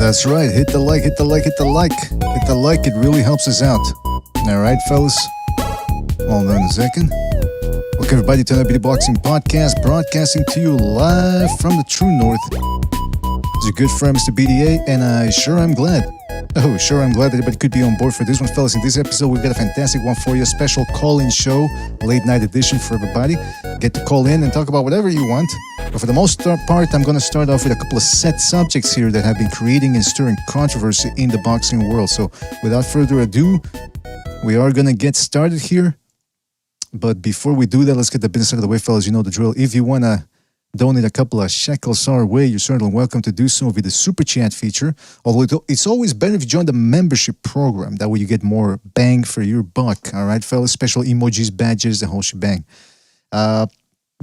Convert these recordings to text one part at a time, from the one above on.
That's right. Hit the like, hit the like, hit the like. Hit the like, it really helps us out. All right, fellas? Hold on a second. Welcome everybody to another BD Boxing Podcast, broadcasting to you live from the true north. It's your good friend, Mr. BDA, and I'm glad that everybody could be on board for this one, fellas. In this episode, we've got a fantastic one for you, a special call-in show, late night edition for everybody. Get to call in and talk about whatever you want. But for the most part, I'm going to start off with a couple of set subjects here that have been creating and stirring controversy in the boxing world. So without further ado, we are going to get started here. But before we do that, let's get the business out of the way, fellas. You know the drill. If you want to donate a couple of shekels our way, you're certainly welcome to do so with the super chat feature. Although it's always better if you join the membership program. That way you get more bang for your buck. All right, fellas? Special emojis, badges, the whole shebang.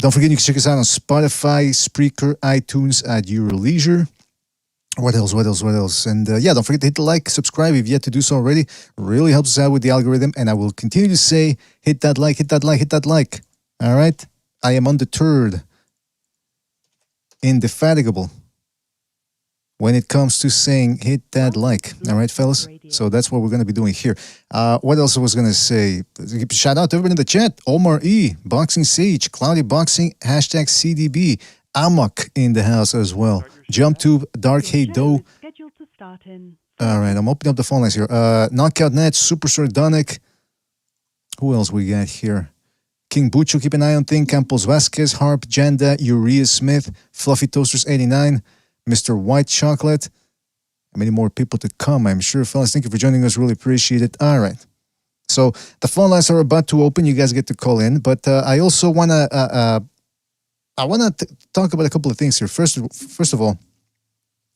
Don't forget you can check us out on Spotify, Spreaker, iTunes at your leisure. What else? And don't forget to hit the like, subscribe if you yet to do so already. Really helps us out with the algorithm. And I will continue to say, hit that like, hit that like, hit that like. All right? I am undeterred, indefatigable when it comes to saying hit that like. All right, fellas? So that's what we're going to be doing here. What else I was going to say? Shout out to everybody in the chat. Omar E, Boxing Sage, Cloudy Boxing, hashtag CDB, Amok in the house as well. JumpTube, Dark Hey Doe. All right, I'm opening up the phone lines here. Knockout Net, Super Sardonic. Who else we got here? King Bucho, keep an eye on thing. Campos Vasquez, Harp, Janda, Uriah Smith, Fluffy Toasters 89, Mr. White Chocolate. Many more people to come, I'm sure. Fellas, thank you for joining us. Really appreciate it. All right. So the phone lines are about to open. You guys get to call in. But I also want to talk about a couple of things here. First of all,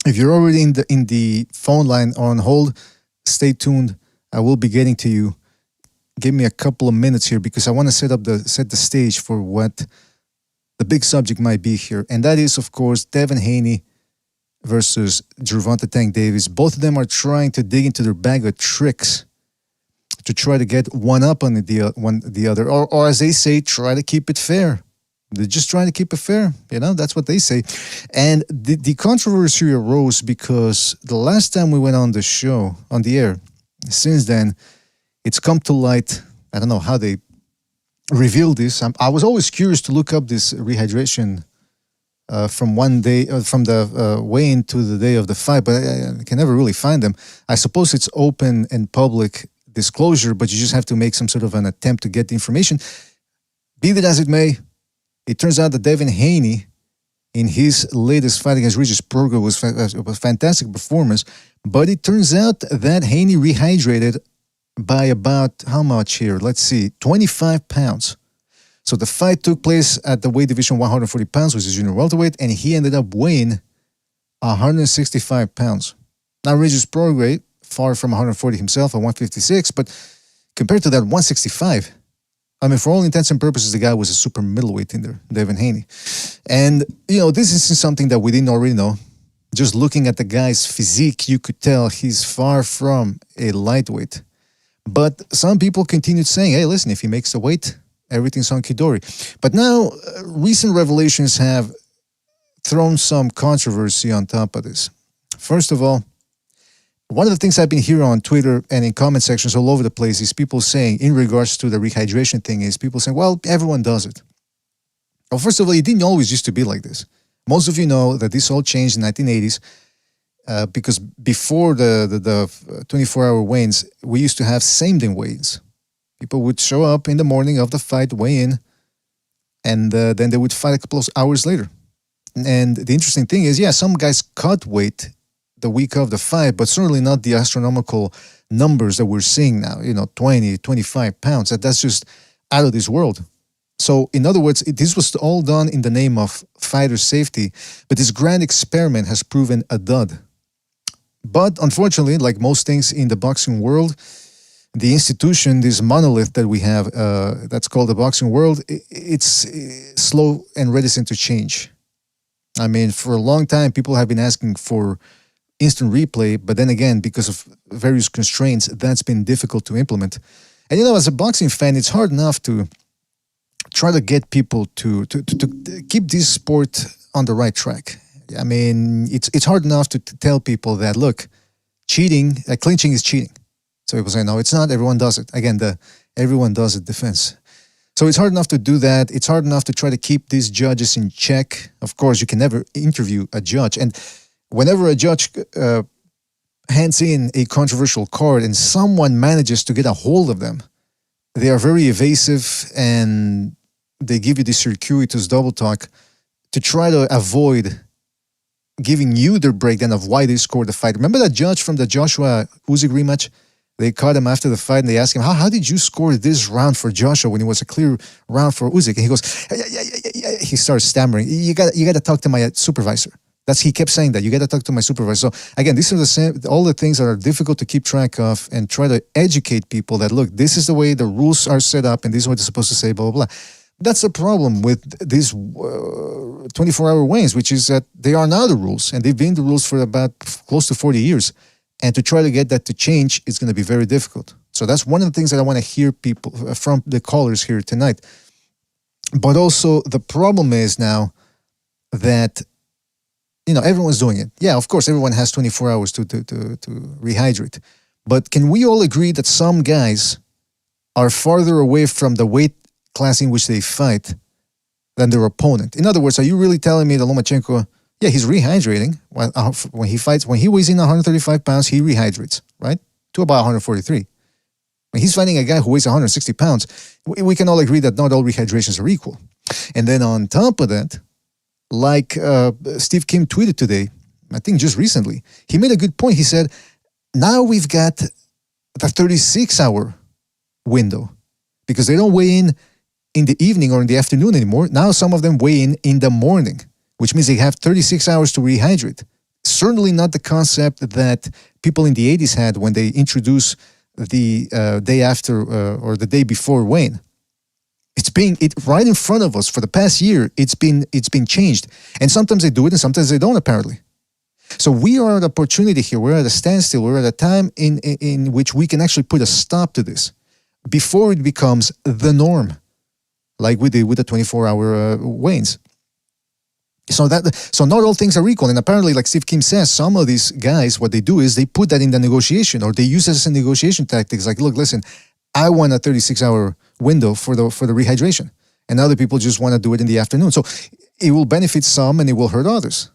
if you're already in the phone line on hold, stay tuned. I will be getting to you. Give me a couple of minutes here because I want to set the stage for what the big subject might be here. And that is, of course, Devin Haney versus Gervonta Tank Davis. Both of them are trying to dig into their bag of tricks to try to get one up on the other. Or as they say, try to keep it fair. They're just trying to keep it fair. You know, that's what they say. And the controversy arose because the last time we went on the show, on the air, since then, it's come to light. I don't know how they revealed this. I was always curious to look up this rehydration from one day, from the weigh-in to the day of the fight, but I can never really find them. I suppose it's open and public disclosure, but you just have to make some sort of an attempt to get the information. Be that as it may, it turns out that Devin Haney, in his latest fight against Regis Prograis, was a fantastic performance, but it turns out that Haney rehydrated by about, how much here? Let's see, 25 pounds. So the fight took place at the weight division 140 pounds, which is junior welterweight, and he ended up weighing 165 pounds. Now, Regis Prograis, far from 140 himself at 156, but compared to that 165, I mean, for all intents and purposes, the guy was a super middleweight in there, Devin Haney. And, you know, this isn't something that we didn't already know. Just looking at the guy's physique, you could tell he's far from a lightweight. But some people continued saying, hey, listen, if he makes the weight, everything's hunky-dory. But now, recent revelations have thrown some controversy on top of this. First of all, one of the things I've been hearing on Twitter and in comment sections all over the place is people saying, in regards to the rehydration thing, is people saying, well, everyone does it. Well, first of all, it didn't always used to be like this. Most of you know that this all changed in the 1980s because before the 24-hour weigh-ins, we used to have same-day weigh-ins. People would show up in the morning of the fight, weigh in, and then they would fight a couple of hours later. And the interesting thing is, yeah, some guys cut weight the week of the fight, but certainly not the astronomical numbers that we're seeing now, 20, 25 pounds. That's just out of this world. So, in other words, this was all done in the name of fighter safety, but this grand experiment has proven a dud. But unfortunately, like most things in the boxing world, the institution, this monolith that we have, that's called the boxing world, it's slow and reticent to change. I mean, for a long time, people have been asking for instant replay, but then again, because of various constraints, that's been difficult to implement. And as a boxing fan, it's hard enough to try to get people to keep this sport on the right track. I mean, it's hard enough to tell people that, look, cheating, clinching is cheating. So people say, no, it's not. Everyone does it. Again, the everyone does it defense. So it's hard enough to do that. It's hard enough to try to keep these judges in check. Of course, you can never interview a judge. And whenever a judge hands in a controversial card and someone manages to get a hold of them, they are very evasive and they give you this circuitous double talk to try to avoid giving you their breakdown of why they scored the fight. Remember that judge from the Joshua Usyk rematch? They caught him after the fight and they asked him, how did you score this round for Joshua when it was a clear round for Usyk? And he goes, he starts stammering. You got to talk to my supervisor. He kept saying that. You got to talk to my supervisor. So again, these are the same, all the things that are difficult to keep track of and try to educate people that, look, this is the way the rules are set up and this is what they're supposed to say, blah, blah, blah. That's the problem with these 24-hour weigh-ins, which is that they are now the rules and they've been the rules for about close to 40 years. And to try to get that to change is going to be very difficult. So that's one of the things that I want to hear people from the callers here tonight. But also the problem is now that, everyone's doing it. Yeah, of course, everyone has 24 hours to rehydrate. But can we all agree that some guys are farther away from the weight class in which they fight than their opponent? In other words, are you really telling me that Lomachenko, yeah, he's rehydrating. When he fights, when he weighs in 135 pounds, he rehydrates, right? To about 143. When he's fighting a guy who weighs 160 pounds, we can all agree that not all rehydrations are equal. And then on top of that, like Steve Kim tweeted today, I think just recently, he made a good point. He said, now we've got the 36-hour window because they don't weigh in the evening or in the afternoon anymore. Now some of them weigh in the morning, which means they have 36 hours to rehydrate. Certainly not the concept that people in the 80s had when they introduced the day after or the day before weigh-in. It's right in front of us for the past year. It's been changed, and sometimes they do it, and sometimes they don't. Apparently, so we are at an opportunity here. We're at a standstill. We're at a time in which we can actually put a stop to this before it becomes the norm, like we did with the 24-hour weigh-ins. So not all things are equal. And apparently, like Steve Kim says, some of these guys, what they do is they put that in the negotiation, or they use it as a negotiation tactics. Like, look, listen, I want a 36-hour window for the rehydration, and other people just want to do it in the afternoon. So it will benefit some and it will hurt others.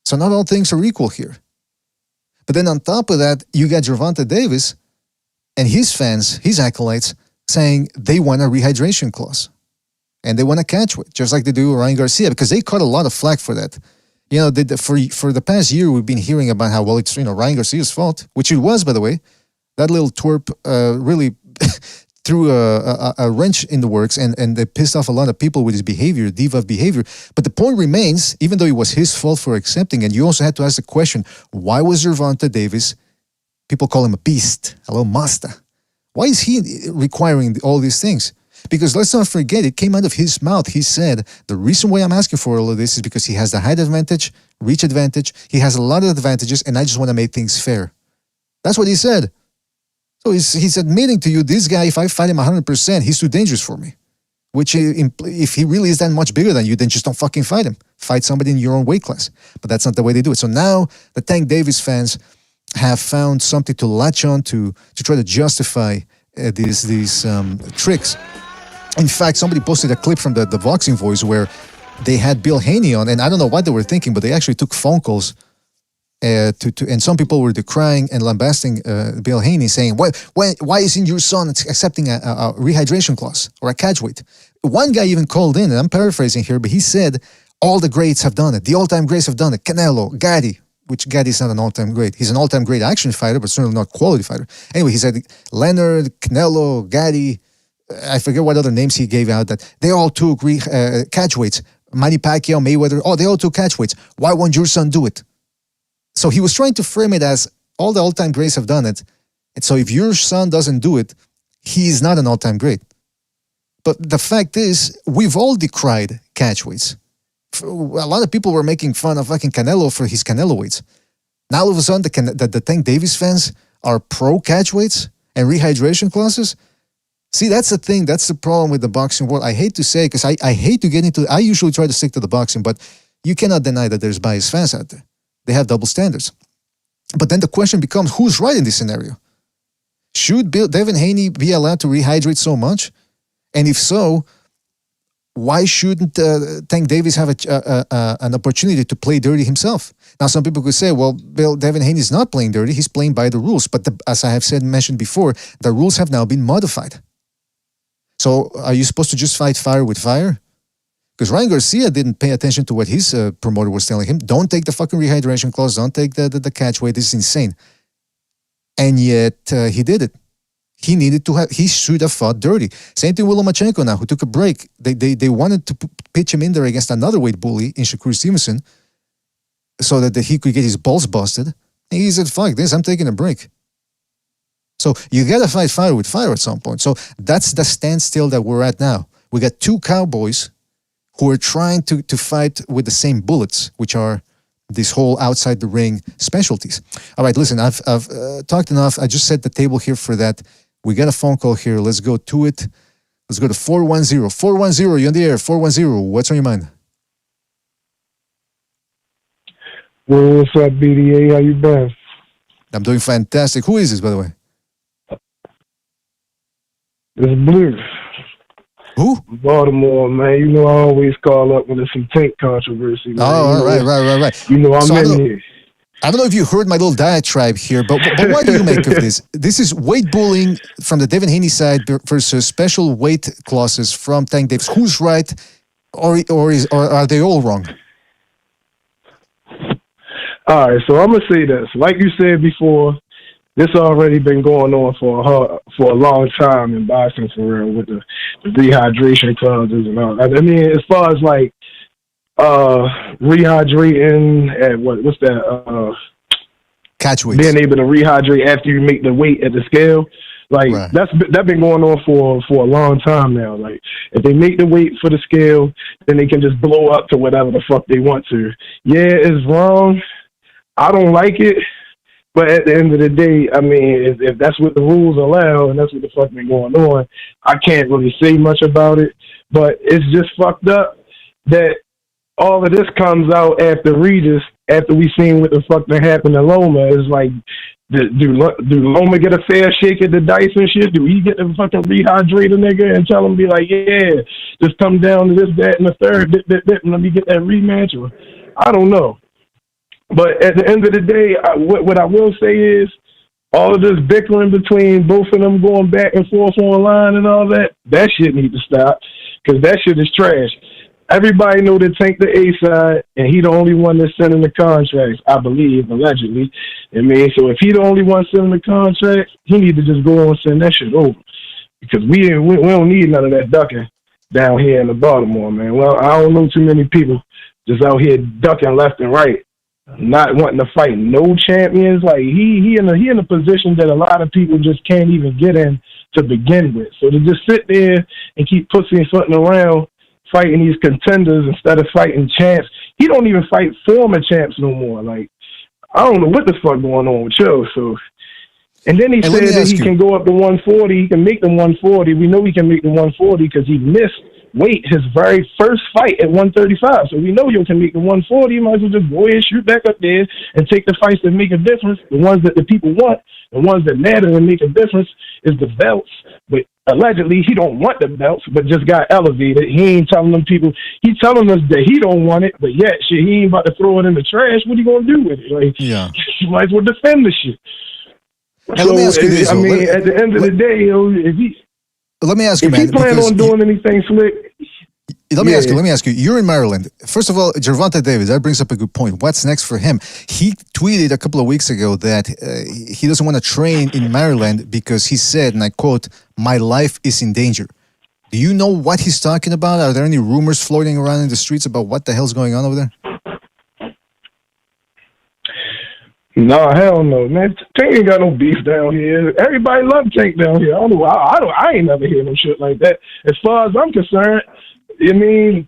So not all things are equal here. But then on top of that, you got Gervonta Davis and his fans, his acolytes, saying they want a rehydration clause. And they want to catch weight, just like they do Ryan Garcia, because they caught a lot of flack for that. For the past year, we've been hearing about how, well, it's Ryan Garcia's fault, which it was, by the way. That little twerp really threw a wrench in the works, and they pissed off a lot of people with his behavior, diva behavior. But the point remains, even though it was his fault for accepting, and you also had to ask the question, why was Gervonta Davis, people call him a beast, hello, master. Why is he requiring all these things? Because let's not forget, it came out of his mouth. He said, the reason why I'm asking for all of this is because he has the height advantage, reach advantage. He has a lot of advantages, and I just want to make things fair. That's what he said. So he's admitting to you, this guy, if I fight him 100%, he's too dangerous for me. Which, if he really is that much bigger than you, then just don't fucking fight him. Fight somebody in your own weight class. But that's not the way they do it. So now the Tank Davis fans have found something to latch on to try to justify these tricks. In fact, somebody posted a clip from the Boxing Voice where they had Bill Haney on, and I don't know what they were thinking, but they actually took phone calls and some people were decrying and lambasting Bill Haney, saying, why isn't your son accepting a rehydration clause or a catch weight? One guy even called in, and I'm paraphrasing here, but he said, all the greats have done it. The all-time greats have done it. Canelo, Gatti, which Gatti is not an all-time great. He's an all-time great action fighter, but certainly not a quality fighter. Anyway, he said Leonard, Canelo, Gatti, I forget what other names he gave out, that they all took catch weights. Manny Pacquiao, Mayweather, they all took catch weights. Why won't your son do it? So he was trying to frame it as all the all-time greats have done it. And so if your son doesn't do it, he is not an all-time great. But the fact is, we've all decried catch weights. A lot of people were making fun of fucking Canelo for his Canelo weights. Now all of a sudden, the Tank Davis fans are pro catch weights and rehydration clauses. See, that's the thing. That's the problem with the boxing world. I hate to say, because I hate to get into it. I usually try to stick to the boxing, but You cannot deny that there's biased fans out there. They have double standards. But then the question becomes, who's right in this scenario? Should Devin Haney be allowed to rehydrate so much? And if so, why shouldn't Tank Davis have an opportunity to play dirty himself? Now, some people could say, well, Devin Haney is not playing dirty. He's playing by the rules. But as I have mentioned before, the rules have now been modified. So are you supposed to just fight fire with fire? Because Ryan Garcia didn't pay attention to what his promoter was telling him. Don't take the fucking rehydration clause. Don't take the catch weight. This is insane. And yet he did it. He should have fought dirty. Same thing with Lomachenko now, who took a break. They wanted to pitch him in there against another weight bully in Shakur Stevenson so that he could get his balls busted. And he said, fuck this, I'm taking a break. So you got to fight fire with fire at some point. So that's the standstill that we're at now. We got two cowboys who are trying to fight with the same bullets, which are this whole outside the ring specialties. All right, listen, I've talked enough. I just set the table here for that. We got a phone call here. Let's go to it. Let's go to 410. 410, you're on the air. 410, what's on your mind? Well, what's up, BDA? How you been? I'm doing fantastic. Who is this, by the way? It's Blue. Who? Baltimore, man. You know I always call up when there's some tank controversy. Man. Oh, right. You know I'm so in here. I don't know if you heard my little diatribe here, but what do you make of this? This is weight bullying from the Devin Haney side versus special weight clauses from Tank Davis. Who's right, or are they all wrong? All right, so I'm gonna say this. Like you said before, this already been going on for a long time in boxing, for real, with the rehydration clauses and all. I mean, as far as like rehydrating at what's that? Catch weights. Being able to rehydrate after you make the weight at the scale. Like right. that's been going on for a long time now. Like if they make the weight for the scale, then they can just blow up to whatever the fuck they want to. Yeah, it's wrong. I don't like it. But at the end of the day, I mean, if that's what the rules allow and that's what the fuck been going on, I can't really say much about it. But it's just fucked up that all of this comes out after Regis, after we seen what the fuck that happened to Loma. It's like, do Loma get a fair shake at the dice and shit? Do he get to fucking rehydrate a nigga and tell him, be like, yeah, just come down to this, that, and the third, and let me get that rematch? Or I don't know. But at the end of the day, what I will say is, all of this bickering between both of them going back and forth online and all that shit needs to stop, because that shit is trash. Everybody know that Tank the A side, and he the only one that's sending the contracts, I believe, allegedly. I mean, so if he the only one sending the contracts, he need to just go on and send that shit over, because we don't need none of that ducking down here in the Baltimore, man. Well, I don't know too many people just out here ducking left and right, not wanting to fight no champions. Like he in a position that a lot of people just can't even get in to begin with. So to just sit there and keep pussyfooting around fighting these contenders instead of fighting champs. He don't even fight former champs no more. Like, I don't know what the fuck going on with Joe. So, and then he said that he can go up to 140. He can make the 140. We know he can make the 140 because he missed weight his very first fight at 135. So we know you can make the 140. You might as well just go ahead, shoot back up there, and take the fights that make a difference. The ones that the people want, the ones that matter and make a difference is the belts. But allegedly, he don't want the belts, but just got elevated. He ain't telling them people. He telling us that he don't want it, but yet shit, he ain't about to throw it in the trash. What he gonna do with it? Like, yeah, you might as well defend the shit. Hey, let me ask you this. I mean, at the end of the day, if he. Let me ask you, man. If he plan on doing anything slick. Let me ask you. You're in Maryland. First of all, Gervonta Davis, that brings up a good point. What's next for him? He tweeted a couple of weeks ago that he doesn't want to train in Maryland because he said, and I quote, "My life is in danger." Do you know what he's talking about? Are there any rumors floating around in the streets about what the hell's going on over there? No, hell no, man. Tank ain't got no beef down here. Everybody loves Tank down here. I don't know. I ain't never hear no shit like that. As far as I'm concerned, I mean,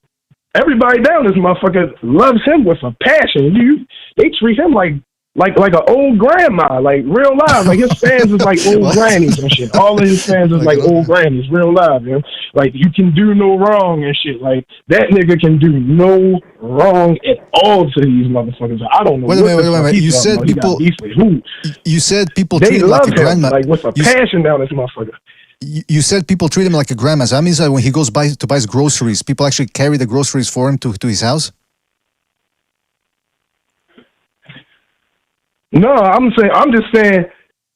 everybody down this motherfucker loves him with a passion. They treat him like like an old grandma, like real live. Like his fans is like old What? grannies and shit. All of his fans is Like like what? old grannies, real live, man. Like you can do no wrong and shit. Like that nigga can do no wrong at all to these motherfuckers. I don't know Wait a what minute, the wait a fuck minute. he You talking said about. He got people. beef with who? You said people They treat him like love a him, grandma. like with a You, passion down this motherfucker. you said people treat him like a grandma. So that means that when he goes to buy his groceries, people actually carry the groceries for him to his house. No, I'm just saying,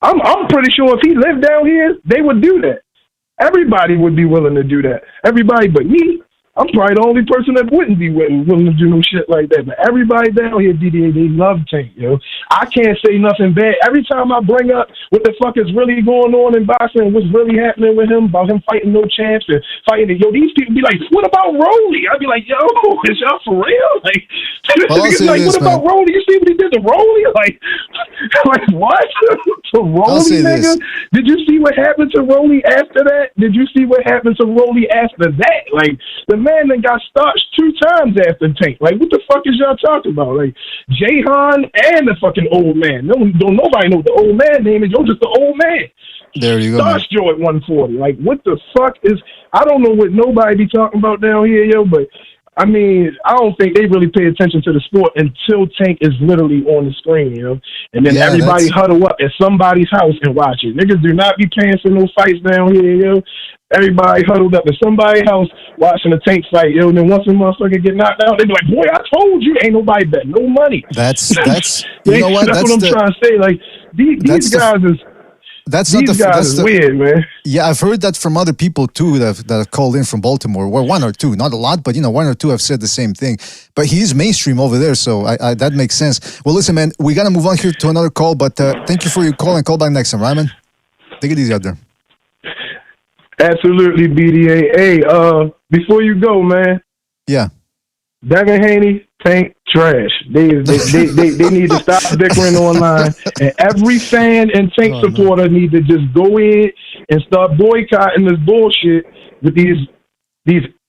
I'm pretty sure if he lived down here, they would do that. Everybody would be willing to do that. Everybody but me. I'm probably the only person that wouldn't be willing to do no shit like that. But everybody down here, DDA, they love Tank, yo. I can't say nothing bad. Every time I bring up what the fuck is really going on in boxing and what's really happening with him, about him fighting no champs and fighting, yo, these people be like, what about Rolly? I'd be like, yo, is y'all for real? Like, Well, I'll say like this, what about man. Rolly? You see what he did to Rolly? Like what? To I'll Rolly, say nigga? this. Did you see what happened to Rolly after that? Did you see what happened to Rolly after that? Like, the man that got starched 2 times after Tank. Like, what the fuck is y'all talking about? Like, Jahan and the fucking old man. Don't nobody know what the old man name is. You're just the old man. There you go, man. Starched Joe at 140. Like, what the fuck is... I don't know what nobody be talking about down here, yo, but... I mean, I don't think they really pay attention to the sport until Tank is literally on the screen, you know? And then Yeah, everybody that's- huddle up at somebody's house and watch it. Niggas do not be paying for no fights down here, yo. Everybody huddled up at somebody's house watching a Tank fight, yo. And then once a motherfucker get knocked out, they be like, boy, I told you, ain't nobody bet no money. That's you know what? That's what I'm trying to say. Like, these guys is... That's not These the guys that's is the weird, man. yeah. I've heard that from other people too that have called in from Baltimore. Well, 1 or 2, not a lot, but 1 or 2 have said the same thing. But he is mainstream over there, so I that makes sense. Well, listen, man, we gotta move on here to another call. But thank you for your call and call back next time, right, man? Take it easy out there. Absolutely, BDA. Hey, before you go, man, Yeah. Devin Haney, Tank, trash. They need to stop bickering online, and every fan and Tank supporter need to just go in and start boycotting this bullshit with these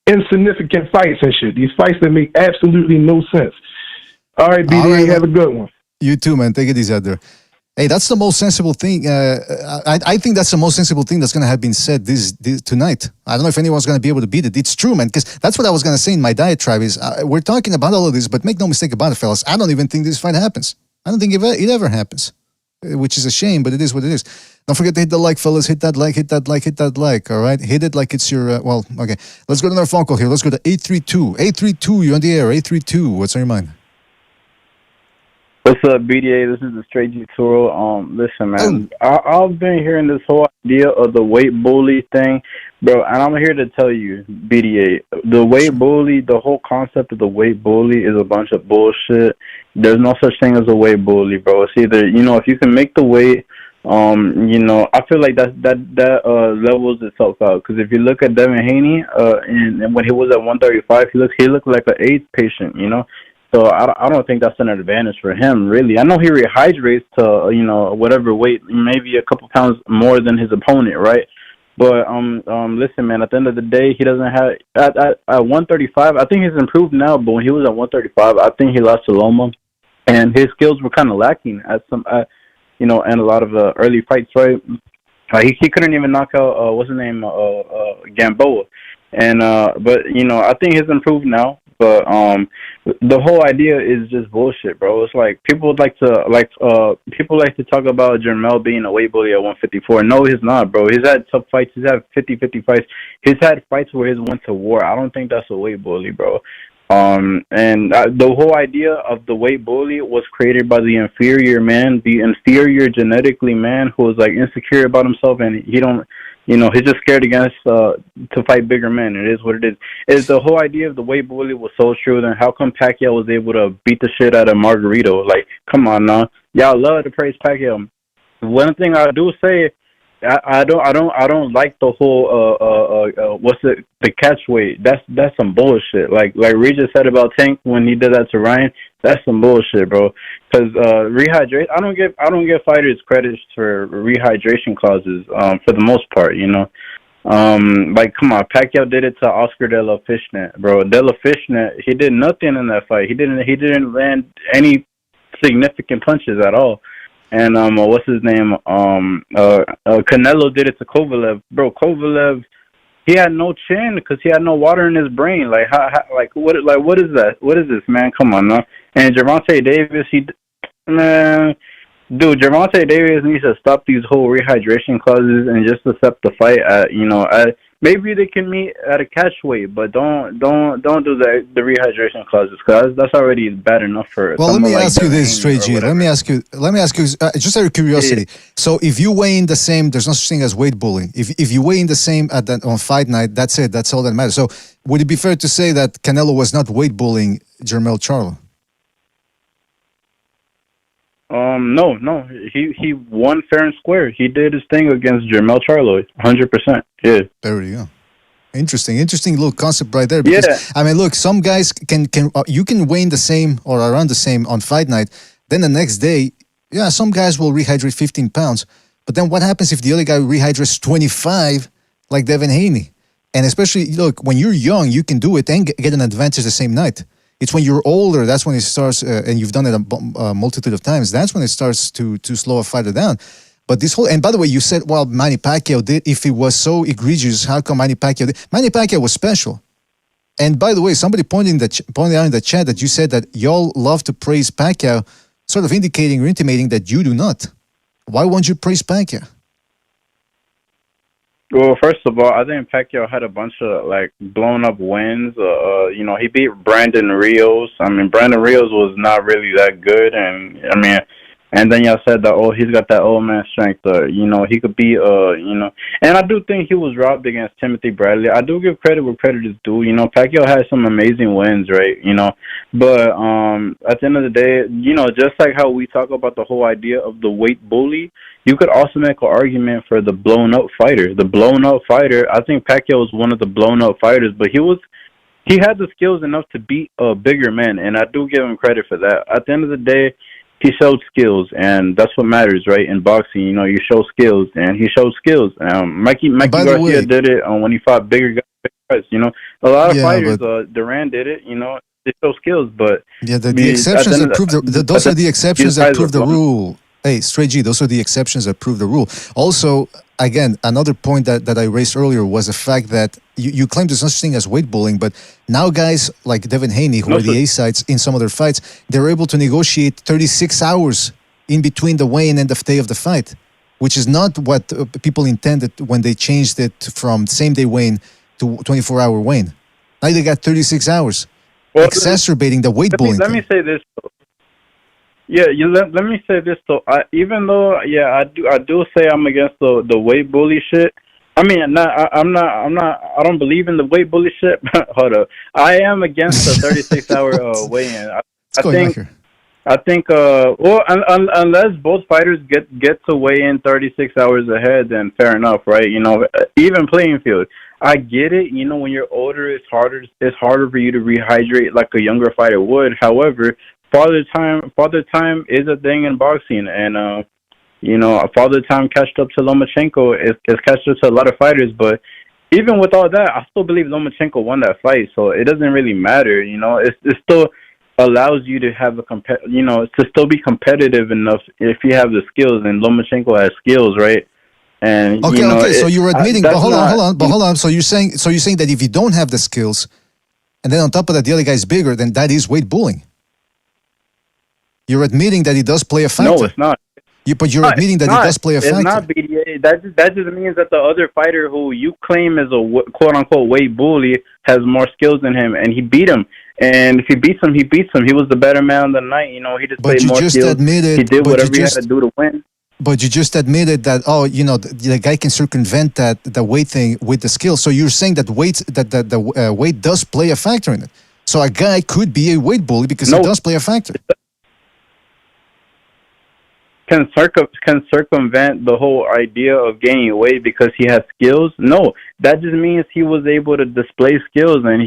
insignificant fights and shit. These fights that make absolutely no sense. All right, BDA, All right, have a good one. You too, man. Take it easy out there. Hey, that's the most sensible thing. I think that's the most sensible thing that's going to have been said this tonight. I don't know if anyone's going to be able to beat it. It's true, man, because that's what I was going to say in my diatribe is we're talking about all of this, but make no mistake about it, fellas. I don't even think this fight happens. I don't think it ever happens, which is a shame, but it is what it is. Don't forget to hit the like, fellas. Hit that like, hit that like, hit that like, all right? Hit it like it's your, okay. Let's go to another phone call here. Let's go to 832. 832, you're on the air. 832, what's on your mind? What's up, BDA? This is the Straight G Toro. Listen, man, I've been hearing this whole idea of the weight bully thing, bro, and I'm here to tell you, BDA, the weight bully, the whole concept of the weight bully is a bunch of bullshit. There's no such thing as a weight bully, bro. It's either, if you can make the weight, I feel like that levels itself out. Because if you look at Devin Haney, and when he was at 135, he looked like an AIDS patient, So I don't think that's an advantage for him, really. I know he rehydrates to, whatever weight, maybe a couple pounds more than his opponent, right? But listen, man, at the end of the day, he doesn't have at 135. I think he's improved now, but when he was at 135, I think he lost to Loma, and his skills were kind of lacking at in a lot of early fights, right? He couldn't even knock out what's his name, Gamboa, and but I think he's improved now. But the whole idea is just bullshit, bro. It's like people like to talk about Jermell being a weight bully at 154. No, he's not, bro. He's had tough fights. He's had 50-50 fights. He's had fights where he's went to war. I don't think that's a weight bully, bro. And the whole idea of the weight bully was created by the inferior man, the inferior genetically man who is like insecure about himself, and he don't. He's just scared against to fight bigger men. It is what it is. Is the whole idea of the weight bully was so true, then how come Pacquiao was able to beat the shit out of Margarito? Like, come on now. Y'all love to praise Pacquiao. One thing I do say, I don't like the whole the catch weight. That's some bullshit. Like Regis said about Tank when he did that to Ryan. That's some bullshit, bro. Because rehydration, I don't give fighters credit for rehydration clauses. For the most part, like come on, Pacquiao did it to Oscar De La Fishnet, bro. De La Fishnet, he did nothing in that fight. He didn't land any significant punches at all. And what's his name? Canelo did it to Kovalev, bro. Kovalev, he had no chin because he had no water in his brain. Like what is that? What is this, man? Come on, no. And Gervonta Davis, man, dude, Gervonta Davis needs to stop these whole rehydration clauses and just accept the fight at maybe they can meet at a catch weight, but don't do the rehydration clauses because that's already bad enough for. Well, let me ask you this, Stray G. Let me ask you just out of curiosity. So, if you weigh in the same, there's no such thing as weight bullying. If you weigh in the same on fight night, that's it. That's all that matters. So, would it be fair to say that Canelo was not weight bullying Jermell Charlo? No. He won fair and square. He did his thing against Jermell Charlo, 100%. Yeah. There you go. Interesting little concept right there. Because, yeah. I mean, look, some guys can you can weigh in the same or around the same on fight night. Then the next day, yeah, some guys will rehydrate 15 pounds. But then what happens if the other guy rehydrates 25, like Devin Haney? And especially, look, when you're young, you can do it and get an advantage the same night. It's when you're older, that's when it starts, and you've done it a multitude of times, that's when it starts to slow a fighter down. But this whole, and by the way, you said, well, Manny Pacquiao did, if it was so egregious, how come Manny Pacquiao did? Manny Pacquiao was special. And by the way, somebody pointed out in the chat that you said that y'all love to praise Pacquiao, sort of indicating or intimating that you do not. Why won't you praise Pacquiao? Well, first of all, I think Pacquiao had a bunch of blown up wins. He beat Brandon Rios. I mean, Brandon Rios was not really that good, and then y'all said that he's got that old man strength. He could be and I do think he was robbed against Timothy Bradley. I do give credit where credit is due. Pacquiao had some amazing wins, right? But at the end of the day, just like how we talk about the whole idea of the weight bully, you could also make an argument for the blown-up fighter. The blown-up fighter, I think Pacquiao was one of the blown-up fighters, but he had the skills enough to beat bigger men, and I do give him credit for that. At the end of the day, he showed skills, and that's what matters, right? In boxing, you show skills, and he showed skills. Mikey Garcia did it when he fought bigger guys. A lot of fighters, Duran did it. They show skills, but the exceptions that prove those are the exceptions that prove the rule. Hey, Stray G, those are the exceptions that prove the rule. Also, again, another point that I raised earlier was the fact that you claim there's no such thing as weight bullying, but now guys like Devin Haney, who are the A-sides in some of their fights, they're able to negotiate 36 hours in between the weigh-in and the day of the fight, which is not what people intended when they changed it from same-day weigh-in to 24-hour weigh-in. Now they got 36 hours, exacerbating the weight bullying. Let me say this, though. Yeah, let me say this though. Even though, I do say I'm against the weight bully shit. I mean, I don't believe in the weight bully shit. Hold up, I am against the 36-hour weigh-in. I think, unless both fighters get to weigh in 36 hours ahead, then fair enough, right? Even playing field. I get it. When you're older, it's harder for you to rehydrate like a younger fighter would. However, father time is a thing in boxing, and father time catched up to Lomachenko. It's catched up to a lot of fighters, but even with all that, I still believe Lomachenko won that fight, so it doesn't really matter. It still allows you to have to still be competitive enough if you have the skills, and Lomachenko has skills, right? And okay. So you're admitting, but hold on. So you're saying that if you don't have the skills, and then on top of that, the other guy's bigger, then that is weight bullying. You're admitting that it does play a factor. No, it's not. But you're admitting that it does play a factor. It's not BDA. That just means that the other fighter who you claim is a quote-unquote weight bully has more skills than him, and he beat him. And if he beats him, he beats him. He was the better man of the night. He just played more skills. He did whatever he had to do to win. But you just admitted that, the guy can circumvent the weight thing with the skill. So you're saying that the weight does play a factor in it. So a guy could be a weight bully because it does play a factor. Can circumvent the whole idea of gaining weight because he has skills? No, that just means he was able to display skills, and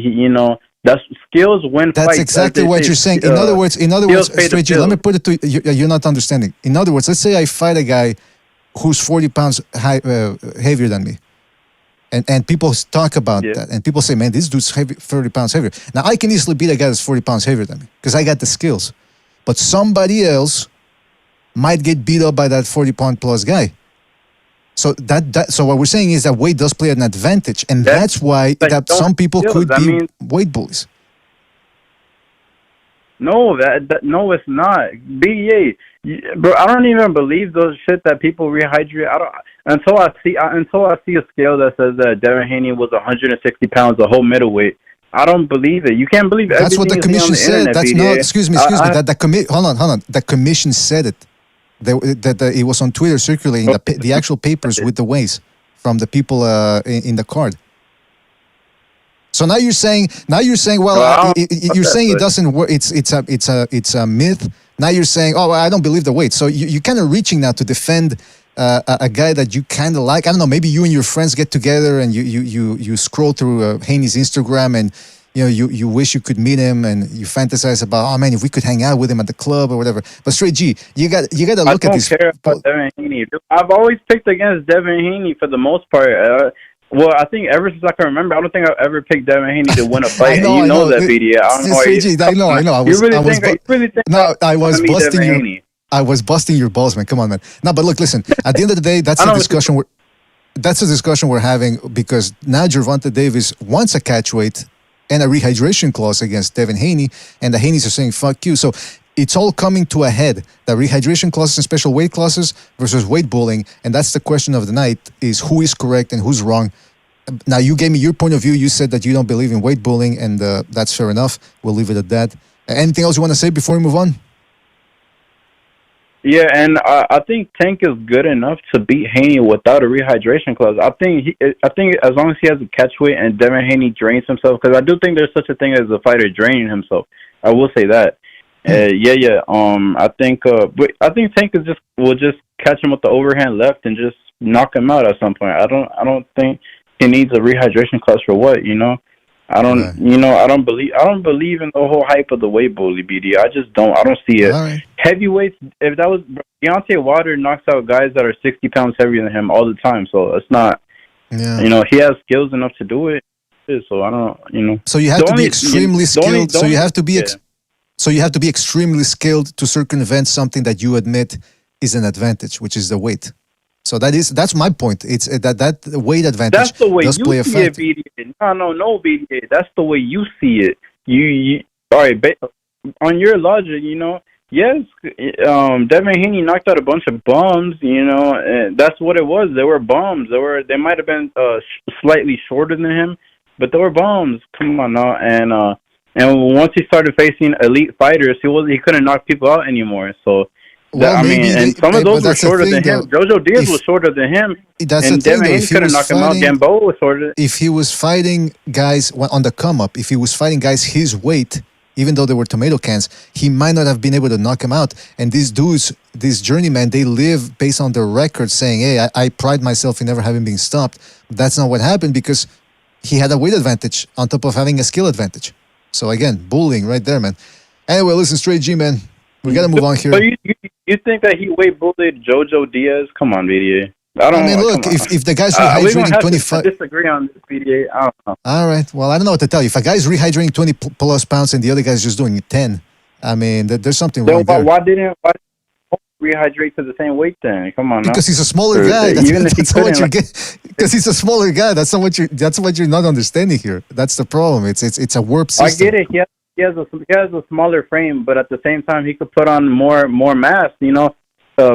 that's skills win fights. That's exactly what you're saying. In other words, Straight G, let me put it to you. You're not understanding. In other words, let's say I fight a guy who's 40 pounds heavier than me, and people talk about that, and people say, "Man, this dude's 30 pounds heavier." Now I can easily beat a guy that's 40 pounds heavier than me because I got the skills. but somebody else might get beat up by that 40-pound plus guy. So so what we're saying is that weight does play an advantage, and that's why that some people could be weight bullies. No, no, it's not. BDA, bro. I don't even believe those shit that people rehydrate. I don't until I see a scale that says that Devin Haney was 160 pounds, a whole middleweight. I don't believe it. You can't believe it. That's what the commission said. That's BDA. not. Excuse me. That the hold on. The commission said it. That it was on Twitter circulating the actual papers with the weights from the people in the card. So now you're saying, well, you're saying it doesn't work. It's a myth. Now you're saying, oh, well, I don't believe the weight. So you're kind of reaching now to defend a guy that you kind of like. I don't know. Maybe you and your friends get together and you scroll through Haney's Instagram and you wish you could meet him and you fantasize about, oh man, if we could hang out with him at the club or whatever. But straight G, you got to look at this. I don't care about Devin Haney. I've always picked against Devin Haney for the most part. Well, I think ever since I can remember, I don't think I've ever picked Devin Haney to win a fight. I know, and you know that, BDA. I know. I was busting your balls, man. Come on, man. No, but look, listen. At the end of the day, that's a discussion we're having because now Gervonta Davis wants a catch weight and a rehydration clause against Devin Haney, and the Haneys are saying fuck you. So it's all coming to a head. The rehydration clauses and special weight clauses versus weight bullying, and that's the question of the night: is who is correct and who's wrong. Now, you gave me your point of view. You said that you don't believe in weight bullying, and that's fair enough. We'll leave it at that. Anything else you want to say before we move on? Yeah, and I think Tank is good enough to beat Haney without a rehydration clause. I think as long as he has a catch weight and Devin Haney drains himself, because I do think there's such a thing as a fighter draining himself. I will say that. I think Tank will just catch him with the overhand left and just knock him out at some point. I don't think he needs a rehydration clause for what, I don't believe in the whole hype of the weight bully, BD. I just don't. I don't see it. Right. Heavyweights, if that was Deontay Wilder knocks out guys that are 60 pounds heavier than him all the time. So it's not. Yeah. He has skills enough to do it. So I don't. So you have to be extremely skilled. So you have to be. So you have to be extremely skilled to circumvent something that you admit is an advantage, which is the weight. So that's my point. It's that weight advantage. That's the way does you play a see factor. it, BDA. No, BDA. That's the way you see it. You all right? On your logic, yes. Devin Haney knocked out a bunch of bums. And that's what it was. They were bums. They might have been slightly shorter than him, but they were bums. Come on now, and once he started facing elite fighters, he couldn't knock people out anymore. So. And some of those were shorter than him. Jojo Diaz was shorter than him. And Devin Haney couldn't knock him out. Gamboa was shorter. If he was fighting guys on the come up, if he was fighting guys his weight, even though they were tomato cans, he might not have been able to knock him out. And these dudes, these journeymen, they live based on their record saying, hey, I pride myself in never having been stopped. That's not what happened because he had a weight advantage on top of having a skill advantage. So again, bullying right there, man. Anyway, listen, Straight G, man. We got to move on here. So you think that he weight bullied Jojo Diaz? Come on, BDA. Look, if the guy's rehydrating 25... I disagree on this, BDA. I don't know. All right. Well, I don't know what to tell you. If a guy's rehydrating 20 plus pounds and the other guy's just doing 10, there's something wrong there. Why didn't rehydrate to the same weight then? Come on now. Because he's a smaller guy. Because he's a smaller guy. That's what you're not understanding here. That's the problem. It's a warped system. I get it. He has a smaller frame, but at the same time, he could put on more mass.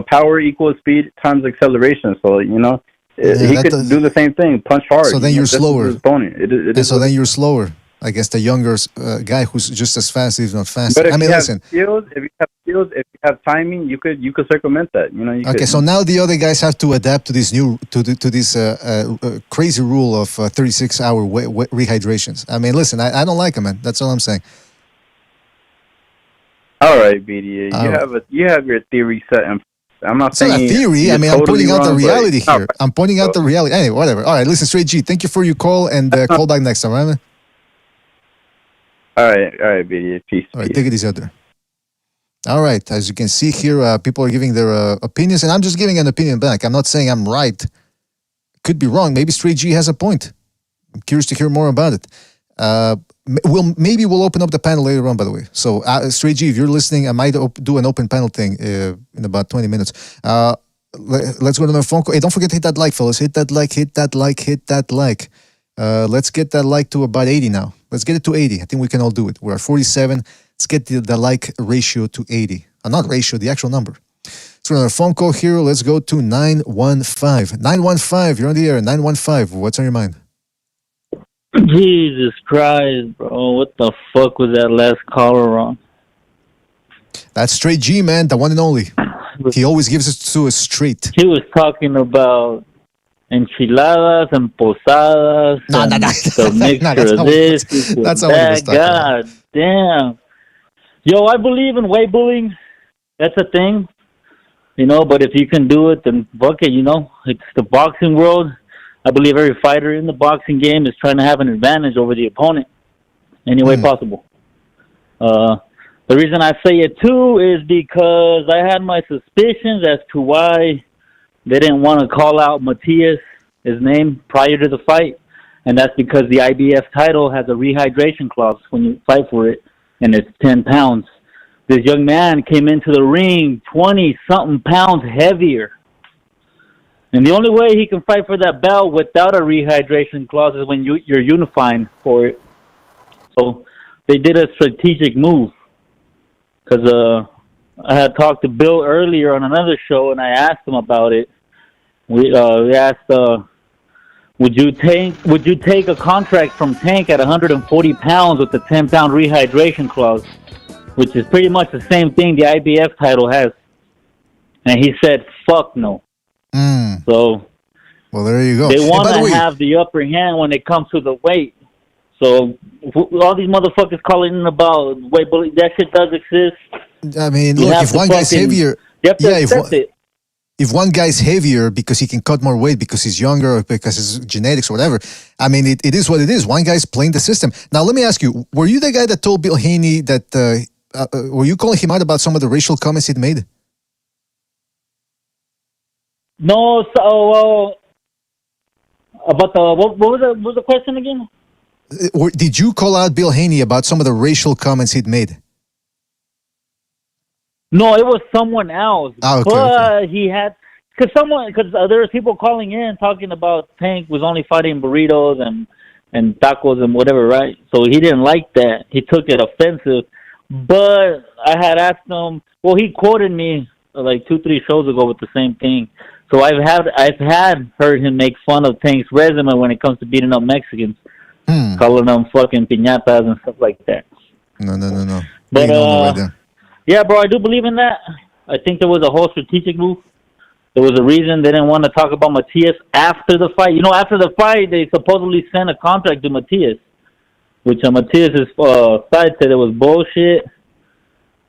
Power equals speed times acceleration. So he could do the same thing, punch hard. So then you're slower. So then you're slower against a younger guy who's just as fast, if not faster. But if you have skills, if you have timing, you could circumvent that. So now the other guys have to adapt to this crazy rule of 36-hour rehydrations. Listen, I don't like it, man. That's all I'm saying. All right, BDA. You have your theory set in. I'm not saying it's not a theory. I'm pointing out the reality here. I'm pointing out the reality. Anyway, whatever. All right, listen, Straight G. Thank you for your call and call back next time, right, man? All right, BDA. Peace. All right, take it easy out there. All right, as you can see here, people are giving their opinions, and I'm just giving an opinion back. I'm not saying I'm right. Could be wrong. Maybe Straight G has a point. I'm curious to hear more about it. Maybe we'll open up the panel later on. By the way, so Straight G, if you're listening, I might do an open panel thing in about 20 minutes. Let's go to another phone call. Hey, don't forget to hit that like, fellas. Hit that like. Hit that like. Hit that like. Let's get that like to about 80 now. Let's get it to 80. I think we can all do it. We're at 47. Let's get the like ratio to 80. Not ratio, the actual number. Let's go to another phone call here. Let's go to 915. 915, you're on the air. 915, what's on your mind? Jesus Christ, bro. What the fuck was that last caller on? That's Straight G, man. The one and only. He always gives it to us straight. He was talking about enchiladas and posadas. No. The mixture of this. That's not what he was talking about. God damn. Yo, I believe in weight bullying. That's a thing. You know, but if you can do it, then fuck it, you know. It's the boxing world. I believe every fighter in the boxing game is trying to have an advantage over the opponent any way possible. The reason I say it, too, is because I had my suspicions as to why they didn't want to call out Matias, his name, prior to the fight. And that's because the IBF title has a rehydration clause when you fight for it, and it's 10 pounds. This young man came into the ring 20-something pounds heavier. And the only way he can fight for that belt without a rehydration clause is when you're unifying for it. So they did a strategic move. Because I had talked to Bill earlier on another show, and I asked him about it. We asked, would you take a contract from Tank at 140 pounds with the 10-pound rehydration clause, which is pretty much the same thing the IBF title has? And he said, fuck no. So, well, there you go. They want to have the upper hand when it comes to the weight. So, all these motherfuckers calling in about weight bullying, that shit does exist. I mean, look, if one guy's heavier, you have to accept it. If one guy's heavier because he can cut more weight, because he's younger, or because his genetics or whatever, I mean, it is what it is. One guy's playing the system. Now, let me ask you, were you the guy that told Bill Haney that, were you calling him out about some of the racial comments he'd made? No, so about what was the question again? Or did you call out Bill Haney about some of the racial comments he'd made? No, it was someone else. Oh, okay, but he had because there was people calling in talking about Tank was only fighting burritos and tacos and whatever, right? So he didn't like that. He took it offensive. But I had asked him. Well, he quoted me like 2-3 shows ago with the same thing. So I've heard him make fun of Tank's resume when it comes to beating up Mexicans, calling them fucking piñatas and stuff like that. No. But yeah, bro, I do believe in that. I think there was a whole strategic move. There was a reason they didn't want to talk about Matias after the fight. You know, after the fight, they supposedly sent a contract to Matias, which Matias' side said it was bullshit.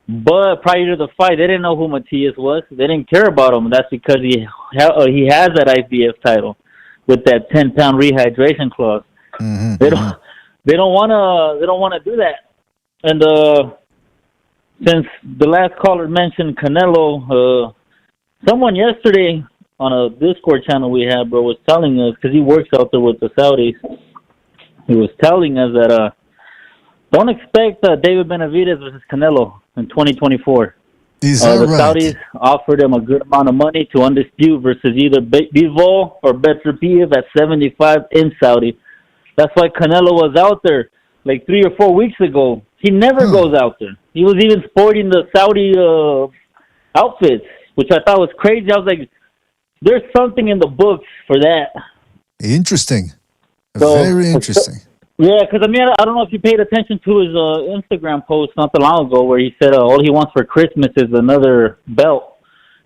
But prior to the fight, they didn't know who Matias was. They didn't care about him. That's because he has that IBF title with that 10-pound rehydration clause. They don't want to do that. And since the last caller mentioned Canelo, someone yesterday on a Discord channel we had, bro, was telling us, because he works out there with the Saudis, he was telling us that don't expect David Benavidez versus Canelo in 2024. Is that the right? Saudis offered him a good amount of money to undispute versus either Bivol or Beterbiev at 75 in Saudi. That's why Canelo was out there like 3 or 4 weeks ago. He never goes out there. He was even sporting the Saudi outfits, which I thought was crazy. I was like, there's something in the books for that. Interesting. Very interesting. Yeah, because, I mean, I don't know if you paid attention to his Instagram post not too long ago where he said all he wants for Christmas is another belt.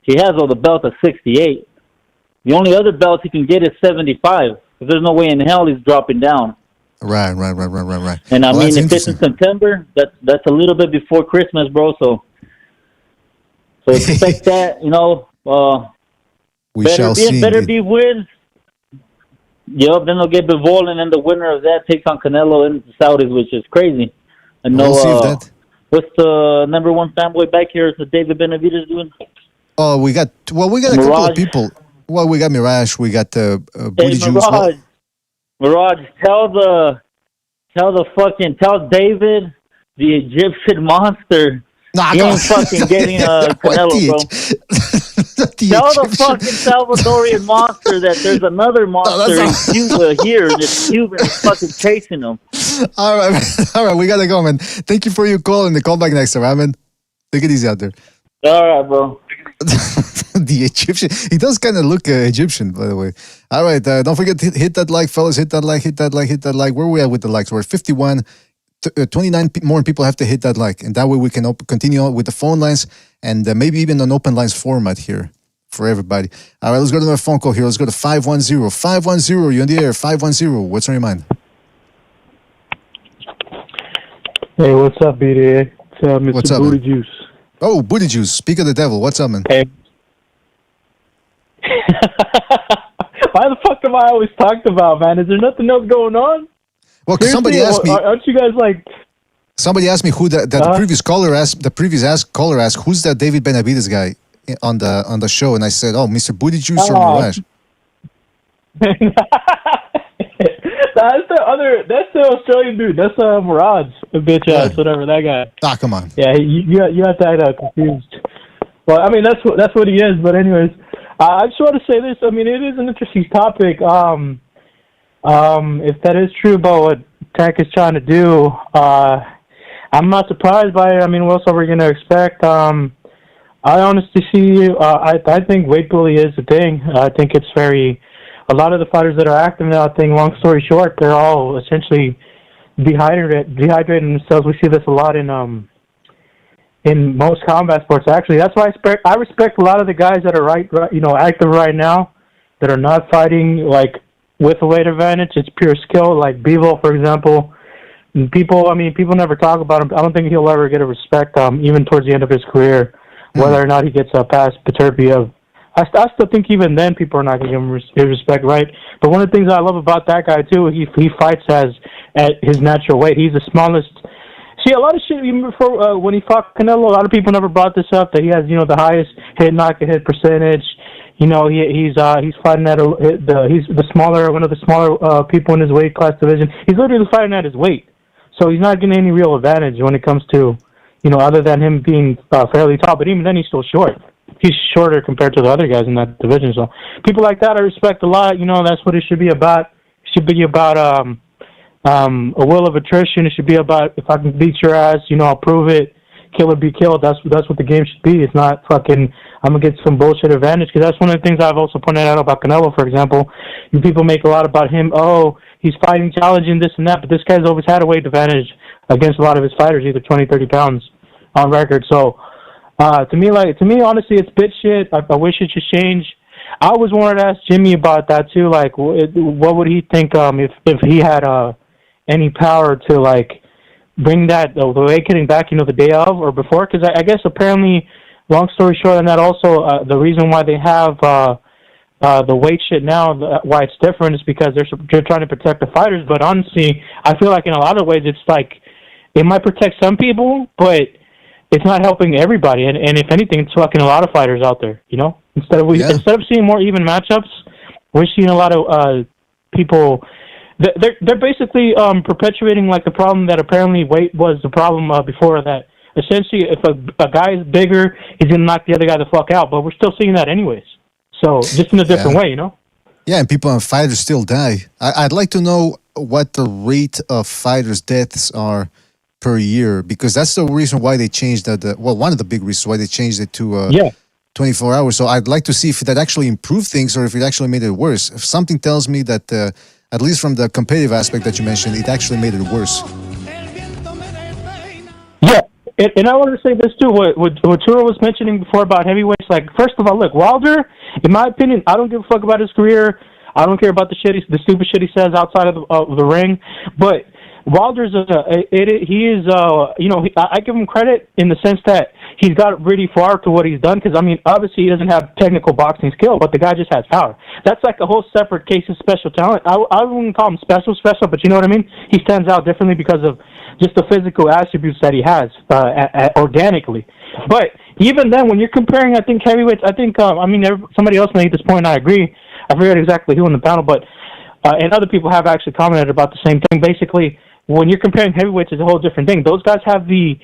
He has all the belts at 68. The only other belts he can get is 75 because there's no way in hell he's dropping down. Right. And, I mean, if it's in September, that's a little bit before Christmas, bro, so expect that, you know. We shall see. Beterbiev wins. Yep, then they'll get Bivol, and then the winner of that takes on Canelo in the Saudis, which is crazy. And we'll see if that... What's the number one fanboy back here? Is David Benavidez doing? Oh, we got a couple of people. Well, we got Mirage, we got Booty Juice. Mirage, tell Tell David, the Egyptian monster. Nah, He come on. ain't fucking getting What Canelo, the bro. Tell the Egyptian? fucking Salvadorian monster that there's another monster in Cuba here. This Cuban is fucking chasing him. All right, man. All right, we gotta go, man. Thank you for your call, and the call back next time, right, man? Take it easy out there. All right, bro. The Egyptian. He does kind of look Egyptian, by the way. All right, don't forget to hit that like, fellas. Hit that like, hit that like, hit that like. Where are we at with the likes? We're at 51. 29 more people have to hit that like, and that way we can continue with the phone lines and maybe even an open lines format here for everybody. All right, let's go to another phone call here. Let's go to 510. 510, you're on the air. 510, what's on your mind? Hey, what's up, BDA? It's Mr. What's up, Booty man? Juice. Oh, Booty Juice. Speak of the devil. What's up, man? Hey. Why the fuck am I always talked about, man? Is there nothing else going on? Well, 'cause somebody asked me. Aren't you guys like? Somebody asked me who the previous caller asked. The previous caller asked, "Who's that David Benavides guy on the show?" And I said, "Oh, Mr. Booty Juice or Mirage." That's the Australian dude. That's Mirage, the bitch ass, whatever that guy. Ah, come on. Yeah, you have that confused. Well, I mean that's what he is. But anyways, I just want to say this. I mean, it is an interesting topic. If that is true about what Tech is trying to do, I'm not surprised by it. I mean, what else are we going to expect? I honestly see, I think weight bully is a thing. I think it's a lot of the fighters that are active now, I think, long story short, they're all essentially dehydrating themselves. We see this a lot in most combat sports, actually. That's why I respect a lot of the guys that are active right now, that are not fighting, like, with a weight advantage. It's pure skill, like Bevo, for example. People never talk about him. I don't think he'll ever get a respect, even towards the end of his career, whether or not he gets past Peterbiev. I still think even then people are not going to give him his respect, right? But one of the things I love about that guy, too, he fights at his natural weight. He's the smallest. See, a lot of shit, even before, when he fought Canelo, a lot of people never brought this up, that he has, the highest hit percentage. He's fighting at he's one of the smaller people in his weight class division. He's literally fighting at his weight, so he's not getting any real advantage when it comes to, other than him being fairly tall. But even then, he's still short. He's shorter compared to the other guys in that division. So people like that, I respect a lot. That's what it should be about. It should be about a will of attrition. It should be about, if I can beat your ass, I'll prove it. Kill or be killed. That's what the game should be. It's not fucking, I'm going to get some bullshit advantage, because that's one of the things I've also pointed out about Canelo, for example. People make a lot about him. Oh, he's fighting, challenging, this and that, but this guy's always had a weight advantage against a lot of his fighters, either 20, 30 pounds on record. So, to me, honestly, it's bitch shit. I wish it should change. I always wanted to ask Jimmy about that, too. Like, what would he think if he had any power to, like, bring that the weight getting back, the day of or before? Because I guess apparently, long story short, and that also the reason why they have the weight shit now, why it's different, is because they're trying to protect the fighters. But honestly, I feel like in a lot of ways, it's like it might protect some people, but it's not helping everybody. And if anything, it's fucking a lot of fighters out there. Instead of seeing more even matchups, we're seeing a lot of people. They're basically perpetuating, like, the problem that apparently weight was the problem before that. Essentially, if a guy is bigger, he's going to knock the other guy the fuck out. But we're still seeing that anyways. So just in a different way, Yeah, and people and fighters still die. I'd like to know what the rate of fighters' deaths are per year, because that's the reason why they changed one of the big reasons why they changed it to 24 hours. So I'd like to see if that actually improved things or if it actually made it worse. If something tells me that, at least from the competitive aspect that you mentioned, it actually made it worse. Yeah, and I want to say this too, what Turo was mentioning before about heavyweights. Like, first of all, look, Wilder, in my opinion, I don't give a fuck about his career. I don't care about the stupid shit he says outside of the ring. But Wilder's I give him credit in the sense that he's got really far to what he's done, because, I mean, obviously he doesn't have technical boxing skill, but the guy just has power. That's like a whole separate case of special talent. I wouldn't call him special, but you know what I mean? He stands out differently because of just the physical attributes that he has organically. But even then, when you're comparing, I think, heavyweights, somebody else made this point, and I agree. I forget exactly who in the panel, but and other people have actually commented about the same thing. Basically, when you're comparing heavyweights, it's a whole different thing. Those guys have the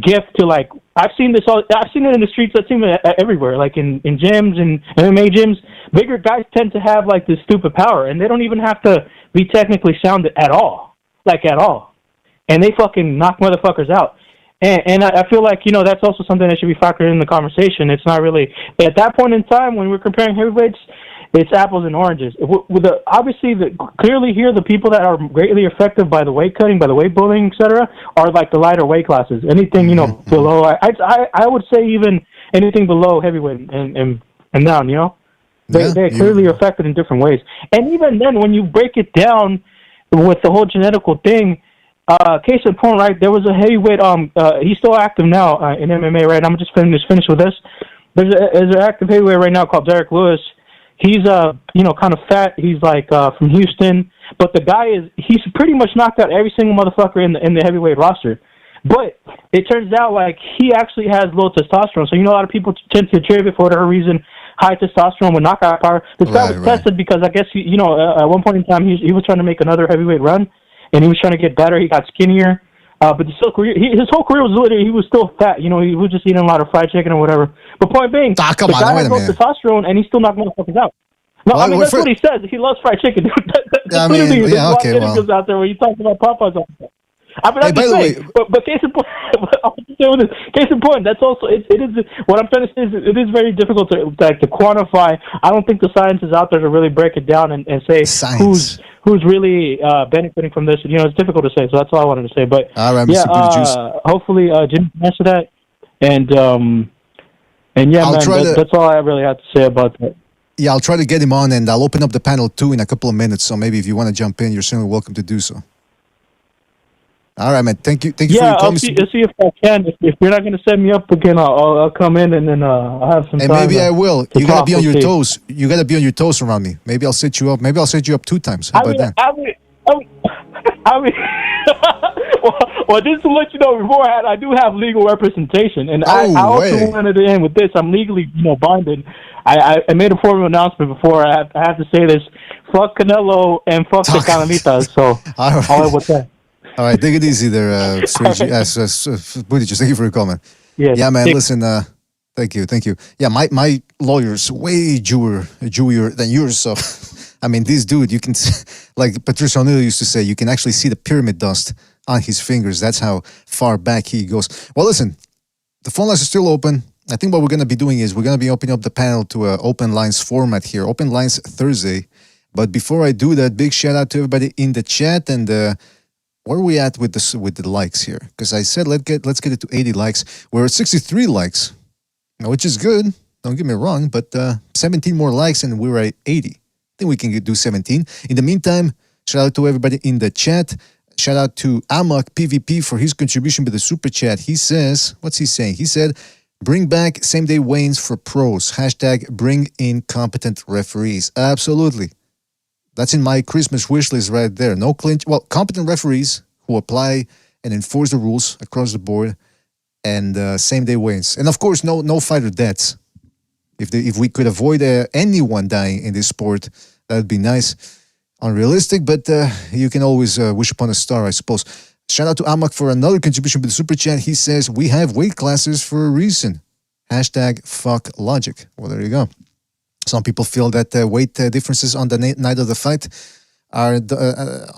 gift to, like, I've seen it in the streets. I've seen it everywhere, like in gyms and MMA gyms. Bigger guys tend to have like this stupid power, and they don't even have to be technically sound at all, and they fucking knock motherfuckers out. And I feel like, that's also something that should be factored in the conversation. It's not really at that point in time when we're comparing heavyweights. It's apples and oranges. Clearly here, the people that are greatly affected by the weight cutting, by the weight bullying, etc., are like the lighter weight classes. Anything below, I would say even anything below heavyweight and down. They're clearly affected in different ways. And even then, when you break it down with the whole genetical thing, case in point, right? There was a heavyweight. He's still active now in MMA, right? I'm just finished with this. There's an active heavyweight right now called Derek Lewis. He's kind of fat. He's like from Houston, but the guy he's pretty much knocked out every single motherfucker in the heavyweight roster. But it turns out like he actually has low testosterone. So a lot of people tend to attribute for whatever reason high testosterone with knockout power. This guy was tested because I guess at one point in time he was trying to make another heavyweight run, and he was trying to get better. He got skinnier. But his whole career was literally, he was still fat. He was just eating a lot of fried chicken or whatever. But point being, the guy has low testosterone and he's still knocking motherfuckers out. No, well, that's what he says. He loves fried chicken, dude. That's literally there's a lot of videos out there where you talk about Popeyes. I'm just saying, but case in point, case in point, that's also it is what I'm trying to say is it is very difficult to quantify. I don't think the science is out there to really break it down and say who's really benefiting from this. It's difficult to say. So that's all I wanted to say. But all right, Mr. Juice. Hopefully Jim can answer that. And yeah, that's all I really have to say about that. Yeah, I'll try to get him on, and I'll open up the panel too in a couple of minutes. So maybe if you want to jump in, you're certainly welcome to do so. All right, man. Thank you for your comments. I'll see if I can. If you're not going to set me up again, I'll come in and then I'll have some time. And maybe I will. You got to be on your toes. You got to be on your toes around me. Maybe I'll set you up. Maybe I'll set you up 2 times. How about that? Well, just to let you know, beforehand, I do have legal representation, and I also wanted to end with this. I'm legally, binded. I made a formal announcement before. I have to say this: fuck Canelo and fuck the Canelitas. So I'll end with that. All right, take it easy there, Booty. Thank you for your comment. Yeah, man. Listen, thank you. Yeah, my lawyer's way Jewier than yours. So, I mean, this dude, you can, like Patricia O'Neill used to say, you can actually see the pyramid dust on his fingers. That's how far back he goes. Well, listen, the phone lines are still open. I think what we're going to be doing is we're going to be opening up the panel to an open lines format here. Open lines Thursday. But before I do that, big shout out to everybody in the chat and where are we at with the likes here? Because I said let's get it to 80 likes. We're at 63 likes, which is good. Don't get me wrong, but 17 more likes and we're at 80. I think we can do 17. In the meantime, shout out to everybody in the chat. Shout out to Amok PvP for his contribution with the super chat. He says, what's he saying? He said, bring back same-day weigh-ins for pros. # bring in competent referees. Absolutely. That's in my Christmas wish list right there. No clinch. Well, competent referees who apply and enforce the rules across the board, and same-day weigh-ins. And of course, no fighter deaths. If we could avoid anyone dying in this sport, that would be nice. Unrealistic, but you can always wish upon a star, I suppose. Shout out to Amak for another contribution with the super chat. He says, we have weight classes for a reason. # fuck logic. Well, there you go. Some people feel that weight differences on the night of the fight are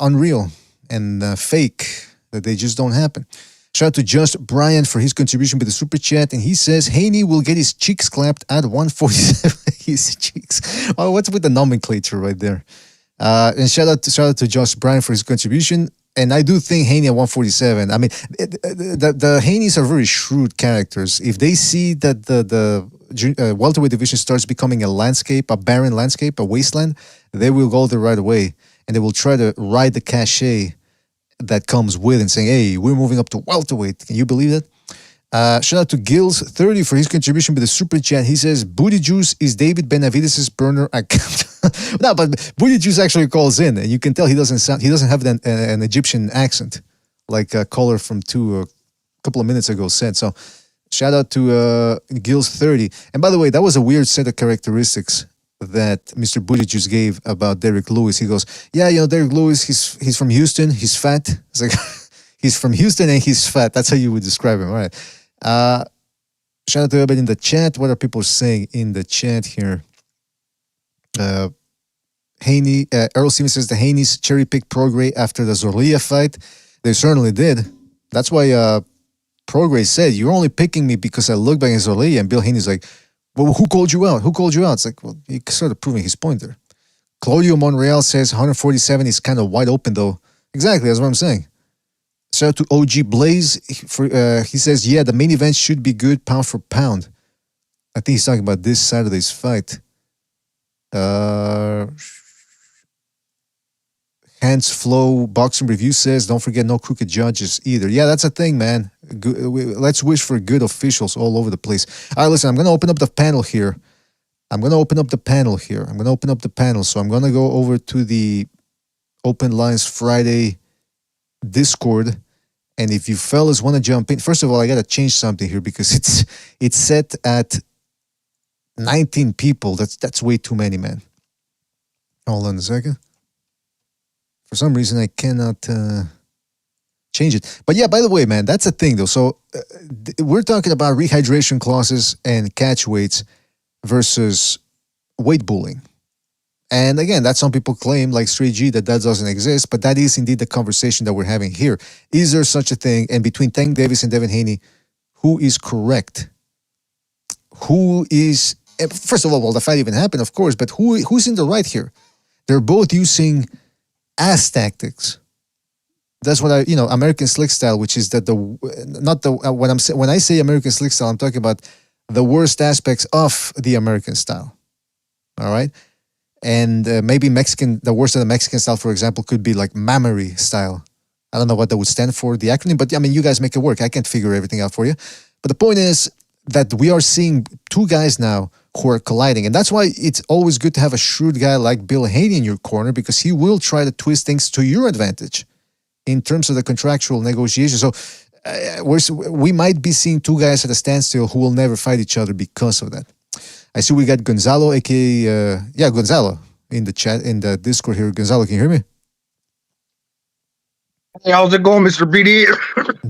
unreal and fake, that they just don't happen. Shout out to Just Brian for his contribution with the super chat, and he says Haney will get his cheeks clapped at 147. His cheeks. Oh, what's with the nomenclature right there? And shout out to Just Brian for his contribution. And I do think Haney at 147. I mean, the Haneys are very shrewd characters. If they see that the welterweight division starts becoming a landscape, a barren landscape, a wasteland, they will go there right away, and they will try to ride the cachet that comes with and saying, hey, we're moving up to welterweight. Can you believe that? Shout out to Gills30 for his contribution with the super chat. He says, Booty Juice is David Benavides' burner account. No, but Booty Juice actually calls in, and you can tell he doesn't have an Egyptian accent, like a caller from a couple of minutes ago said. So shout out to Gills30. And by the way, that was a weird set of characteristics. that Mr. Buttigieg gave about Derek Lewis. He goes, "Yeah, Derek Lewis. He's from Houston. He's fat. It's like he's from Houston and he's fat. That's how you would describe him, all right?" Shout out to everybody in the chat. What are people saying in the chat here? Haney, Earl Stevens says the Haney's cherry picked Prograis after the Zorlia fight. They certainly did. That's why Prograis said, "You're only picking me because I look back at Zorlia." And Bill Haney's like, "Well, who called you out? Who called you out?" It's like, well, he's sort of proving his point there. Claudio Monreal says 147 is kind of wide open, though. Exactly, that's what I'm saying. Shout out to OG Blaze. He says, "Yeah, the main event should be good pound for pound." I think he's talking about this Saturday's fight. Hands Flow Boxing Review says, "Don't forget no crooked judges either." Yeah, that's a thing, man. Let's wish for good officials all over the place. All right, listen, I'm going to open up the panel here. So I'm going to go over to the Open Lines Friday Discord. And if you fellas want to jump in, first of all, I got to change something here because it's set at 19 people. That's way too many, man. Hold on a second. For some reason, I cannot change it. But yeah, by the way, man, that's a thing, though. So we're talking about rehydration clauses and catch weights versus weight bullying. And again, that some people claim, like Straight G, that doesn't exist. But that is indeed the conversation that we're having here. Is there such a thing? And between Tank Davis and Devin Haney, who is correct? Who is... First of all, well, the fight even happened, of course. But who's in the right here? They're both using ass tactics. That's what American Slick Style, which is that when I say American Slick Style, I'm talking about the worst aspects of the American style. All right, and maybe the worst of the Mexican style, for example, could be like mammary style. I don't know what that would stand for, the acronym, but I mean, you guys make it work. I can't figure everything out for you. But the point is that we are seeing two guys now who are colliding. And that's why it's always good to have a shrewd guy like Bill Haney in your corner, because he will try to twist things to your advantage in terms of the contractual negotiations. So we might be seeing two guys at a standstill who will never fight each other because of that. I see we got Gonzalo, aka Gonzalo, in the chat, in the Discord here. Gonzalo, can you hear me? Hey, how's it going, Mr. BD?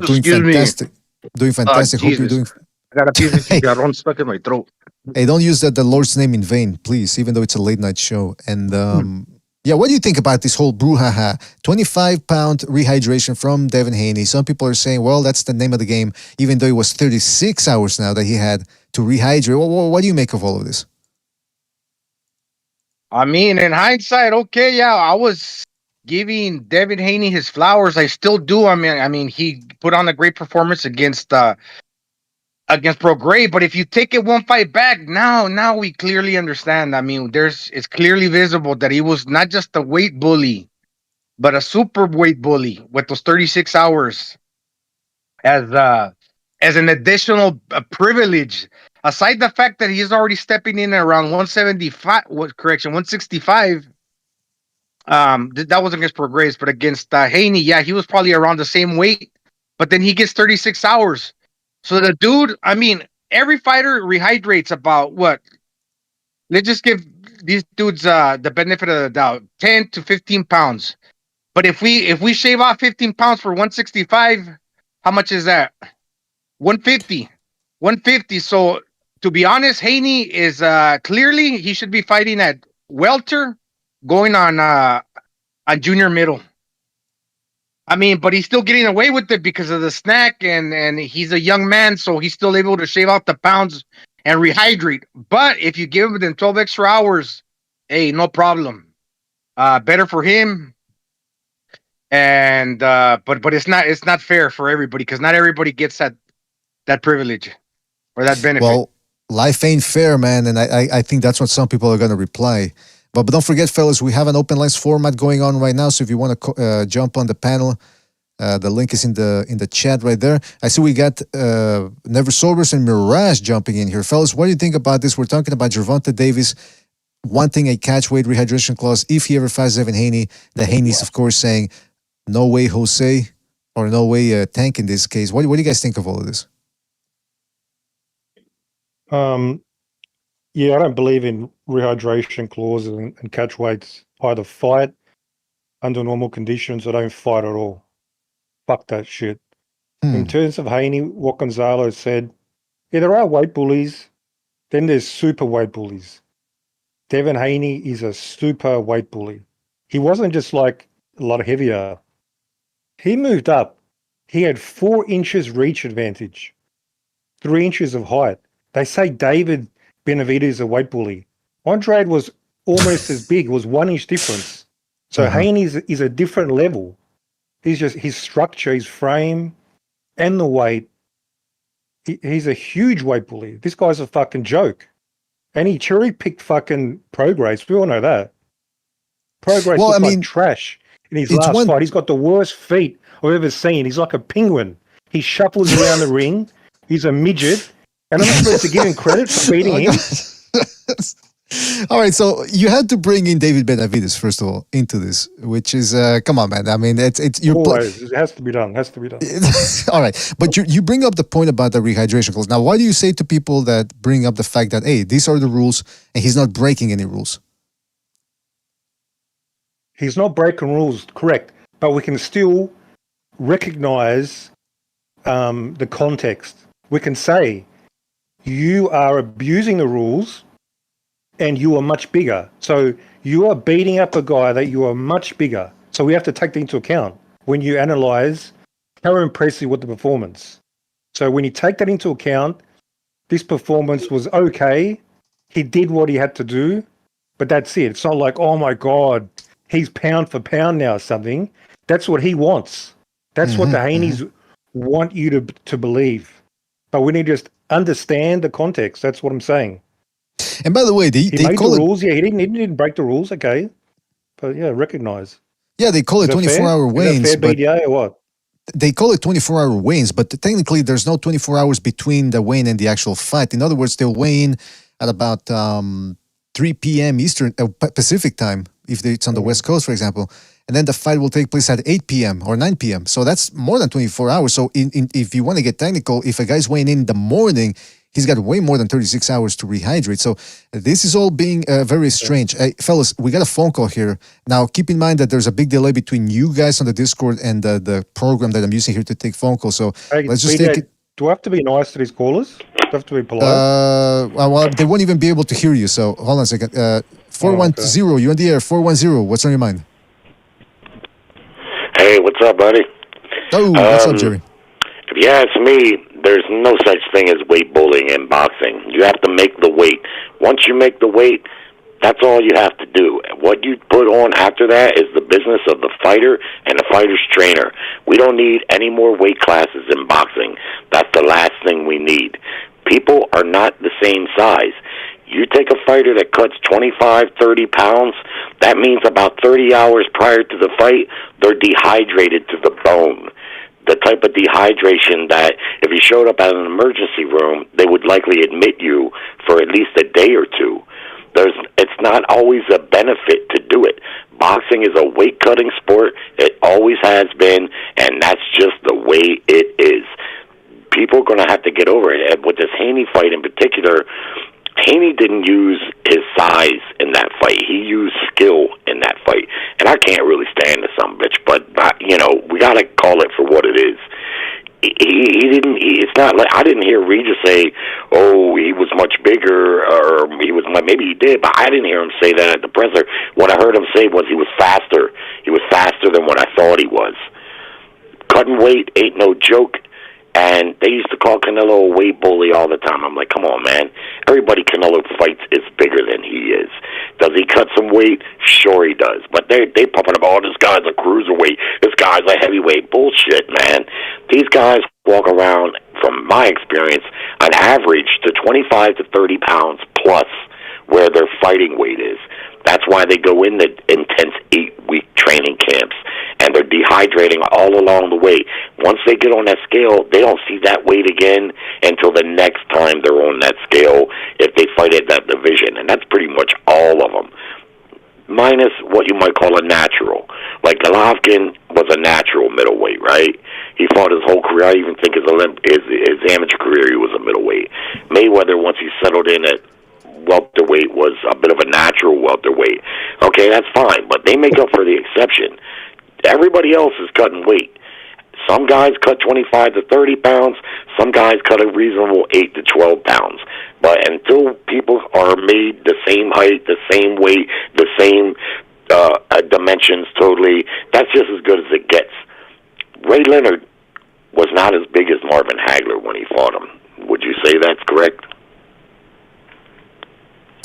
Doing fantastic. Doing fantastic. Hope you're doing. I got a piece of chicharrón stuck in my throat. Hey, don't use the Lord's name in vain, please, even though it's a late night show. And yeah, what do you think about this whole brouhaha? 25-pound rehydration from Devin Haney. Some people are saying, well, that's the name of the game, even though it was 36 hours now that he had to rehydrate. What do you make of all of this? I mean, in hindsight, okay, yeah, I was giving Devin Haney his flowers. I still do. I mean, he put on a great performance against Prograis. But if you take it one fight back, now we clearly understand. I mean, it's clearly visible that he was not just a weight bully, but a super weight bully with those 36 hours as an additional privilege. Aside the fact that he's already stepping in at around 175, 165. That wasn't against Prograis, but against Haney, yeah, he was probably around the same weight. But then he gets 36 hours. So the dude, I mean, every fighter rehydrates about what? Let's just give these dudes the benefit of the doubt, 10 to 15 pounds. But if we shave off 15 pounds for 165, how much is that? 150. 150. So to be honest, Haney is clearly he should be fighting at welter, going on junior middle. I mean, but he's still getting away with it because of the snack, and he's a young man, so he's still able to shave off the pounds and rehydrate. But if you give him 12 extra hours, hey, no problem. Better for him. And but it's not fair for everybody, because not everybody gets that privilege or that benefit. Well, life ain't fair, man, and I think that's what some people are going to reply. But don't forget, fellas, we have an open lines format going on right now. So if you want to jump on the panel, the link is in the chat right there. I see we got Never Sobers and Mirage jumping in here. Fellas, what do you think about this? We're talking about Gervonta Davis wanting a catch weight rehydration clause if he ever fights Devin Haney. The Haney's, of course, saying, no way, Jose, or no way, Tank in this case. What do you guys think of all of this? Yeah, I don't believe in rehydration clauses and catch weights. Either fight under normal conditions or don't fight at all. Fuck that shit. In terms of Haney, what Gonzalo said, yeah, there are weight bullies. Then there's super weight bullies. Devin Haney is a super weight bully. He wasn't just like a lot heavier. He moved up. He had 4 inches reach advantage, 3 inches of height. They say David Benavidez is a weight bully. Andrade was almost as big. It was 1 inch difference. So Haney is a different level. He's just his structure, his frame, and the weight. He's a huge weight bully. This guy's a fucking joke. And he cherry picked fucking Prograis. We all know that. Prograis looks like trash in his last fight. He's got the worst feet I've ever seen. He's like a penguin. He shuffles around the ring. He's a midget. And I'm supposed to give him credit for beating him? All right, so you had to bring in David Benavidez first of all into this, which is come on, man. I mean, it's your always it has to be done. Has to be done. All right, but you bring up the point about the rehydration clause. Now, what do you say to people that bring up the fact that hey, these are the rules and he's not breaking any rules? He's not breaking rules, correct? But we can still recognize the context. We can say you are abusing the rules. And you are much bigger. So you are beating up a guy that you are much bigger. So we have to take that into account when you analyze how impressive was the performance. So when you take that into account, this performance was okay. He did what he had to do, but that's it. It's not like, oh my God, he's pound for pound now or something. That's what he wants. That's what the Haneys want you to believe. But we need to just understand the context. That's what I'm saying. And by the way, they made call the rules. Yeah, he didn't break the rules. Okay, but yeah, recognize. Yeah, they call it 24-hour weigh-ins. Is that fair BDA or what? They call it 24-hour weigh-ins, but technically there's no 24 hours between the weigh-in and the actual fight. In other words, they'll weigh in at about 3 p.m. Eastern Pacific time, if it's on the West Coast, for example. And then the fight will take place at 8 p.m. or 9 p.m. So that's more than 24 hours. So if you want to get technical, if a guy's weighing in the morning, he's got way more than 36 hours to rehydrate. So this is all being very strange. Hey, fellas, we got a phone call here. Now, keep in mind that there's a big delay between you guys on the Discord and the program that I'm using here to take phone calls. So let's just take it. Do I have to be nice to these callers? Do I have to be polite? Well, they won't even be able to hear you. So hold on a second. 410, you're on the air. 410, what's on your mind? Hey, what's up, buddy? Oh, what's up, Jerry? If you ask me, there's no such thing as weight bullying in boxing. You have to make the weight. Once you make the weight, that's all you have to do. What you put on after that is the business of the fighter and the fighter's trainer. We don't need any more weight classes in boxing. That's the last thing we need. People are not the same size. You take a fighter that cuts 25, 30 pounds, that means about 30 hours prior to the fight, they're dehydrated to the bone. The type of dehydration that if you showed up at an emergency room, they would likely admit you for at least a day or two. It's not always a benefit to do it. Boxing is a weight-cutting sport. It always has been, and that's just the way it is. People are going to have to get over it. And with this Haney fight in particular, Haney didn't use his size in that fight. He used skill in that fight. And I can't really stand this some bitch, but, we got to call it for what it is. It's not like, I didn't hear Regis say, oh, he was much bigger, or he was, maybe he did, but I didn't hear him say that at the presser. What I heard him say was he was faster. He was faster than what I thought he was. Cutting weight ain't no joke. And they used to call Canelo a weight bully all the time. I'm like, come on, man. Everybody Canelo fights is bigger than he is. Does he cut some weight? Sure he does. But they pumping up, oh, this guy's a cruiserweight. This guy's a heavyweight. Bullshit, man. These guys walk around, from my experience, on average to 25 to 30 pounds plus where their fighting weight is. That's why they go in the intense 8-week training camps, and they're dehydrating all along the way. Once they get on that scale, they don't see that weight again until the next time they're on that scale if they fight at that division, and that's pretty much all of them, minus what you might call a natural. Like Golovkin was a natural middleweight, right? He fought his whole career. I even think his amateur career he was a middleweight. Mayweather, once he settled in at welterweight was a bit of a natural welterweight. Okay, that's fine, but they make up for the exception. Everybody else is cutting weight. Some guys cut 25 to 30 pounds. Some guys cut a reasonable 8 to 12 pounds. But until people are made the same height, the same weight, the same dimensions totally, that's just as good as it gets. Ray Leonard was not as big as Marvin Hagler when he fought him. Would you say that's correct?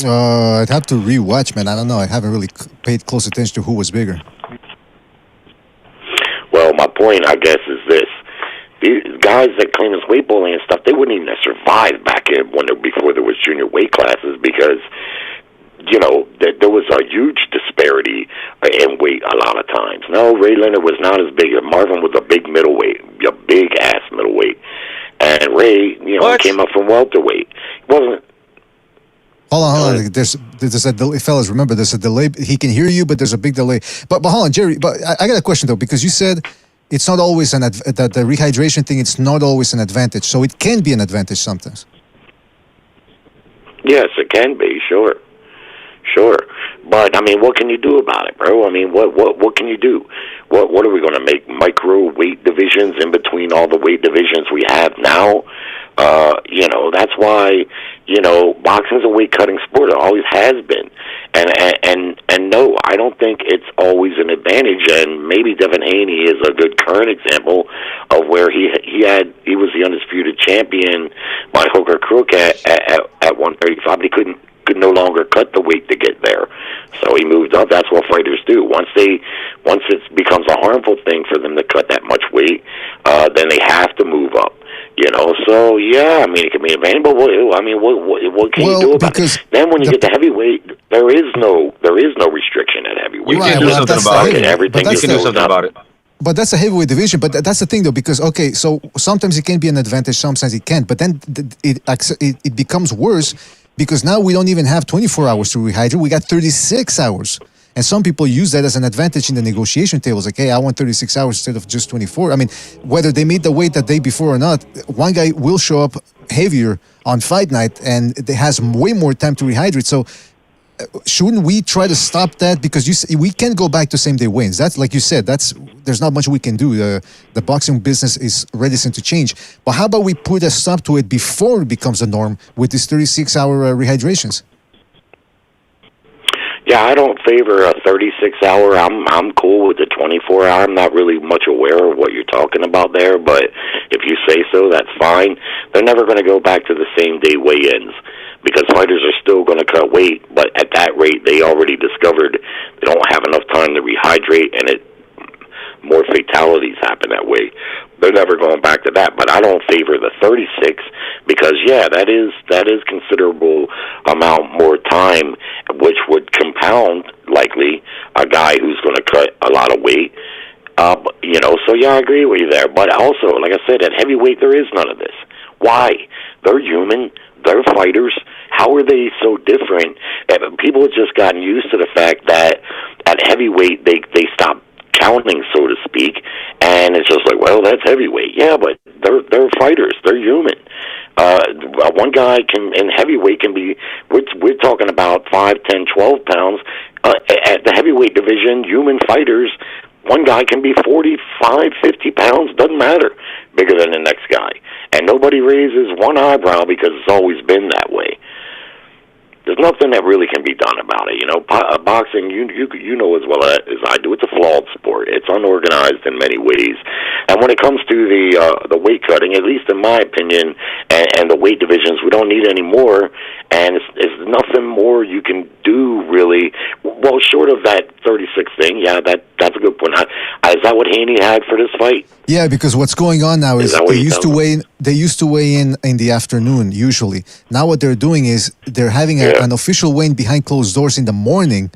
I'd have to rewatch, man. I don't know. I haven't really paid close attention to who was bigger. Well, my point, I guess, is this. These guys that claim it's weight bullying and stuff, they wouldn't even have survived back in before there was junior weight classes because, you know, there was a huge disparity in weight a lot of times. No, Ray Leonard was not as big. Marvin was a big middleweight, a big-ass middleweight. And Ray, you know, came up from welterweight. He wasn't... Hold on. There's a delay, fellas. Remember, there's a delay. He can hear you, but there's a big delay. But hold on, Jerry. But I got a question though, because you said it's not always that the rehydration thing. It's not always an advantage. So it can be an advantage sometimes. Yes, it can be. Sure. But I mean, what can you do about it, bro? I mean, what can you do? What are we going to make micro weight divisions in between all the weight divisions we have now? You know, that's why, you know, boxing's a weight cutting sport. It always has been. And no, I don't think it's always an advantage. And maybe Devin Haney is a good current example of where he was the undisputed champion by hook or crook at 135, but he could no longer cut the weight to get there. So he moved up. That's what fighters do. Once it becomes a harmful thing for them to cut that much weight, then they have to move up. You know, so yeah, I mean, it can be advantage, but what can you do about it? Then when you get to heavyweight, there is no restriction at heavyweight. You can do something about it. Everything you can do something about it. But that's a heavyweight division. But that's the thing, though, because okay, so sometimes it can be an advantage, sometimes it can't. But then it becomes worse because now we don't even have 24 hours to rehydrate. We got 36 hours. And some people use that as an advantage in the negotiation tables. Like, hey, I want 36 hours instead of just 24. I mean, whether they made the weight that day before or not, one guy will show up heavier on fight night and it has way more time to rehydrate. So shouldn't we try to stop that? Because we can't go back to same-day weigh-ins. That's, like you said, there's not much we can do. The boxing business is reticent to change. But how about we put a stop to it before it becomes a norm with these 36-hour rehydrations? Yeah, I don't favor a 36-hour. I'm cool with the 24-hour. I'm not really much aware of what you're talking about there, but if you say so, that's fine. They're never going to go back to the same-day weigh-ins because fighters are still going to cut weight, but at that rate, they already discovered they don't have enough time to rehydrate, and more fatalities happen that way. They're never going back to that, but I don't favor the 36 because, yeah, that is considerable amount more time, which would compound, likely, a guy who's going to cut a lot of weight. You know, so, yeah, I agree with you there. But also, like I said, at heavyweight, there is none of this. Why? They're human. They're fighters. How are they so different? People have just gotten used to the fact that at heavyweight, they stop counting, so to speak, and it's just like, well, that's heavyweight. Yeah, but they're fighters. They're human. One guy in heavyweight can be, we're talking about 5, 10, 12 pounds. At the heavyweight division, human fighters, one guy can be 45, 50 pounds, doesn't matter, bigger than the next guy. And nobody raises one eyebrow because it's always been that way. There's nothing that really can be done about it. You know, boxing, you know as well as I do, it's a flawed sport. It's unorganized in many ways. And when it comes to the weight cutting, at least in my opinion, and the weight divisions, we don't need any more. And it's nothing more you can do, really. Well, short of that 36 thing, yeah, that's a good point. Is that what Haney had for this fight? Yeah, because what's going on now is they used to weigh in the afternoon usually. Now what they're doing is they're having an official weigh-in behind closed doors in the morning,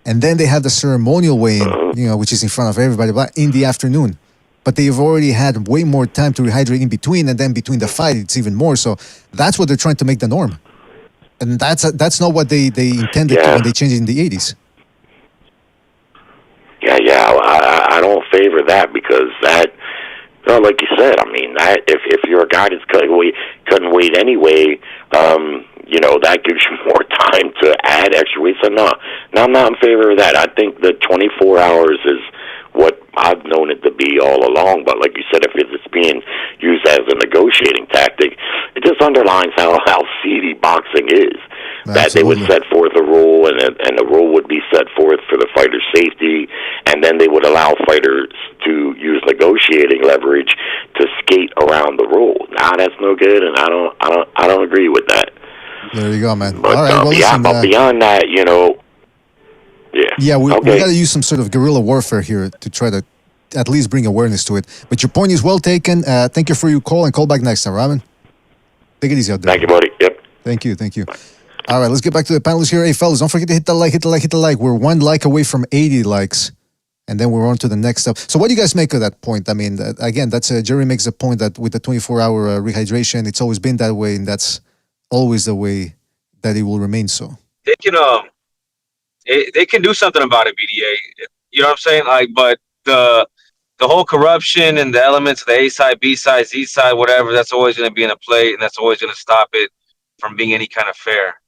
and then they have the ceremonial weigh-in, you know, which is in front of everybody, but in the afternoon. But they've already had way more time to rehydrate in between, and then between the fight, it's even more. So that's what they're trying to make the norm, and that's not what they intended to when they changed it in the 80s. Yeah, I don't favor that because that. No, like you said, I mean, if you're a guy that's cutting weight anyway, that gives you more time to add extra weight. So no, I'm not in favor of that. I think the 24 hours is what I've known it to be all along. But like you said, if it's being used as a negotiating tactic, it just underlines how seedy boxing is. Absolutely. That they would set forth a rule, and the rule would be set forth for the fighter's safety, and then they would allow fighters to use negotiating leverage to skate around the rule. Nah, that's no good, and I don't agree with that. There you go, man. But, all right, well, listen, but beyond that, yeah, we got to use some sort of guerrilla warfare here to try to at least bring awareness to it. But your point is well taken. Thank you for your call, and call back next time, Robin. Take it easy out there. Thank you, buddy. Yep. Thank you. All right, let's get back to the panelists here. Hey, fellas, don't forget to hit the like. We're 1 like away from 80 likes, and then we're on to the next stuff. So what do you guys make of that point? I mean, again, that's Jerry makes a point that with the 24-hour rehydration, it's always been that way, and that's always the way that it will remain so. They can do something about it, BDA. You know what I'm saying? Like, but the whole corruption and the elements of the A side, B side, Z side, whatever, that's always going to be in a play, and that's always going to stop it from being any kind of fair.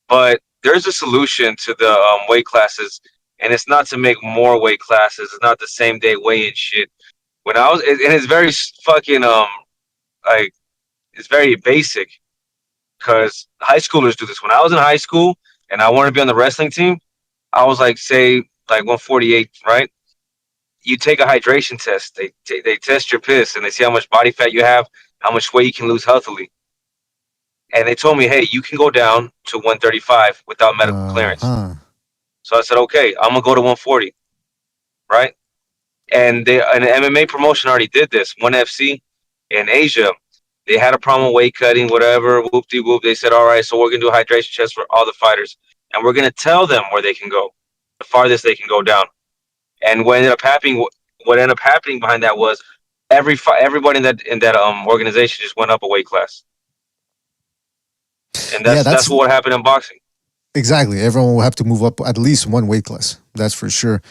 But there's a solution to the weight classes, and it's not to make more weight classes. It's not the same day weigh-in shit. When I was, and it's very fucking like, it's very basic, because high schoolers do this. When I was in high school and I wanted to be on the wrestling team, I was like, say, like 148, right? You take a hydration test. They test your piss, and they see how much body fat you have, how much weight you can lose healthily. And they told me, hey, you can go down to 135 without medical clearance. So I said, okay, I'm going to go to 140, right? And an MMA promotion already did this. ONE FC in Asia, they had a problem with weight cutting, whatever, whoop-de-whoop. They said, all right, so we're going to do a hydration test for all the fighters. And we're going to tell them where they can go, the farthest they can go down. And what ended up happening behind that was everybody in that organization just went up a weight class. And that's what happened in boxing. Exactly. Everyone will have to move up at least one weight class. That's for sure.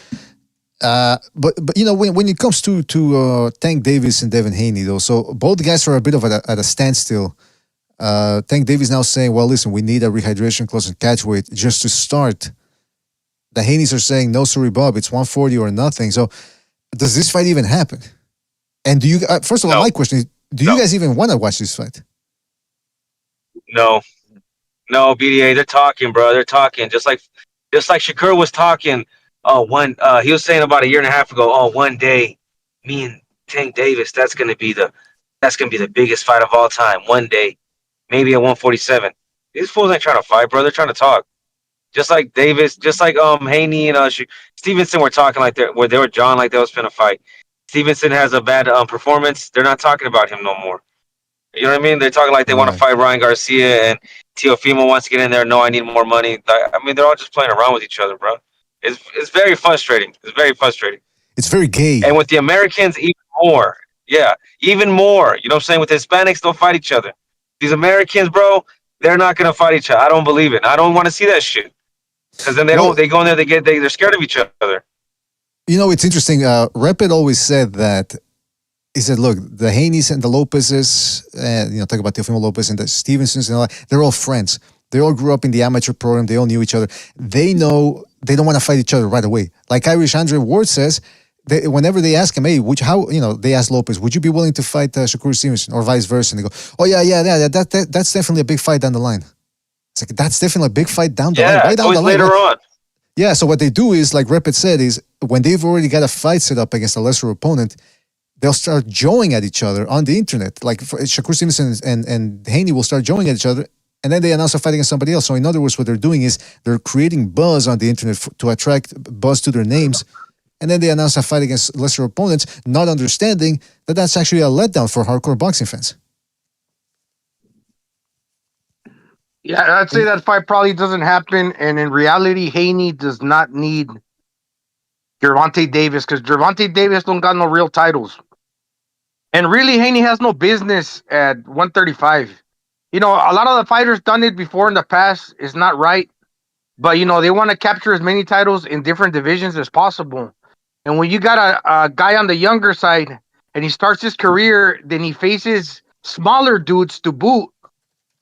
But when it comes to Tank Davis and Devin Haney, though, so both guys are a bit of at a standstill. Tank Davis now saying, well, listen, we need a rehydration clause and catch weight just to start. The Haneys are saying, no, sorry, Bob, it's 140 or nothing. So does this fight even happen? And do you, first of all, my question is, do you guys even want to watch this fight? No, BDA, they're talking, bro. They're talking just like Shakur was talking. He was saying about a year and a half ago. One day, me and Tank Davis, that's gonna be the biggest fight of all time. One day, maybe at 147. These fools ain't trying to fight, bro. They're trying to talk. Just like Davis, just like Haney and Stevenson were talking like they were John like they was finna fight. Stevenson has a bad performance. They're not talking about him no more. You know what I mean? They're talking like they want to fight Ryan Garcia, and Teofimo wants to get in there. No, I need more money. I mean, they're all just playing around with each other, bro. It's very frustrating. It's very frustrating. It's very gay. And with the Americans, even more. Yeah, even more. You know what I'm saying? With the Hispanics, they'll fight each other. These Americans, bro, they're not gonna fight each other. I don't believe it. I don't want to see that shit. Because then they go in there. They're scared of each other. You know, it's interesting. Repet always said that. He said, look, the Haneys and the Lopez's, talk about Teofimo Lopez and the Stevensons and all that, they're all friends. They all grew up in the amateur program. They all knew each other. They know they don't want to fight each other right away. Like Irish Andre Ward says, whenever they ask him, hey, they ask Lopez, would you be willing to fight Shakur Stevenson or vice versa? And they go, oh, yeah, that's definitely a big fight down the line. It's like, that's definitely a big fight down the line. Right down the line. Later on. Yeah, so what they do is, like Repet said, is when they've already got a fight set up against a lesser opponent, they'll start joing at each other on the internet. Like Shakur Stevenson and Haney will start joing at each other, and then they announce a fight against somebody else. So in other words, what they're doing is they're creating buzz on the internet to attract buzz to their names, and then they announce a fight against lesser opponents, not understanding that that's actually a letdown for hardcore boxing fans. Yeah, I'd say that fight probably doesn't happen, and in reality, Haney does not need Gervonta Davis, because Gervonta Davis don't got no real titles. And really, Haney has no business at 135. A lot of the fighters done it before in the past. It's not right. But, they want to capture as many titles in different divisions as possible. And when you got a guy on the younger side and he starts his career, then he faces smaller dudes to boot.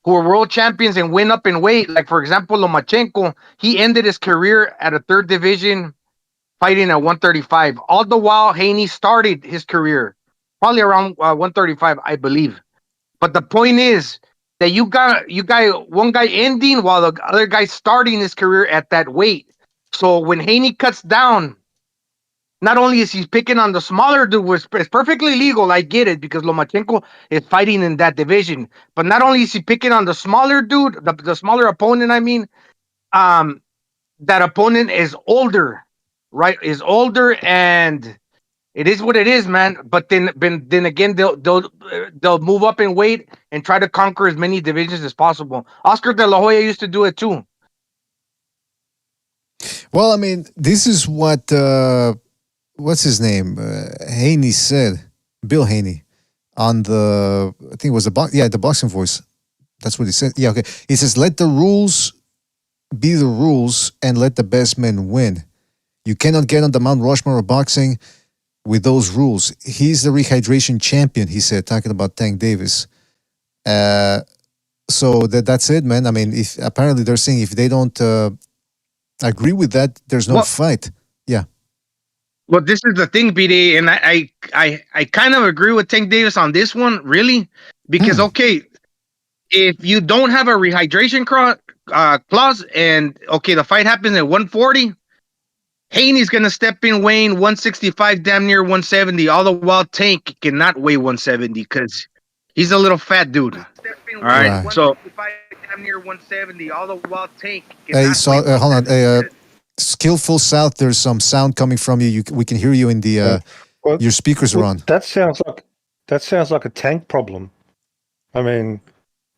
who are world champions and went up in weight. Like, for example, Lomachenko, he ended his career at a third division fighting at 135. All the while, Haney started his career probably around 135, I believe. But the point is that you got one guy ending while the other guy starting his career at that weight. So when Haney cuts down, not only is he picking on the smaller dude, which is perfectly legal, I get it, because Lomachenko is fighting in that division. But not only is he picking on the smaller dude, the smaller opponent, I mean, that opponent is older, right? Is older, and it is what it is, man. But then again, they'll move up in weight and try to conquer as many divisions as possible. Oscar De La Hoya used to do it too. Well, I mean, this is what what's his name? Haney said, Bill Haney, on the, I think it was the Boxing Voice. That's what he said. Yeah, okay. He says, let the rules be the rules and let the best men win. You cannot get on the Mount Rushmore of boxing with those rules. He's the rehydration champion, he said, talking about Tank Davis. So that's it, man. I mean, if apparently they're saying if they don't agree with that, there's no fight. Yeah. Well, this is the thing, BD, and I kind of agree with Tank Davis on this one, really, because okay, if you don't have a rehydration clause, and okay, the fight happens at 140, Haney's gonna step in weighing 165, damn near 170. All the while, Tank cannot weigh 170 because he's a little fat dude. All right, so damn near 170. All the while, Tank. Hey, so hold on. Skillful South, there's some sound coming from you. We can hear you in the your speakers are on. That sounds like a Tank problem. I mean,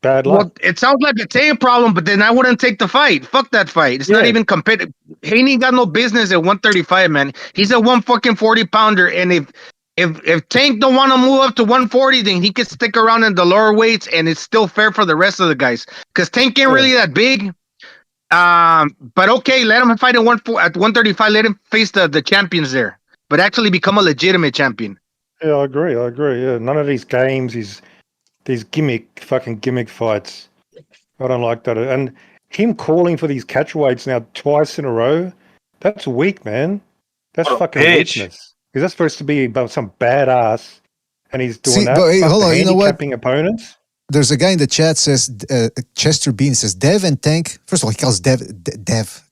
bad luck. Well, it sounds like a Tank problem, but then I wouldn't take the fight. Fuck that fight. It's not even competitive. Haney got no business at 135, man. He's a 140 pounder, and if Tank don't want to move up to 140, then he can stick around in the lower weights, and it's still fair for the rest of the guys. Because Tank ain't really that big. But okay, let him fight at 135. Let him face the champions there, but actually become a legitimate champion. Yeah, I agree. Yeah, none of these games, these fucking gimmick fights. I don't like that. And him calling for these catch weights now twice in a row, that's weak, man. That's fucking weakness. Is that supposed to be about some badass? And he's doing that. But hey, hold on, you know what? Opponents. There's a guy in the chat says Chester Bean says Dev and Tank. First of all, he calls Dev.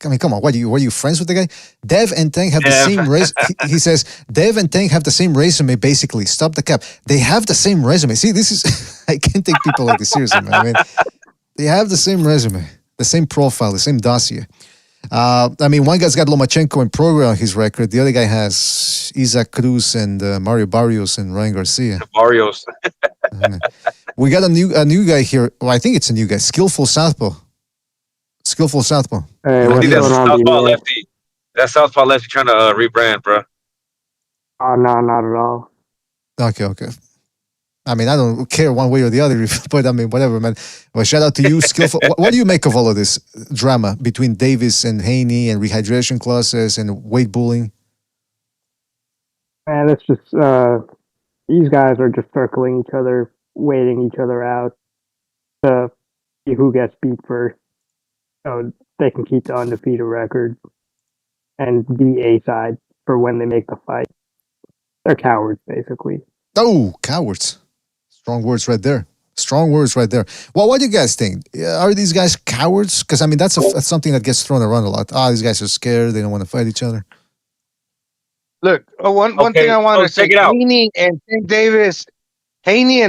I mean, come on, were you friends with the guy? Dev and Tank have the same race. He says Dev and Tank have the same resume. Basically, stop the cap. They have the same resume. See, this is I can't take people like this seriously, man. I mean, they have the same resume, the same profile, the same dossier. I mean, one guy's got Lomachenko and Prograis on his record. The other guy has Isaac Cruz and Mario Barrios and Ryan Garcia. Barrios. We got a new guy here. Well, I think it's a new guy. Skillful Southpaw. Hey, I think that's Southpaw lefty. That's Southpaw lefty trying to rebrand, bro. Oh, no, not at all. Okay. I mean, I don't care one way or the other, but I mean, whatever, man. Well, shout out to you, Skillful. What do you make of all of this drama between Davis and Haney and rehydration clauses and weight bullying? Man, it's just these guys are just circling each other, waiting each other out to see who gets beat first, so they can keep the undefeated record and be A side for when they make the fight. They're cowards, basically. Oh, cowards. Strong words right there. Well, what do you guys think? Are these guys cowards? Because, I mean, that's something that gets thrown around a lot. These guys are scared. They don't want to fight each other. Look, one thing I want to say. Haney and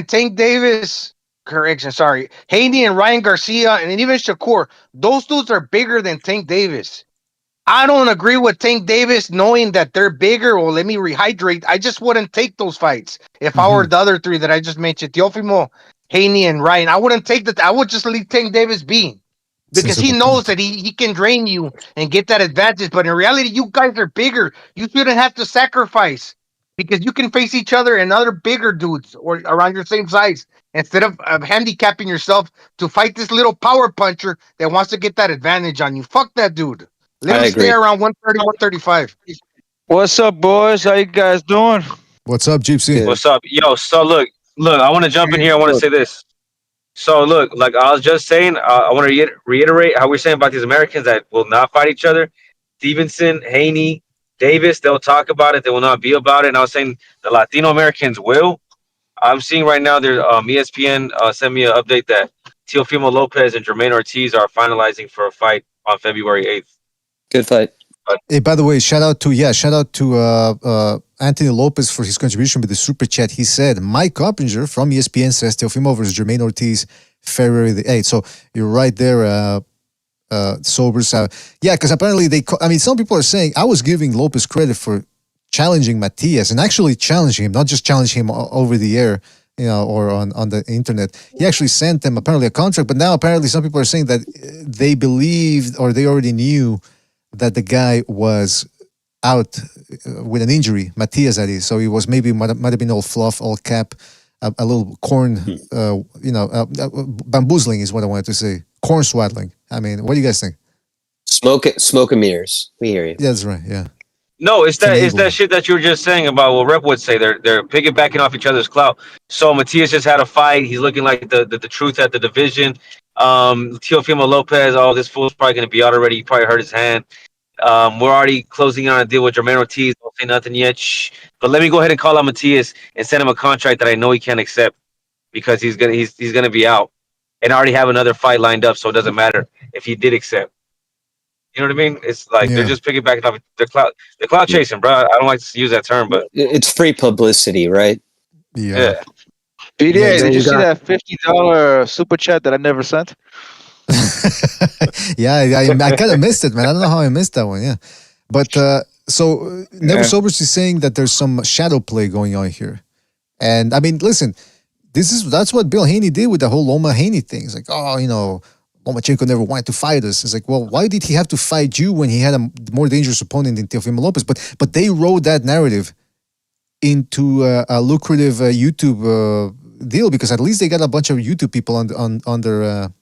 Tank Davis, correction, sorry. Haney and Ryan Garcia, and even Shakur, those dudes are bigger than Tank Davis. I don't agree with Tank Davis knowing that they're bigger. Well, let me rehydrate. I just wouldn't take those fights. If I were the other three that I just mentioned, Teofimo, Haney, and Ryan, I wouldn't take that. I would just leave Tank Davis be. Because he knows that he can drain you and get that advantage. But in reality, you guys are bigger. You shouldn't have to sacrifice. Because you can face each other and other bigger dudes or around your same size. Instead of handicapping yourself to fight this little power puncher that wants to get that advantage on you. Fuck that dude. Let him stay around 130, 135. What's up, boys? How you guys doing? What's up, Gypsy? What's up? Yo, so look, I want to jump in here. I want to say this. So look, like I was just saying, I want to reiterate how we're saying about these Americans that will not fight each other. Stevenson, Haney, Davis, they'll talk about it. They will not be about it. And I was saying the Latino Americans will. I'm seeing right now there's ESPN sent me an update that Teofimo Lopez and Jermaine Ortiz are finalizing for a fight on February 8th. Good fight. Hey, by the way, shout out to Anthony Lopez for his contribution with the super chat. He said Mike Coppinger from ESPN says Teofimo versus Jermaine Ortiz, February the 8th. So you're right there, Sobers. Yeah, because apparently some people are saying I was giving Lopez credit for challenging Matias and actually challenging him, not just challenging him over the air, or on the internet. He actually sent them apparently a contract, but now apparently some people are saying that they believed or they already knew that the guy was out with an injury, Matias that is. So it was maybe might have been all fluff, all cap, a little corn, bamboozling is what I wanted to say. Corn swaddling. I mean, what do you guys think? Smoke and mirrors. We hear you. Yeah, that's right. Yeah. No, it's that shit that you were just saying about what Rep would say. They're piggybacking off each other's clout. So Matias just had a fight. He's looking like the truth at the division. Teofimo Lopez, this fool's probably gonna be out already. He probably hurt his hand. We're already closing on a deal with Jermaine Ortiz. Don't say nothing yet. Shh. But let me go ahead and call out Matias and send him a contract that I know he can't accept because he's gonna be out. And I already have another fight lined up, so it doesn't matter if he did accept. You know what I mean? It's like they're just piggybacking off the cloud chasing, bro. I don't like to use that term, but it's free publicity, right? Yeah. BDA, did you see that $50 super chat that I never sent? Yeah, I kind of missed it, man. I don't know how I missed that one. Yeah, but Never Sobers is saying that there's some shadow play going on here, and I mean, listen, that's what Bill Haney did with the whole Loma Haney thing. It's like, Lomachenko never wanted to fight us. It's like, well, why did he have to fight you when he had a more dangerous opponent than Teofimo Lopez? But they wrote that narrative into a lucrative YouTube deal because at least they got a bunch of YouTube people on their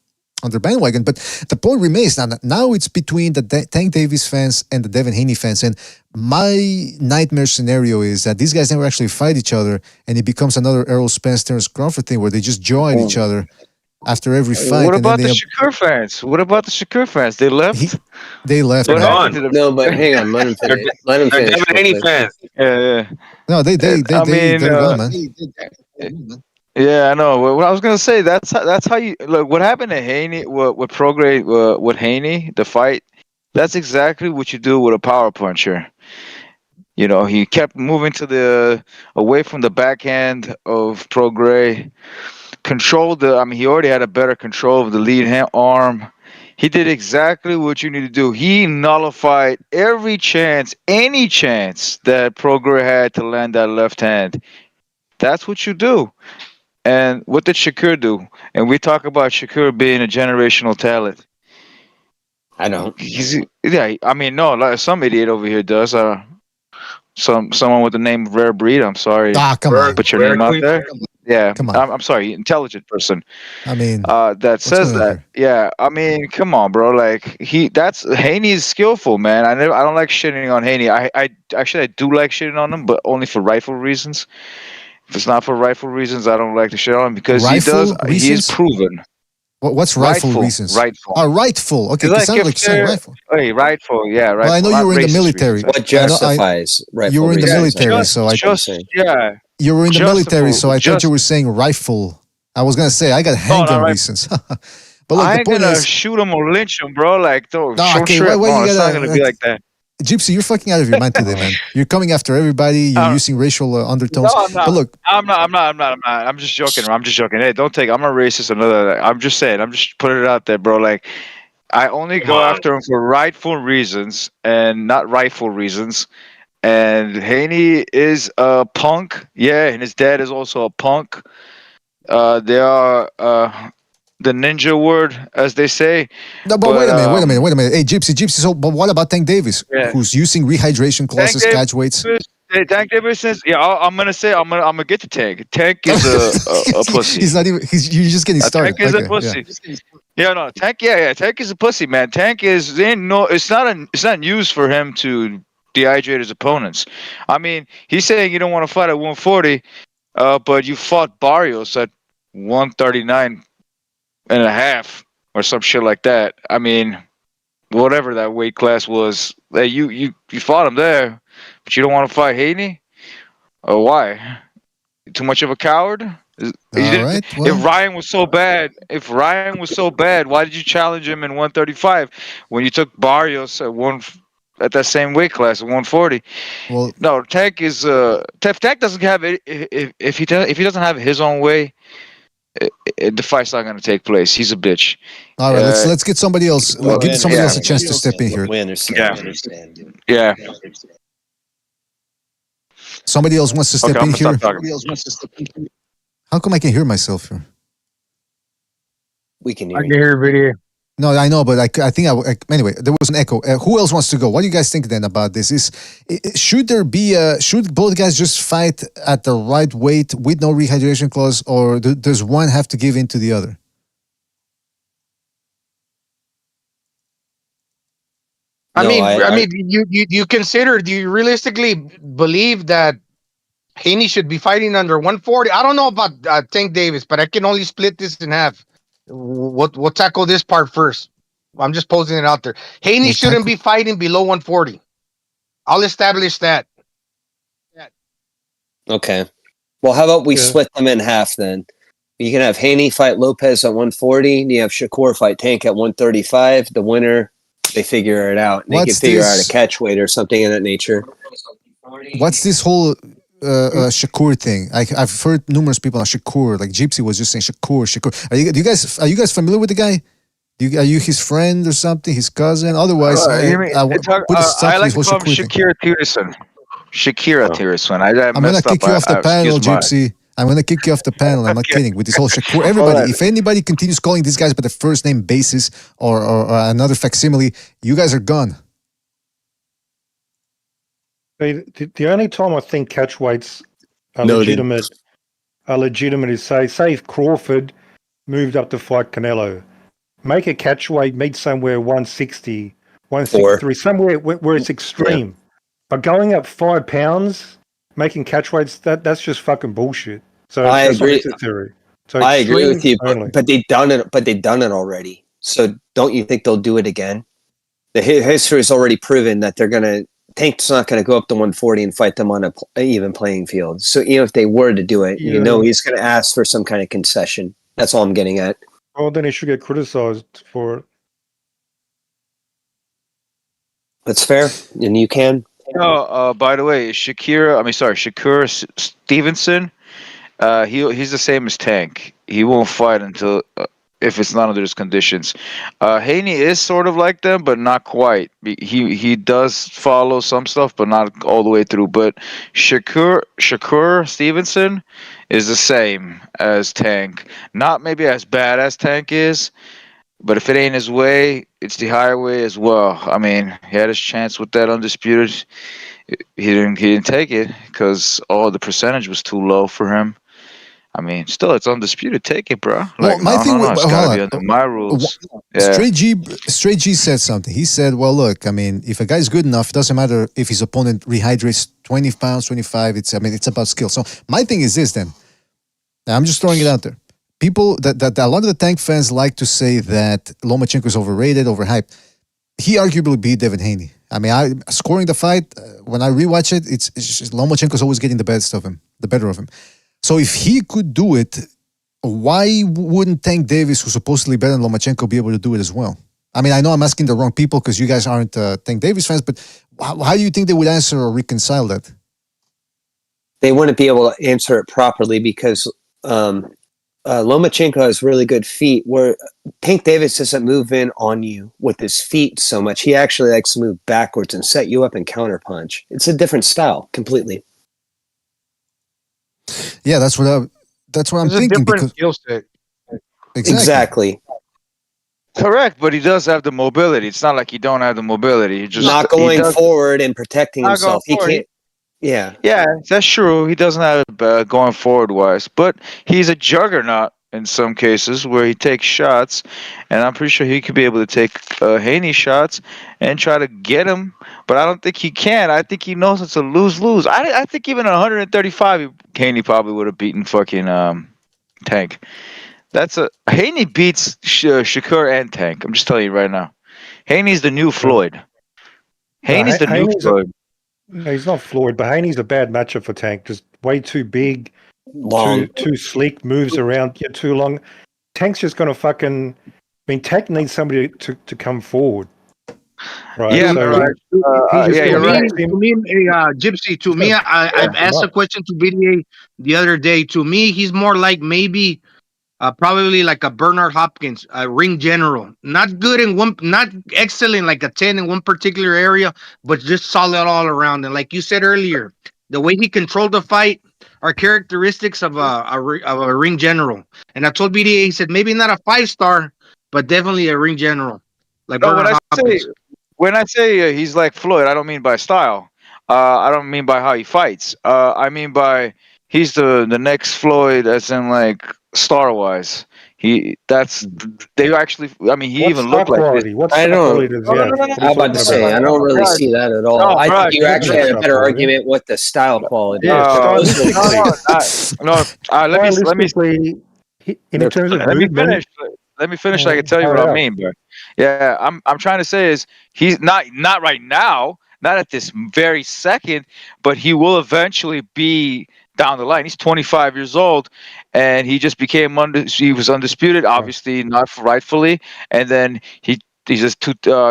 bandwagon. But the point remains now it's between the Tank Davis fans and the Devin Haney fans. And my nightmare scenario is that these guys never actually fight each other, and it becomes another Errol Spence Terrence Crawford thing where they just jaw at each other after every fight. What about the Shakur fans? What about the Shakur fans? They left? They left. What happened to them? No, but hang on. Let him finish. Let him finish. Devin Haney fans. Yeah. No, they did well, man. Yeah, I know. What I was gonna say, that's how you look. What happened to Haney? With Prograde, with Haney, the fight. That's exactly what you do with a power puncher. He kept moving away from the backhand of Prograde. He already had a better control of the lead arm. He did exactly what you need to do. He nullified any chance that Prograde had to land that left hand. That's what you do. And what did Shakur do? And we talk about Shakur being a generational talent. I don't. Some idiot over here does. Someone with the name of Rare Breed. I'm sorry. Come on. Put your name out there. Yeah, come on. I'm sorry, intelligent person. I mean, that says that. Yeah, I mean, come on, bro. Like Haney is skillful, man. I don't like shitting on Haney. I do like shitting on him, but only for rightful reasons. If it's not for rightful reasons, I don't like to shit on him because he is proven. What's rightful reasons? Rightful. Oh, rightful. Okay, it sounds like saying rightful. Hey, rightful. Yeah, right. Well, I know you were in the military. Reasons. What justifies rightful? You were in the military, You were in the military, so I thought you were saying rifle. I was gonna say I got handgun reasons. But look, I ain't gonna shoot him or lynch him, bro. Like, it's not gonna be like that. Gypsy, you're fucking out of your mind today, man. You're coming after everybody. You're using racial undertones. No, I'm not. But look, I'm not. I'm just joking. Hey, don't take. I'm a racist. I'm just saying. I'm just putting it out there, bro. Like, I only go after him for rightful reasons and not rightful reasons. And Haney is a punk. Yeah, and his dad is also a punk. They are the ninja word, as they say. No, but wait a minute. Hey, Gypsy. So, but what about Tank Davis, who's using rehydration clauses, catch weights? Hey, Tank Davis says, I'm gonna get to Tank. Tank is a pussy. He's not even. You're just getting started. Tank is a pussy. Yeah. Tank. Yeah. Tank is a pussy, man. Tank is it's not used for him to dehydrate his opponents. I mean, he's saying you don't want to fight at 140, but you fought Barrios at 139 and a half or some shit like that. I mean, whatever that weight class was, you fought him there, but you don't want to fight Haney? Or why? Too much of a coward? You All didn't. right. If Well, Ryan was so bad, why did you challenge him in 135 when you took Barrios at that same weight class at 140? well. No, Tank is Tank doesn't have it. If he doesn't have his own way, the fight's not going to take place. He's a bitch. All right. Let's get somebody else. Well, Give somebody else a chance to step in Look, here. we understand. Yeah. We understand. Dude. Yeah. Somebody else wants to step Okay, I'm in gonna here. stop talking. How come I can hear myself here? We can I hear can you. hear video. No, I know, but I think anyway. There was an echo. Who else wants to go? What do you guys think then about this? Should there be should both guys just fight at the right weight with no rehydration clause, or does one have to give in to the other? I No, mean, you consider? Do you realistically believe that Haney should be fighting under 140? I don't know about Tank Davis, but I can only split this in half. We'll tackle this part first. I'm just posing it out there. Haney shouldn't be fighting below 140. I'll establish that. Okay. Well, how about we split them in half then? You can have Haney fight Lopez at 140, and you have Shakur fight Tank at 135. The winner, they figure it out. They can figure out a catch weight or something of that nature. What's this whole Shakur thing? I've heard numerous people on Shakur, like Gypsy was just saying Shakur. are you guys familiar with the guy? Are you his friend or something? His cousin? Otherwise, I like to call him Shakira Tierson. Shakira Tierson. I'm gonna kick you off the panel, Gypsy. I'm gonna kick you off the panel. I'm not kidding. With this whole Shakur, everybody. If anybody continues calling these guys by the first name basis or another facsimile, you guys are gone. The only time I think catch weights are legitimate is say if Crawford moved up to fight Canelo, make a catch weight, meet somewhere 160, 163, somewhere where it's extreme. Yeah. But going up 5 pounds, making catch weights, that's just fucking bullshit. So I agree. So I agree with you, but they've done it. But they've done it already. So don't you think they'll do it again? The history has already proven that they're gonna. Tank's not going to go up to 140 and fight them on an even playing field. So even if they were to do it, you know he's going to ask for some kind of concession. That's all I'm getting at. Well, then he should get criticized for it. That's fair, and you can. No, by the way, Shakur Stevenson. He's the same as Tank. He won't fight until if it's not under those conditions. Haney is sort of like them, but not quite. He does follow some stuff, but not all the way through. But Shakur Stevenson is the same as Tank. Not maybe as bad as Tank is, but if it ain't his way, it's the higher way as well. I mean, he had his chance with that undisputed. He didn't take it because the percentage was too low for him. I mean, still, it's undisputed. Take it, bro. Like, my thing it's gotta be under my rules. Straight G said something. He said, "Well, look, I mean, if a guy's good enough, it doesn't matter if his opponent rehydrates 20 pounds, 25. It's about skill." So my thing is this. Then I'm just throwing it out there. People that a lot of the Tank fans like to say that Lomachenko is overrated, overhyped. He arguably beat Devin Haney. I mean, scoring the fight when I rewatch it, it's just Lomachenko's always getting the better of him. So if he could do it, why wouldn't Tank Davis, who's supposedly better than Lomachenko, be able to do it as well? I mean, I know I'm asking the wrong people because you guys aren't Tank Davis fans, but how do you think they would answer or reconcile that? They wouldn't be able to answer it properly because Lomachenko has really good feet, where Tank Davis doesn't move in on you with his feet so much. He actually likes to move backwards and set you up and counterpunch. It's a different style completely. Yeah, that's what I'm thinking. Different skill set. Exactly. Correct, but he does have the mobility. It's not like he don't have the mobility. He just not going forward and protecting himself. He can't. Yeah, that's true. He doesn't have it going forward wise, but he's a juggernaut in some cases where he takes shots, and I'm pretty sure he could be able to take Haney shots and try to get him. But I don't think he can. I think he knows it's a lose-lose. I think even at 135, Haney probably would have beaten fucking Tank. That's a Haney beats Shakur and Tank. I'm just telling you right now. Haney's the new Floyd. Haney's the new Floyd. No, he's not Floyd, but Haney's a bad matchup for Tank. Just way too big, Long. too sleek, moves around, get too long. Tank's just going to fucking. I mean, Tank needs somebody to come forward. Right. Yeah, so right. To right. me, Gypsy. To me, I've asked a question to BDA the other day. To me, he's more like maybe, probably like a Bernard Hopkins, a ring general. Not good in one, not excellent like a 10 in one particular area, but just solid all around. And like you said earlier, the way he controlled the fight are characteristics of a ring general. And I told BDA, he said maybe not a 5-star, but definitely a ring general, like No, Bernard Hopkins. when I say he's like Floyd, I don't mean by style. I don't mean by how he fights. I mean by he's the next Floyd, as in like star wise. They actually. I mean, he What's even star looked like this. quality? What's I star don't- quality does he have? What are you I'm about talking to say, about? I don't really Right. see that at all. No, I right. think you actually had a better Quality. argument with the style quality. Yeah, Let me in terms of Let me movement, finish. Let me finish. I can tell you what I mean, but yeah, I'm trying to say is he's not right now, not at this very second, but he will eventually be down the line. He's 25 years old, and he just became he was undisputed, obviously not rightfully, and then he's a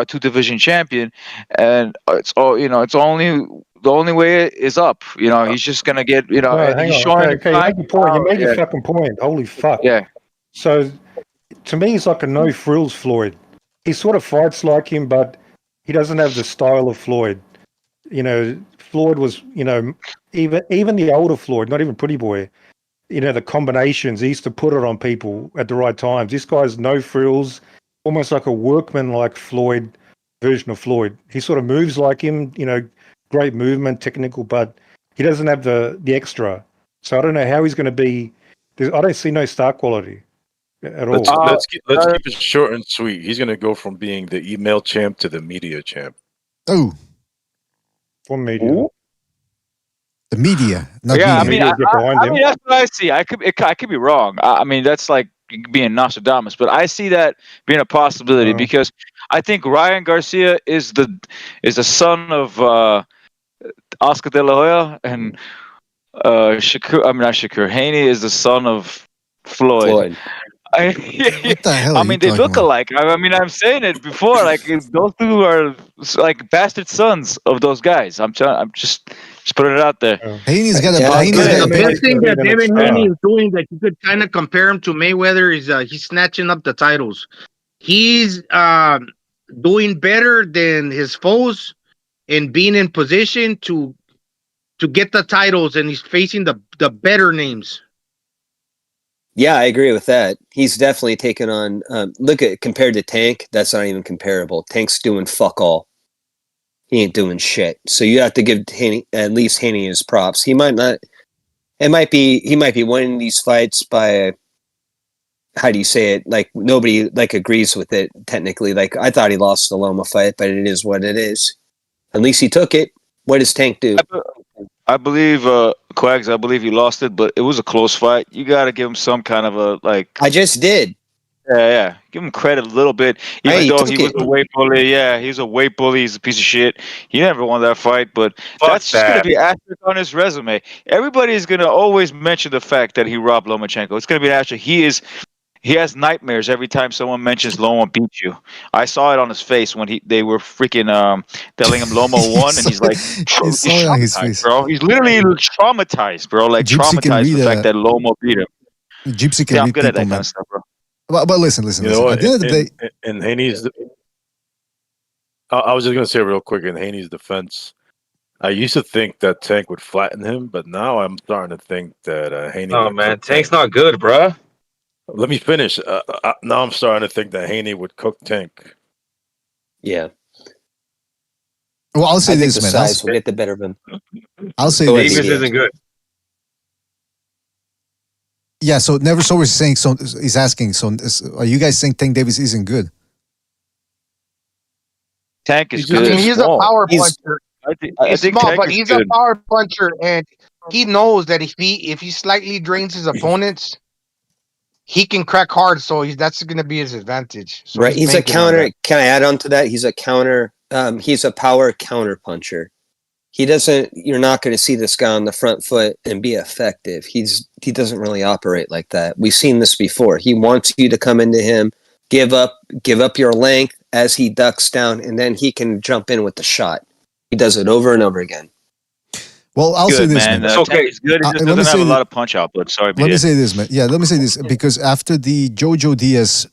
two division champion, and it's all it's only. The only way is up. He's just gonna get. No, And hang he's on. showing. Okay, you made your point. You made your fucking point. Holy fuck. Yeah. So, to me, he's like a no frills Floyd. He sort of fights like him, but he doesn't have the style of Floyd. Floyd was, even the older Floyd, not even Pretty Boy. The combinations, he used to put it on people at the right times. This guy's no frills, almost like a workman like Floyd version of Floyd. He sort of moves like him, great movement, technical, but he doesn't have the extra. So I don't know how he's going to be. I don't see no star quality at all. Let's keep it short and sweet. He's going to go from being the email champ to the media champ. Oh, from media. Ooh. The media, not yeah, media. I mean, that's what I see. I could be wrong. I mean, that's like being Nostradamus, but I see that being a possibility because I think Ryan Garcia is the son of Oscar De La Hoya, and Shakur. I mean, not Shakur. Haney is the son of Floyd. What the hell? I mean, they look alike. I mean, I'm saying it before. Like those two are like bastard sons of those guys. I'm just putting it out there. Haney's got a. The best thing that Devin Haney is doing that you could kind of compare him to Mayweather is he's snatching up the titles. He's doing better than his foes and being in position to get the titles, and he's facing the better names. Yeah, I agree with that. He's definitely taken on. Look at compared to Tank, that's not even comparable. Tank's doing fuck all. He ain't doing shit. So you have to give Haney, at least Haney his props. He might not. He might be winning these fights by. How do you say it? Like nobody agrees with it technically. Like I thought he lost the Loma fight, but it is what it is. At least he took it. What does Tank do? I believe Quags. I believe he lost it, but it was a close fight. You got to give him some kind of a like. I just did. Yeah. Give him credit a little bit, even though he was a weight bully. Yeah, he's a weight bully. He's a piece of shit. He never won that fight, but that's just going to be asterisk on his resume. Everybody is going to always mention the fact that he robbed Lomachenko. It's going to be an asterisk. He has nightmares every time someone mentions Loma beat you. I saw it on his face when they were freaking telling him Loma won, and he's like, he's on his face, bro. He's literally traumatized, bro. Like Gypsy traumatized the fact that Loma beat him. Gypsy can I'm read good at that people, kind of stuff, bro. But listen. You know At the end of the day, in Haney's, I was just going to say real quick, in Haney's defense, I used to think that Tank would flatten him, but now I'm starting to think that Haney. Oh man, Tank's not good, bruh. Let me finish. Now I'm starting to think that Haney would cook Tank. Yeah. Well, I'll say I think this, the man. size will get the better of him. I'll say Go this. ahead, Davis isn't good. Yeah. So Never Sober is saying. So he's asking. So are you guys saying Tank Davis isn't good? Tank is I good. mean, he's a power puncher. I He's think small, Tank but is he's good. a power puncher, and he knows that if he slightly drains his opponents, he can crack hard, so that's going to be his advantage. So Right. He's a banking on counter. that. Can I add on to that? He's a counter. He's a power counter puncher. He doesn't. You're not going to see this guy on the front foot and be effective. He doesn't really operate like that. We've seen this before. He wants you to come into him, give up your length as he ducks down, and then he can jump in with the shot. He does it over and over again. Well, I'll say Good, this, man. man. It's okay. It's good. It just let me doesn't have say a that- lot of punch output. Sorry, Let me BJ. say this, man. Yeah, let me say this because after the Jojo Diaz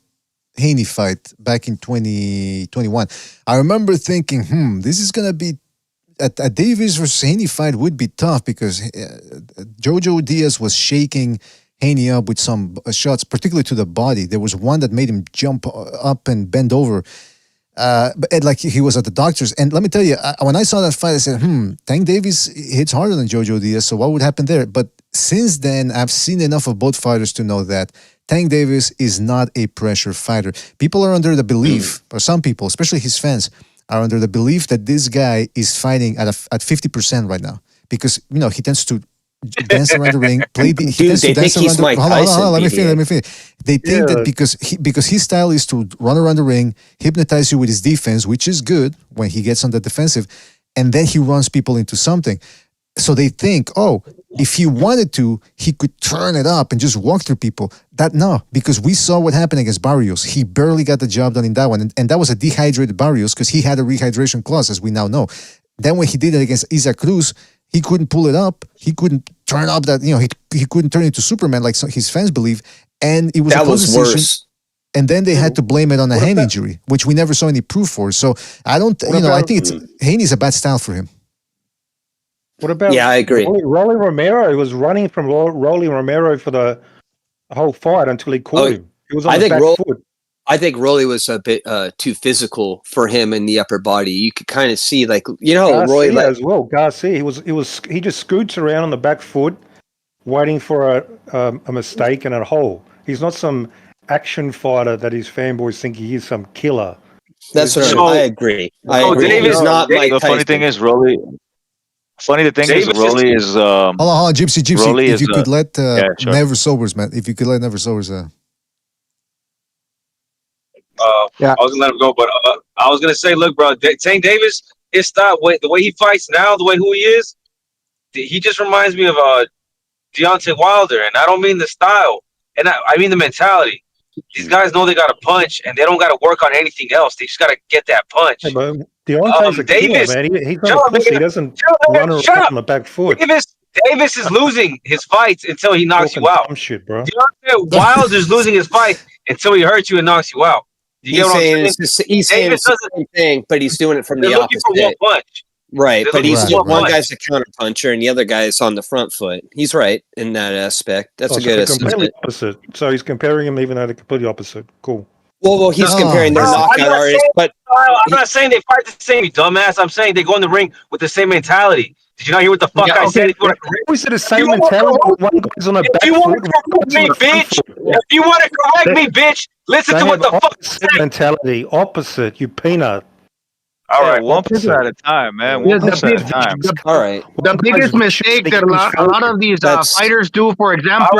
Haney fight back in 2021, I remember thinking, this is gonna be a Davis versus Haney fight would be tough because Jojo Diaz was shaking Haney up with some shots, particularly to the body. There was one that made him jump up and bend over. But like he was at the doctor's. And let me tell you, when I saw that fight, I said, Tank Davis hits harder than Jojo Diaz, so what would happen there? But since then, I've seen enough of both fighters to know that Tank Davis is not a pressure fighter. People are under the belief, or some people, especially his fans, are under the belief that this guy is fighting at 50% right now. Because, he tends to dance around the ring, play the. Dude, they think he's Mike Tyson. Hold on, let me finish. They think that because his style is to run around the ring, hypnotize you with his defense, which is good when he gets on the defensive, and then he runs people into something. So they think, if he wanted to, he could turn it up and just walk through people. Because we saw what happened against Barrios. He barely got the job done in that one, and that was a dehydrated Barrios because he had a rehydration clause, as we now know. Then when he did it against Isaac Cruz, he couldn't pull it up. He couldn't turn up that, he couldn't turn into Superman like his fans believe. And it was That a close was decision. worse. And then they had to blame it on a hand injury, which we never saw any proof for. So I don't, I think Haney's a bad style for him. What about? Yeah, I agree. Rolly Romero. He was running from Rolly Romero for the whole fight until he caught him. He was on the back foot. I think Rolly was a bit too physical for him in the upper body. You could kind of see, Roy as well. Garcia, he just scoots around on the back foot, waiting for a mistake and a hole. He's not some action fighter that his fanboys think he is some killer. That's what I agree. Davis, he's not Mike The Tyson. funny thing is, Rolly. Rolly is. Hold on, Gypsy. Rolly if you could let sure. Never Sobers, man. If you could let Never Sobers. I was gonna let him go, but I was gonna say, look, bro, Tank Davis, his style, the way he fights now, the way who he is, he just reminds me of Deontay Wilder, and I don't mean the style, and I mean the mentality. These guys know they got to punch, and they don't got to work on anything else. They just got to get that punch. Hey, but Deontay's a Davis, killer, man. He's not a pussy. He doesn't run around on the back foot. Davis is losing his fights until he knocks you out. Shit, bro. Deontay Wilder's losing his fight until he hurts you and knocks you out. You get what I'm saying? He's saying it's the same thing, but he's doing it from the opposite. For one punch. Right, but one punch. guy's a counter puncher and the other guy is on the front foot. He's right in that aspect. That's a good assessment. Opposite. So he's comparing him even though they're completely opposite. Cool. Well, he's comparing their knockout artists, but I'm not saying they fight the same, you dumbass. I'm saying they go in the ring with the same mentality. Did you not hear what the fuck I said? We said the same mentality. One guy's on the back foot. If you want to correct me, bitch, listen to what the fuck I said. Mentality opposite. You peanut. All right, 1% at a time, man. 1% at a time. All right. The biggest mistake that a lot of these fighters do, for example,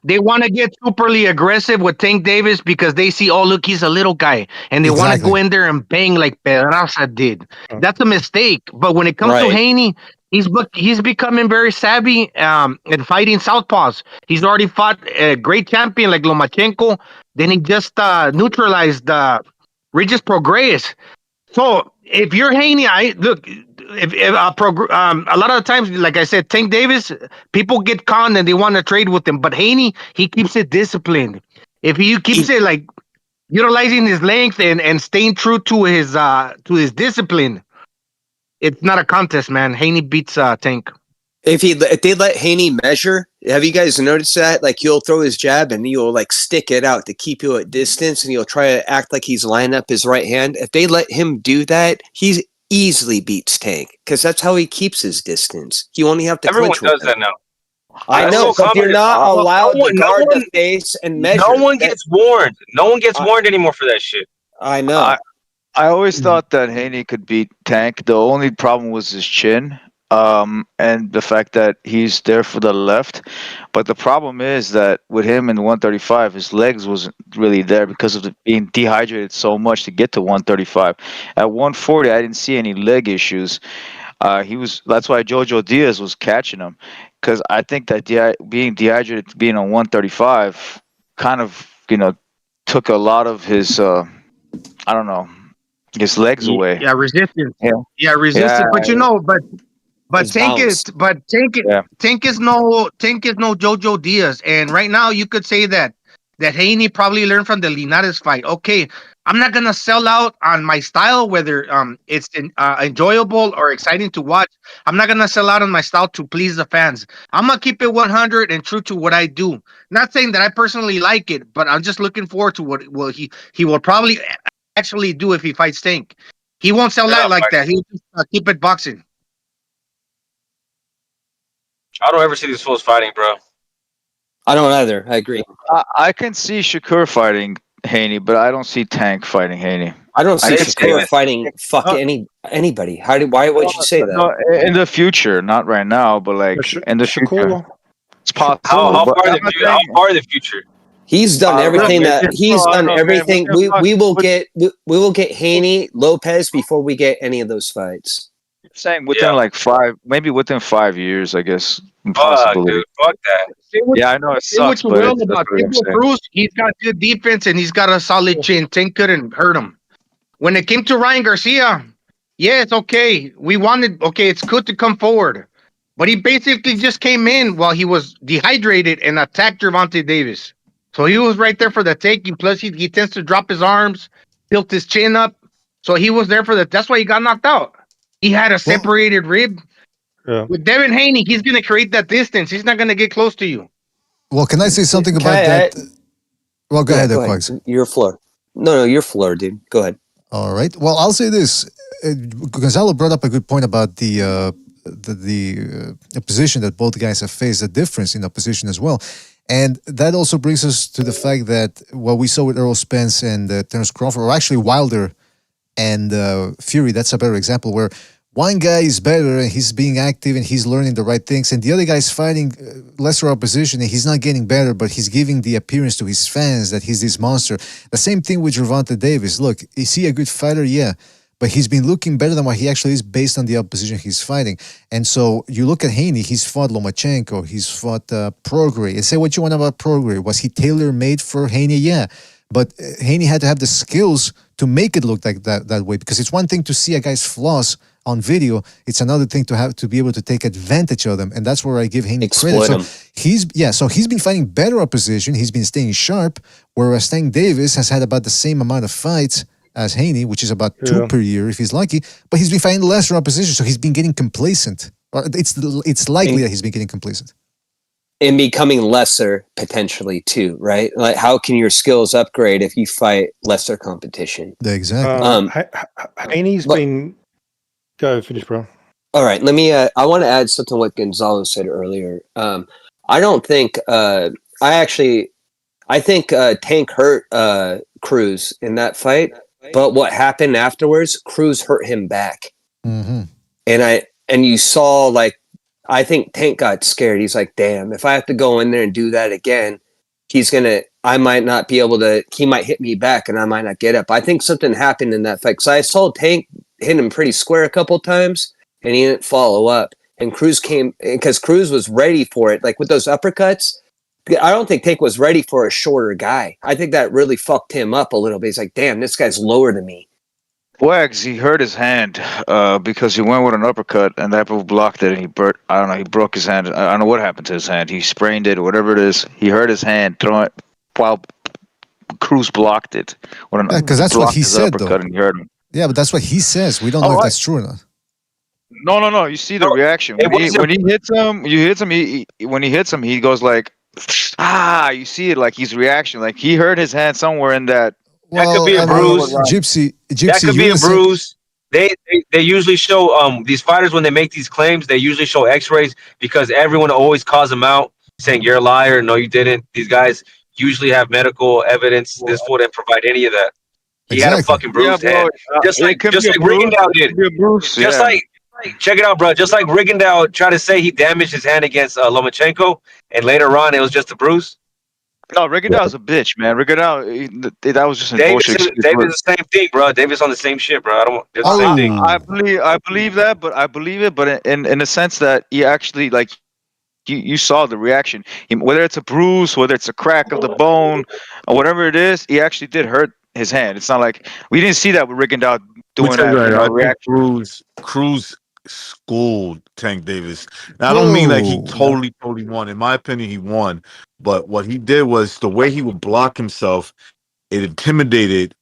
they want to get superly aggressive with Tank Davis because they see, look, he's a little guy, and they want to go in there and bang like Pedraza did. That's a mistake. But when it comes to Haney, he's becoming very savvy in fighting southpaws. He's already fought a great champion like Lomachenko. Then he just neutralized Regis Prograis. So if you're Haney, look. If a lot of times, like I said, Tank Davis, people get conned and they want to trade with him. But Haney, he keeps it disciplined. If he keeps it like utilizing his length and staying true to his discipline, it's not a contest, man. Haney beats Tank. If they let Haney measure, have you guys noticed that? Like he'll throw his jab and he'll like stick it out to keep you at distance, and he'll try to act like he's lining up his right hand. If they let him do that, he easily beats Tank because that's how he keeps his distance. He only have to. Everyone clinch does that now. I know, but you're not allowed to guard the face and measure. No one gets warned. No one gets warned anymore for that shit. I know. I always thought that Haney could beat Tank. The only problem was his chin. and the fact that he's there for the left. But the problem is that with him in 135, his legs wasn't really there because of being dehydrated so much to get to 135. At 140, I didn't see any leg issues. He was. That's why Jojo Diaz was catching him, because I think that being dehydrated, being on 135, kind of took a lot of his. I don't know, his legs away. Yeah, resistance. Yeah. Yeah, Yeah. resistance. But His bounce. Yeah. Tank is no Jojo Diaz. And right now you could say that Haney probably learned from the Linares fight. Okay, I'm not gonna sell out on my style, whether it's enjoyable or exciting to watch. I'm not gonna sell out on my style to please the fans. I'm gonna keep it 100 and true to what I do. Not saying that I personally like it, but I'm just looking forward to what he will probably actually do if he fights Tank. He won't sell out like that. He'll just keep it boxing. I don't ever see these fools fighting, bro. I don't either. I agree. I can see Shakur fighting Haney, but I don't see Tank fighting Haney. I don't see can Shakur fighting anybody. Why would you say that? No, in the future, not right now, but like in the future, Shakur. it's possible. How but far I'm in not the how saying- far in the future? He's done everything that he's I done don't know, man. everything. What the We will fuck? get Haney Lopez before we get any of those fights. I'm saying within within 5 years, I guess, Fuck, possibly. dude. Fuck that. Yeah, I know it Say what sucks, you but will that's about what I'm Pitbull saying. Cruz, he's got good defense and he's got a solid chin. Tank couldn't hurt him. When it came to Ryan Garcia, yeah, it's okay. It's good to come forward. But he basically just came in while he was dehydrated and attacked Gervonta Davis. So he was right there for the taking. Plus, he tends to drop his arms, tilt his chin up. So he was there that's why he got knocked out. He had a separated rib. Yeah. With Devin Haney, he's going to create that distance. He's not going to get close to you. Well, can I say something Can about I- that? Well, go ahead, Go Quags. Your floor. No, your floor, dude. Go ahead. All right. Well, I'll say this. Gonzalo brought up a good point about the opposition that both guys have faced, the difference in opposition as well. And that also brings us to the fact that what we saw with Errol Spence and Terence Crawford, or actually Wilder and Fury, that's a better example where one guy is better and he's being active and he's learning the right things, and the other guy is fighting lesser opposition and he's not getting better, but he's giving the appearance to his fans that he's this monster. The same thing with Gervonta Davis. Look, is he a good fighter? Yeah. But he's been looking better than what he actually is based on the opposition he's fighting. And so you look at Haney, he's fought Lomachenko, he's fought Prograis. And say what you want about Prograis. Was he tailor-made for Haney? Yeah. But Haney had to have the skills to make it look like that way, because it's one thing to see a guy's flaws on video. It's another thing to have to be able to take advantage of them. And that's where I give Haney Exploit credit. him. So he's been fighting better opposition. He's been staying sharp, whereas Tank Davis has had about the same amount of fights as Haney, which is about 2 per year if he's lucky, but he's been fighting lesser opposition, so he's been getting complacent. Or it's likely that he's been getting complacent. And becoming lesser potentially too, right? Like, how can your skills upgrade if you fight lesser competition? Exactly. Haney's been. Go finish, bro. All right, let me. I want to add something to what Gonzalo said earlier. I don't think. I think Tank hurt Cruz in that fight, but what happened afterwards, Cruz hurt him back, mm-hmm. and you saw, like, I think Tank got scared. He's like, "Damn, if I have to go in there and do that again, I might not be able to. He might hit me back, and I might not get up." I think something happened in that fight, because I saw Tank hit him pretty square a couple times, and he didn't follow up. And Cruz came, because Cruz was ready for it, like with those uppercuts. I don't think Tank was ready for a shorter guy. I think that really fucked him up a little bit. He's like, damn, this guy's lower than me. Wags, he hurt his hand because he went with an uppercut and that move blocked it, and he broke his hand. I don't know what happened to his hand. He sprained it or whatever it is. He hurt his hand throwing it while Cruz blocked it. Because that's what he said, though. And he hurt him. Yeah, but that's what he says. We don't know if that's true or not. No. You see the reaction when he hits him. You hit him. When he hits him, he goes like, "Ah!" You see it, like his reaction, like he hurt his hand somewhere in that. That could be a bruise. Gypsy. That could be a bruise. They usually show these fighters when they make these claims. They usually show X-rays because everyone always calls them out, saying you're a liar. No, you didn't. These guys usually have medical evidence. This fool didn't provide any of that. He had a fucking bruised head, just like Ringo did. check it out, bro. Just like Rigondeaux tried to say he damaged his hand against Lomachenko, and later on it was just a bruise. No, Rigondeaux's a bitch, man. Rigondeaux, that was just a bullshit excuse. Davis is the same thing, bro. Davis on the same shit, bro. It's the same thing. I believe that, but I believe it, but in the sense that he actually like you saw the reaction. Whether it's a bruise, whether it's a crack of the bone, or whatever it is, he actually did hurt his hand. It's not like we didn't see that with Rigondeaux doing that. I think Reaction. Cruz schooled Tank Davis. Now, I don't mean like he totally won. In my opinion, he won. But what he did was the way he would block himself, it intimidated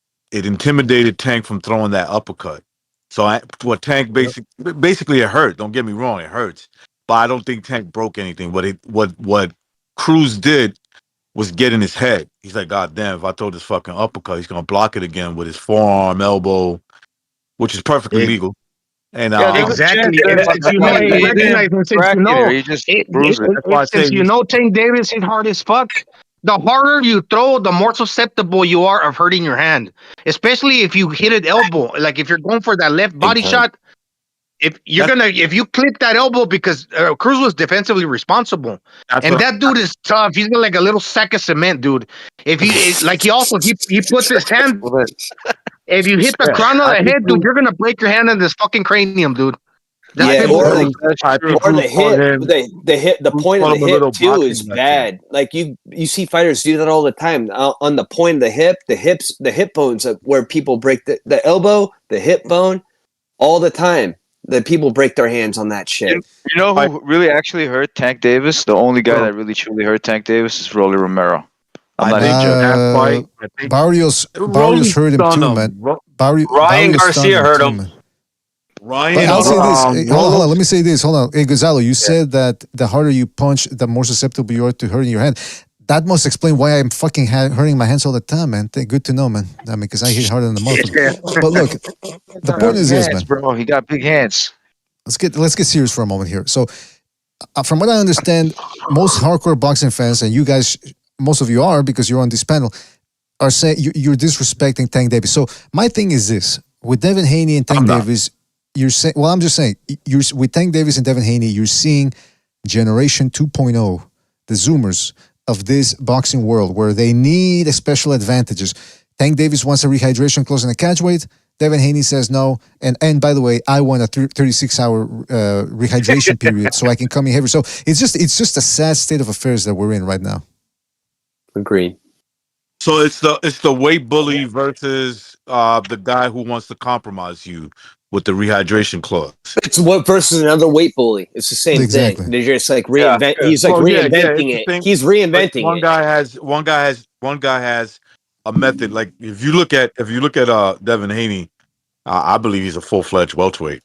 Tank from throwing that uppercut. So what Tank basically it hurt. Don't get me wrong, it hurts. But I don't think Tank broke anything. What Cruz did was get in his head. He's like, God damn, if I throw this fucking uppercut, he's gonna block it again with his forearm, elbow, which is perfectly legal. And exactly. Since you know Tank Davis is hard as fuck, the harder you throw, the more susceptible you are of hurting your hand. Especially if you hit an elbow. Like if you're going for that left body shot, if you clip that elbow, because Cruz was defensively responsible, and that dude is tough. He's like a little sack of cement, dude. If he puts his hand. If you hit the crown of the head, dude, you're gonna break your hand in this fucking cranium, dude. Or the hit. The point of the hip too is bad. Like you see fighters do that all the time. On the point of the hip, the hip bones where people break the elbow, the hip bone, all the time. The people break their hands on that shit. You know who really actually hurt Tank Davis? The only guy that really truly hurt Tank Davis is Rolly Romero. I'm not Barrios hurt him too, man. Ryan Garcia hurt him. I'll say this. Hold on. Let me say this. Hold on. Hey, Gonzalo, you said that the harder you punch, the more susceptible you are to hurting your hand. That must explain why I'm fucking hurting my hands all the time, man. Good to know, man. I mean, because I hit harder than the motherfucker. But look, the point is this, man. Bro, he got big hands. Let's get serious for a moment here. So, from what I understand, most hardcore boxing fans, and you guys, most of you are because you're on this panel, are saying you're disrespecting Tank Davis. So my thing is this: with Devin Haney and Tank Davis, you're saying. Well, I'm just saying, with Tank Davis and Devin Haney, you're seeing Generation 2.0, the Zoomers of this boxing world, where they need special advantages. Tank Davis wants a rehydration clause in the catch weight. Devin Haney says no. And by the way, I want a 36-hour rehydration period so I can come in heavy. So it's just a sad state of affairs that we're in right now. Agreed. So it's the weight bully versus the guy who wants to compromise you with the rehydration clause. It's what versus another weight bully. It's the same thing. They're just like reinvent. Yeah. He's like reinventing it. He's reinventing one it. One guy has a method. Like if you look at Devin Haney, I believe he's a full-fledged welterweight.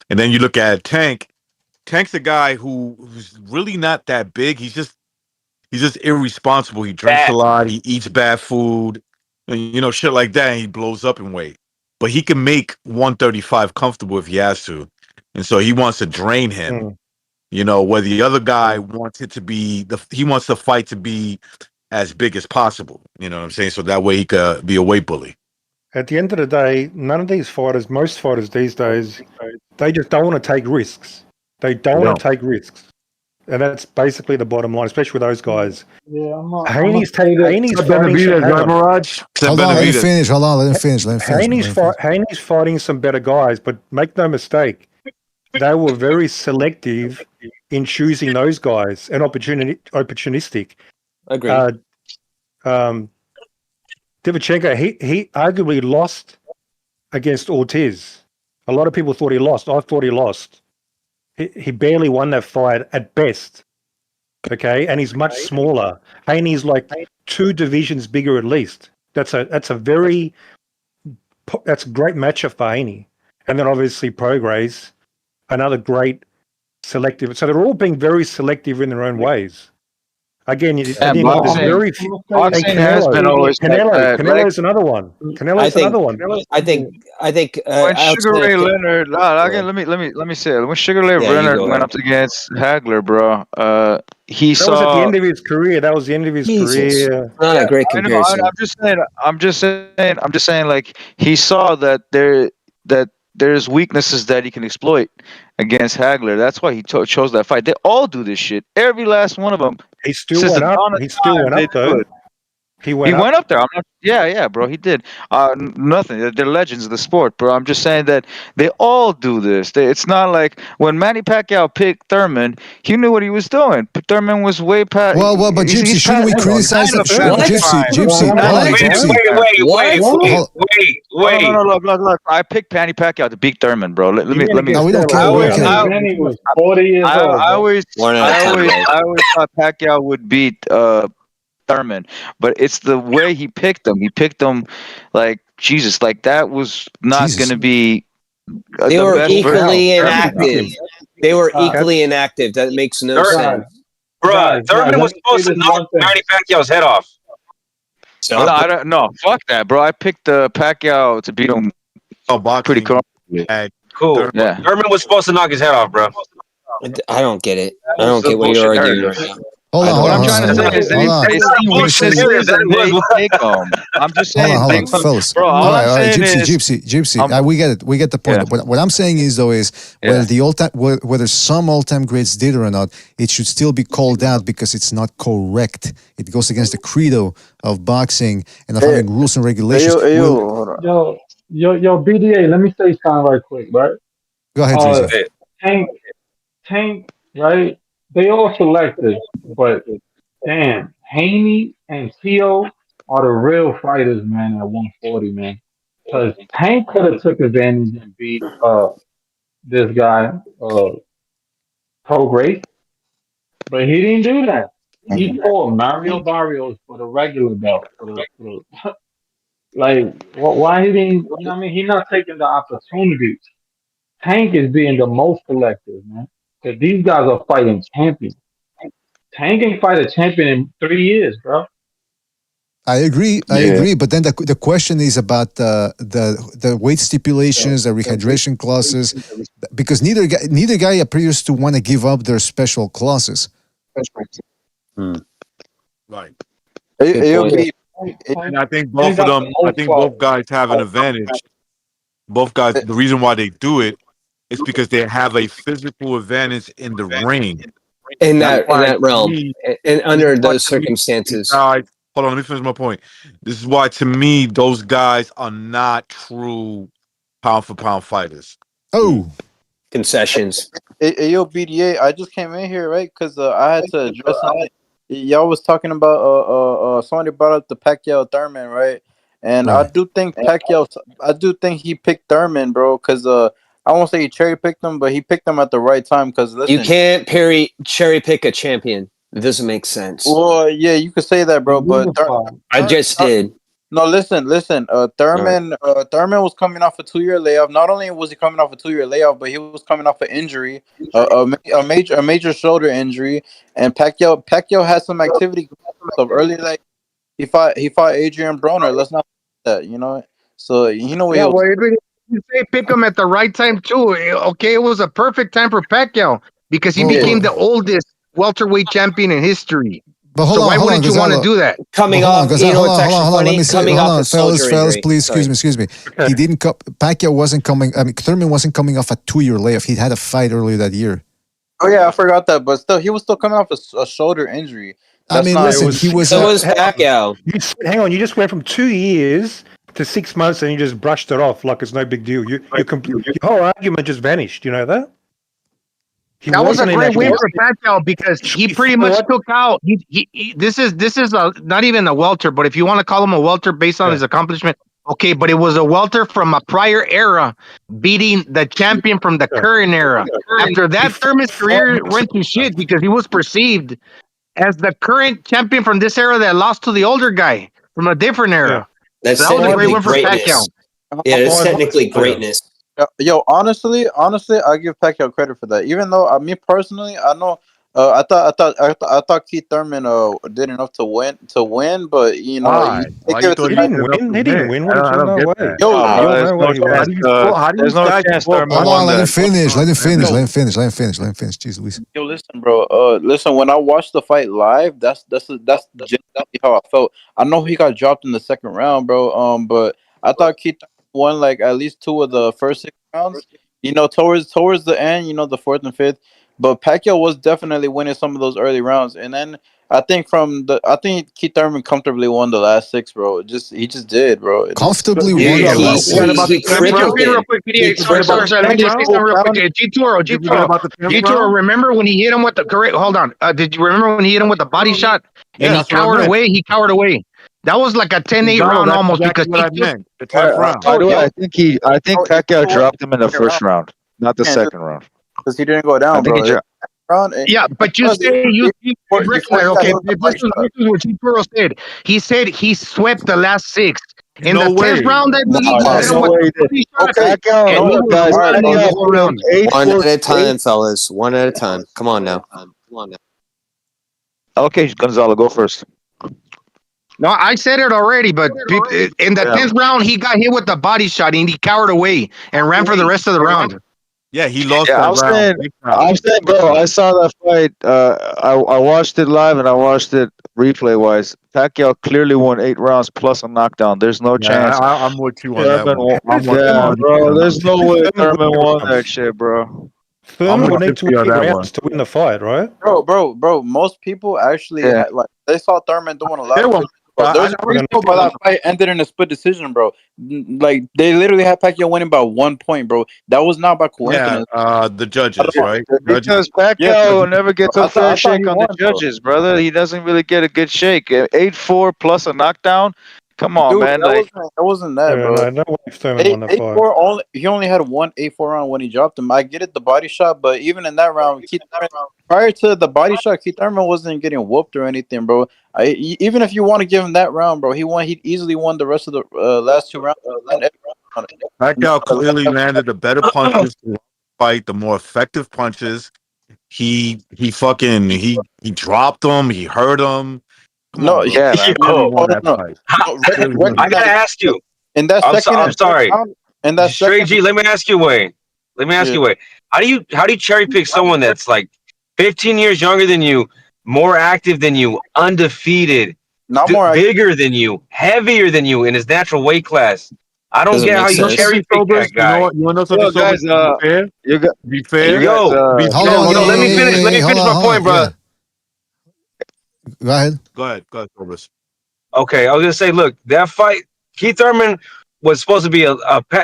And then you look at Tank. Tank's a guy who's really not that big. He's just irresponsible. He drinks a lot. He eats bad food, and, shit like that. And he blows up in weight. But he can make 135 comfortable if he has to. And so he wants to drain him. Where the other guy wants it to be, he wants the fight to be as big as possible. You know what I'm saying? So that way he could be a weight bully. At the end of the day, none of these fighters, most fighters these days, they just don't want to take risks. They don't want to take risks. And that's basically the bottom line, especially with those guys. Yeah, Haney's fighting. Hold on, let him finish. Haney's fighting some better guys, but make no mistake, they were very selective in choosing those guys and opportunistic. Agreed. Divichenko, he arguably lost against Ortiz. A lot of people thought he lost. I thought he lost. He barely won that fight at best. Okay, and he's much smaller. Haney's like 2 divisions bigger at least. That's a great matchup for Haney. And then obviously Prograis, another great selective. So they're all being very selective in their own ways. Again, boxing has been always Canelo's another one. I think when Sugar Ray Leonard. Let me say it. When Sugar Ray Leonard went up against Hagler, bro, he that saw. Was at the end of his career. That was the end of his career. Not a great comparison. I'm just saying. Like he saw that there's weaknesses that he can exploit against Hagler. That's why he chose that fight. They all do this shit. Every last one of them. He still Since the went up. dawn of He still time, went they up do though. it. He He went went up. up there. I'm not. Yeah, bro. He did. Nothing. They're legends of the sport, bro. I'm just saying that they all do this. It's not like when Manny Pacquiao picked Thurman, he knew what he was doing. But Thurman was way past. Well, but Gypsy, shouldn't we criticize him? Gypsy, hold on, Gypsy. Wait. No, look. I picked Manny Pacquiao to beat Thurman, bro. Let me. No, we don't care. We don't care. Manny was 40 years old. I always One out of 10, guys. thought Pacquiao would beat Thurman, but it's the way he picked them. He picked them like Jesus. Like that was not going to be. They the were best equally version. inactive. They were equally inactive. That makes no sense. Bruh, Thurman was supposed to knock Manny Pacquiao's head off. So No, I don't. No, fuck that, bro. I picked Pacquiao to beat him. Pretty comfortably. Cool. Yeah. Thurman was supposed to knock his head off, bro. I don't get it. I don't get what you're arguing right now. Hold on, What I'm trying to say is they see weaknesses and they take them. I'm just saying. Hold on, fellas. Bro, all I'm saying Gypsy. We get it. We get the point. Yeah. What I'm saying is, though, is whether some all-time greats did it or not, it should still be called out because it's not correct. It goes against the credo of boxing and of having rules and regulations. Yo, BDA, let me say something right quick, right? Go ahead, Tracy. Tank, right? They all selected, but damn, Haney and Theo are the real fighters, man, at 140, man. Because Tank could have took advantage and beat this guy, Pro Grace, but he didn't do that. He fought Mario Barrios for the regular belt. Why he didn't? You know what I mean? He's not taking the opportunity. Tank is being the most selective, man. Because these guys are fighting champions. Tank ain't fight a champion in 3 years, bro. I agree, but then the question is about the weight stipulations, the rehydration clauses, because neither guy appears to want to give up their special clauses. Right. And I think both of them. I think both guys have an advantage. Both guys. The reason why they do it is because they have a physical advantage in the ring. In that realm, and under those circumstances. Guys, hold on, let me finish my point. This is why, to me, those guys are not true pound for pound fighters. Oh, concessions. Yo, BDA, I just came in here, right? Because I had to address something. Y'all was talking about somebody brought up the Pacquiao Thurman, right? And I do think he picked Thurman, bro, because I won't say he cherry picked him, but he picked him at the right time. Because You can't cherry pick a champion. It doesn't make sense. Well, yeah, you could say that, bro. But I just did. No, listen. Thurman was coming off a 2-year layoff. Not only was he coming off a 2-year layoff, but he was coming off an injury, a major shoulder injury. And Pacquiao had some activity earlier. Like he fought Adrian Broner. Let's not that, you know. So you know what he was. You say pick him at the right time too. Okay, it was a perfect time for Pacquiao because he became the oldest welterweight champion in history. But so why wouldn't you want to do that? Coming off, you know what's actually funny? Let me say, coming off a soldier fellas, injury. please, excuse me. He didn't. Pacquiao wasn't coming. I mean, Thurman wasn't coming off a 2-year layoff. He had a fight earlier that year. Oh yeah, I forgot that. But still, he was still coming off a shoulder injury. I mean, listen, he was. So was Pacquiao. Hang on, you just went from 2 years to 6 months, and you just brushed it off like it's no big deal. Your whole argument just vanished. You know that? That was a great win for Pacquiao because he pretty much took out. This is not even a welter, but if you want to call him a welter based on his accomplishment, okay. But it was a welter from a prior era, beating the champion from the current era. After that, Thurman's career went to shit because he was perceived as the current champion from this era that lost to the older guy from a different era. That's so that was a great win for greatness. Pacquiao. Yeah, it's technically greatness. Yo, honestly, I give Pacquiao credit for that. Even though me personally, I know, I thought Keith Thurman did enough to win, but you know, he didn't win. He didn't win. No way. There's no chance Thurman Hold won on, let him that. finish. Let him finish. Jeez Louise. Yo, listen, bro. Listen, when I watched the fight live, that's generally how I felt. I know he got dropped in the second round, bro. But I thought Keith won like at least 2 of the first 6 rounds. Towards the end, the fourth and fifth. But Pacquiao was definitely winning some of those early rounds, and then I think Keith Thurman comfortably won the last six, bro. He just did, bro. Comfortably Yeah, won yeah. the last Forget about the six. Let me tenth jump round. in real quick, PDA. Sorry. Let me just say something real quick. Did you forget about the 10th round? Remember when he hit him with the correct? Hold on. Did you remember when he hit him with the body shot Yeah, and he that's what I cowered meant. away? He cowered away. That was like a 10-8 round That's almost exactly because what I he took. meant. The 10th round. By the way, I think Pacquiao won dropped him in the the first round. round, not the Yeah, second round. because he didn't go I down, think he bro. dropped. Round, Yeah, but you say you before recognize. he got Okay, hit with the body this is what Chitoro said. He said he swept the last six. In No the 10th way. round, I believe he hit him No with way the he did. body shot, Okay, Pacquiao, and he no, was guys, running the Pacquiao whole put him round. 8 One 4 at a time, 8. fellas. One at a time. Come on now. Okay, Gonzalo, go first. No, I said it already, but in the 10th round, he got hit with the body shot and he cowered away and ran for the rest of the round. Yeah, he lost Yeah, that round. I'm saying, bro, I saw that fight. I watched it live and I watched it replay wise. Pacquiao clearly won 8 rounds plus a knockdown. There's no chance. I'm with you on that Thurman one. yeah, bro. There's no way Thurman Thurman won rounds. that shit, bro. Thurman would need to win on 8 that rounds to win the fight, right? Bro. Most people actually Yeah. they saw Thurman doing a lot They of were- things. Bro, I- there's I- a reason why that fight ended in a split decision, bro. Like they literally had Pacquiao winning by 1 point, bro. That was not by Yeah, coincidence. the judges, right? Because Yeah, Pacquiao never gets a I fair thought shake he on won, the bro. judges, brother. He doesn't really get a good shake. 8-4 plus a knockdown. Come on, Dude, man. that wasn't that, Yeah, bro. no way Thurman won the fight. 8-4 only. He only had 1 8-4 round when he dropped him. I get it, the body shot, but even in that round, prior to the body shot, Keith Thurman wasn't getting whooped or anything, bro. Even if you want to give him that round, bro, he easily won the rest of the last 2 rounds. Pacquiao clearly landed the better punches to fight, the more effective punches. He dropped them. He hurt him. Come on, bro. Yeah, man. Clearly won that no. fight. I gotta ask you. In that I'm second, sorry. round, in that Straight second, G, let me ask you, Wayne. Let me ask Yeah. you, Wayne. How do you cherry pick someone that's like 15 years younger than you, more active than you, undefeated, not more bigger than you, heavier than you in his natural weight class? I don't Doesn't get make how you sense. cherry pick that You know guy. what? You want to know something? Yo, guys, Sobers? Be fair. you got, Be fair. you guys, Yo, Hold on, yo, let me finish. Let me hold finish on, my hold on. point, brother. Go ahead. Go ahead, Sobers. Okay, I was gonna say, look, that fight, Keith Thurman was supposed to be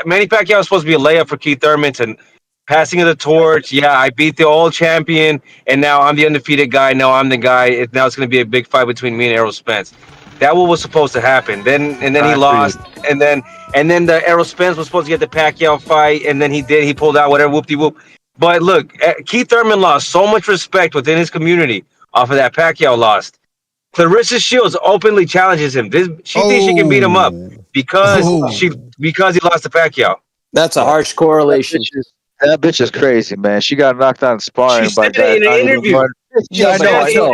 Manny Pacquiao was supposed to be a layup for Keith Thurman and passing of the torch. Yeah, I beat the old champion, and now I'm the undefeated guy. Now I'm the guy. Now it's gonna be a big fight between me and Errol Spence. That what was supposed to happen. Then he Exactly. lost, and then the Errol Spence was supposed to get the Pacquiao fight, and then he pulled out whatever whoop de whoop. But look, Keith Thurman lost so much respect within his community off of that Pacquiao loss. Clarissa Shields openly challenges him. She thinks she can beat him up because he lost to Pacquiao. That's a harsh correlation. That bitch is crazy, man. She got knocked out in sparring She by said guys. it in an interview. Yeah, I know.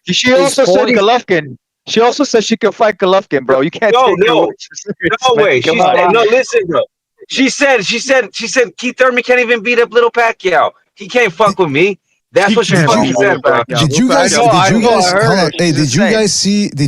She also said Golovkin. She also said she can fight Golovkin, bro. You can't take her words serious, No man. way. Come She on. said, no, listen, bro. She said Keith Thurman can't even beat up little Pacquiao. He can't fuck with me. That's what she fucking said, bro. Did you guys? Hold on. Hey, did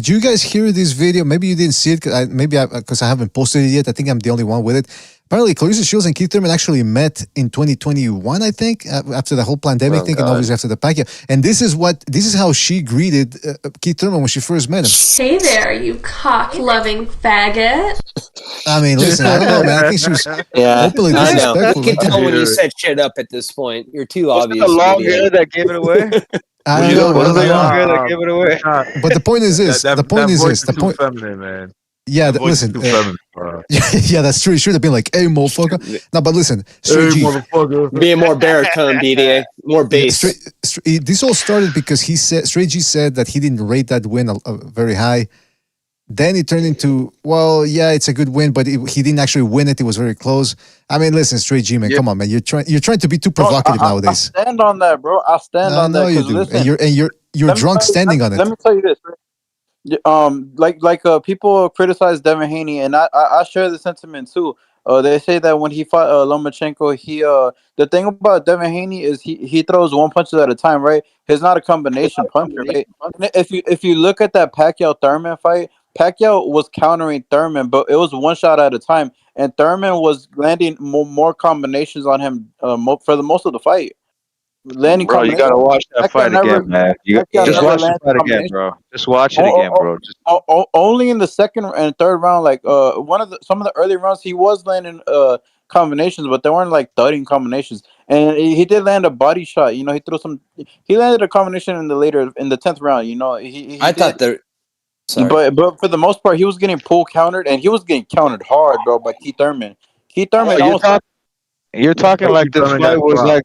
you guys hear this video? Maybe you didn't see it. Because I haven't posted it yet. I think I'm the only one with it. Apparently, Clarissa Shields and Keith Thurman actually met in 2021. I think after the whole pandemic thing, and obviously after the Pacquiao. And this is how she greeted Keith Thurman when she first met him. Hey there, you cock-loving faggot. I mean, listen, I don't know, man. I think she was openly I know. disrespectful. You can tell when you set shit up at this point. You're too obvious. The long hair that gave it away. I don't know. Was the long hair that gave it away? But the point is this. The point is this. The point. Feminine, man. Yeah, listen. Yeah, that's true. It should have been like, "Hey, motherfucker." No, but listen, Straight G. Being more baritone, BDA, more bass. This all started because Straight G said that he didn't rate that win very high. Then it turned into, well, yeah, it's a good win, but he didn't actually win it. It was very close. I mean, listen, Straight G, man, come on, man. You're trying to be too provocative nowadays. I stand on that, bro. I stand on that. I know you do, listen, and you're drunk standing on it. Let me tell you this. People criticize Devin Haney, and I share the sentiment too. They say that when he fought Lomachenko, the thing about Devin Haney is he throws one punches at a time, right? He's not a combination puncher, right? And if you look at that Pacquiao Thurman fight, Pacquiao was countering Thurman, but it was one shot at a time, and Thurman was landing more combinations on him for the most of the fight. Landing Bro, you gotta combinations. watch that Pacquiao fight again, man. Pacquiao Just never watch the landed fight again, combinations. bro. Just watch it again, bro. Just Only in the second and third round, like some of the early rounds, he was landing combinations, but they weren't like thudding combinations. And he did land a body shot. You know, he landed a combination in the 10th round. You know, I thought there. Sorry. But for the most part, he was getting pull countered, and he was getting countered hard, bro, by Keith Thurman. Keith Thurman Bro, almost. you're talking Bro, like Keith this Thurman fight got was dropped. like,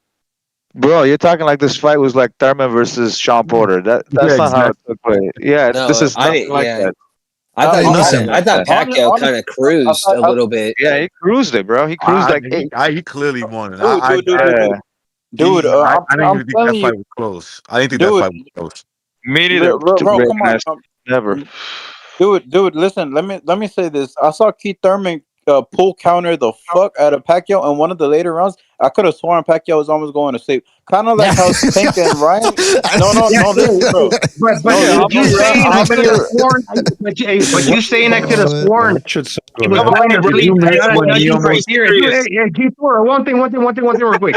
bro. You're talking like this fight was like Thurman versus Sean Porter. That's not how it took place. Yeah, this No, is nothing like that. I thought. Listen, I thought Honestly, Pacquiao kind of cruised a little bit. Yeah, he cruised it, bro. He cruised like He clearly won it. Dude, I didn't I'm even think telling that you, fight was close. I didn't think that dude. fight was close. Me neither. Bro, come on, Never. dude. Listen, let me say this. I saw Keith Thurman pull counter the fuck out of Pacquiao in one of the later rounds. I could have sworn Pacquiao was almost going to sleep. Kind of like how Tank and Ryan. No, listen, bro. But you saying I could have sworn, but you saying I could have sworn he was going to sleep. One thing, real quick.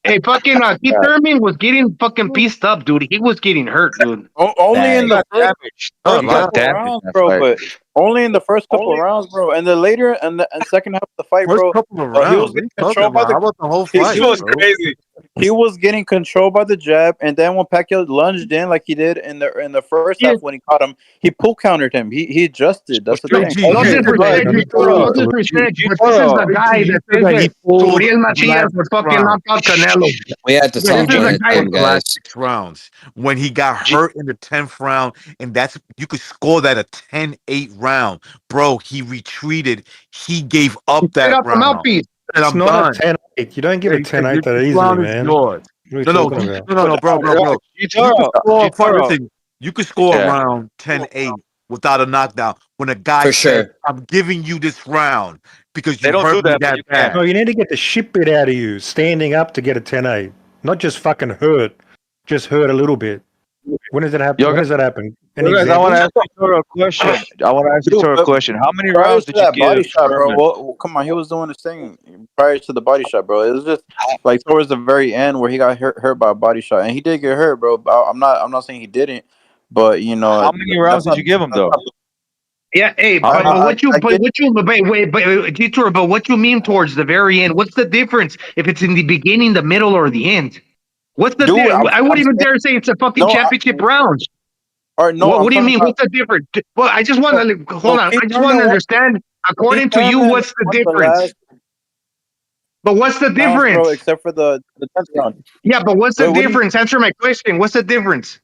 Hey, fucking Keith Thurman was getting fucking pieced up, dude. He was getting hurt, dude. Only in the first couple damaged rounds, that bro. fight. But only in the first couple of rounds, bro. And the later and second half of the fight, First bro. couple of he rounds. was What are you getting talking controlled by about? How about the whole fight? was bro? crazy. He was getting controlled by the jab, and then when Pacquiao lunged in like he did in the first half when he caught him, he pull countered him. He adjusted. That's the thing. No disrespect, no disrespect, but this is the guy that says that Uriel Machillas would fucking knock out Canelo. We had to talk This is one the at a guy. time, guys. 6 rounds when he got hurt in the 10th round, and that's you could score that a 10-8 round, bro. He retreated. He gave up Straight that out the round, mouthpiece. and It's I'm not done. a 10-8. You don't give a 10-8 that easily, Round is man. yours. What are you talking about? No, bro. You could score a fight. Listen, you could score a round 10-8 without a knockdown. When a guy For says, sure. "I'm giving you this round because They you don't hurt do me that, but you that bad." No, you need to get the shit bit out of you, standing up to get a 10-8. Not just fucking hurt. Just hurt a little bit. When does it happen? Yo, When does that happen? Any guys, I want to examples? ask you a question. I want to ask you a question. How many Prior rounds to did you that body give shot, bro. Thurman? Well, come on, he was doing his thing prior to the body shot, bro. It was just like towards the very end where he got hurt by a body shot, and he did get hurt, bro. I'm not saying he didn't, but you know, How many rounds did you give him, though? Yeah, hey, How but many? what you Detour, but what you mean towards the very end? What's the difference if it's in the beginning, the middle, or the end? What's the Dude, difference? I I'm wouldn't even saying- dare say it's a fucking No, championship round. or no, What I'm do you talking mean? about. What's the difference? Well, I just want to hold on. Keith I just want Thurman to won- understand. According Keith to you, Thurman what's the won difference? last But what's the rounds, bro, difference? except for the 10th round. Yeah, but what's the Wait, what do you- difference? Answer my question. What's the difference?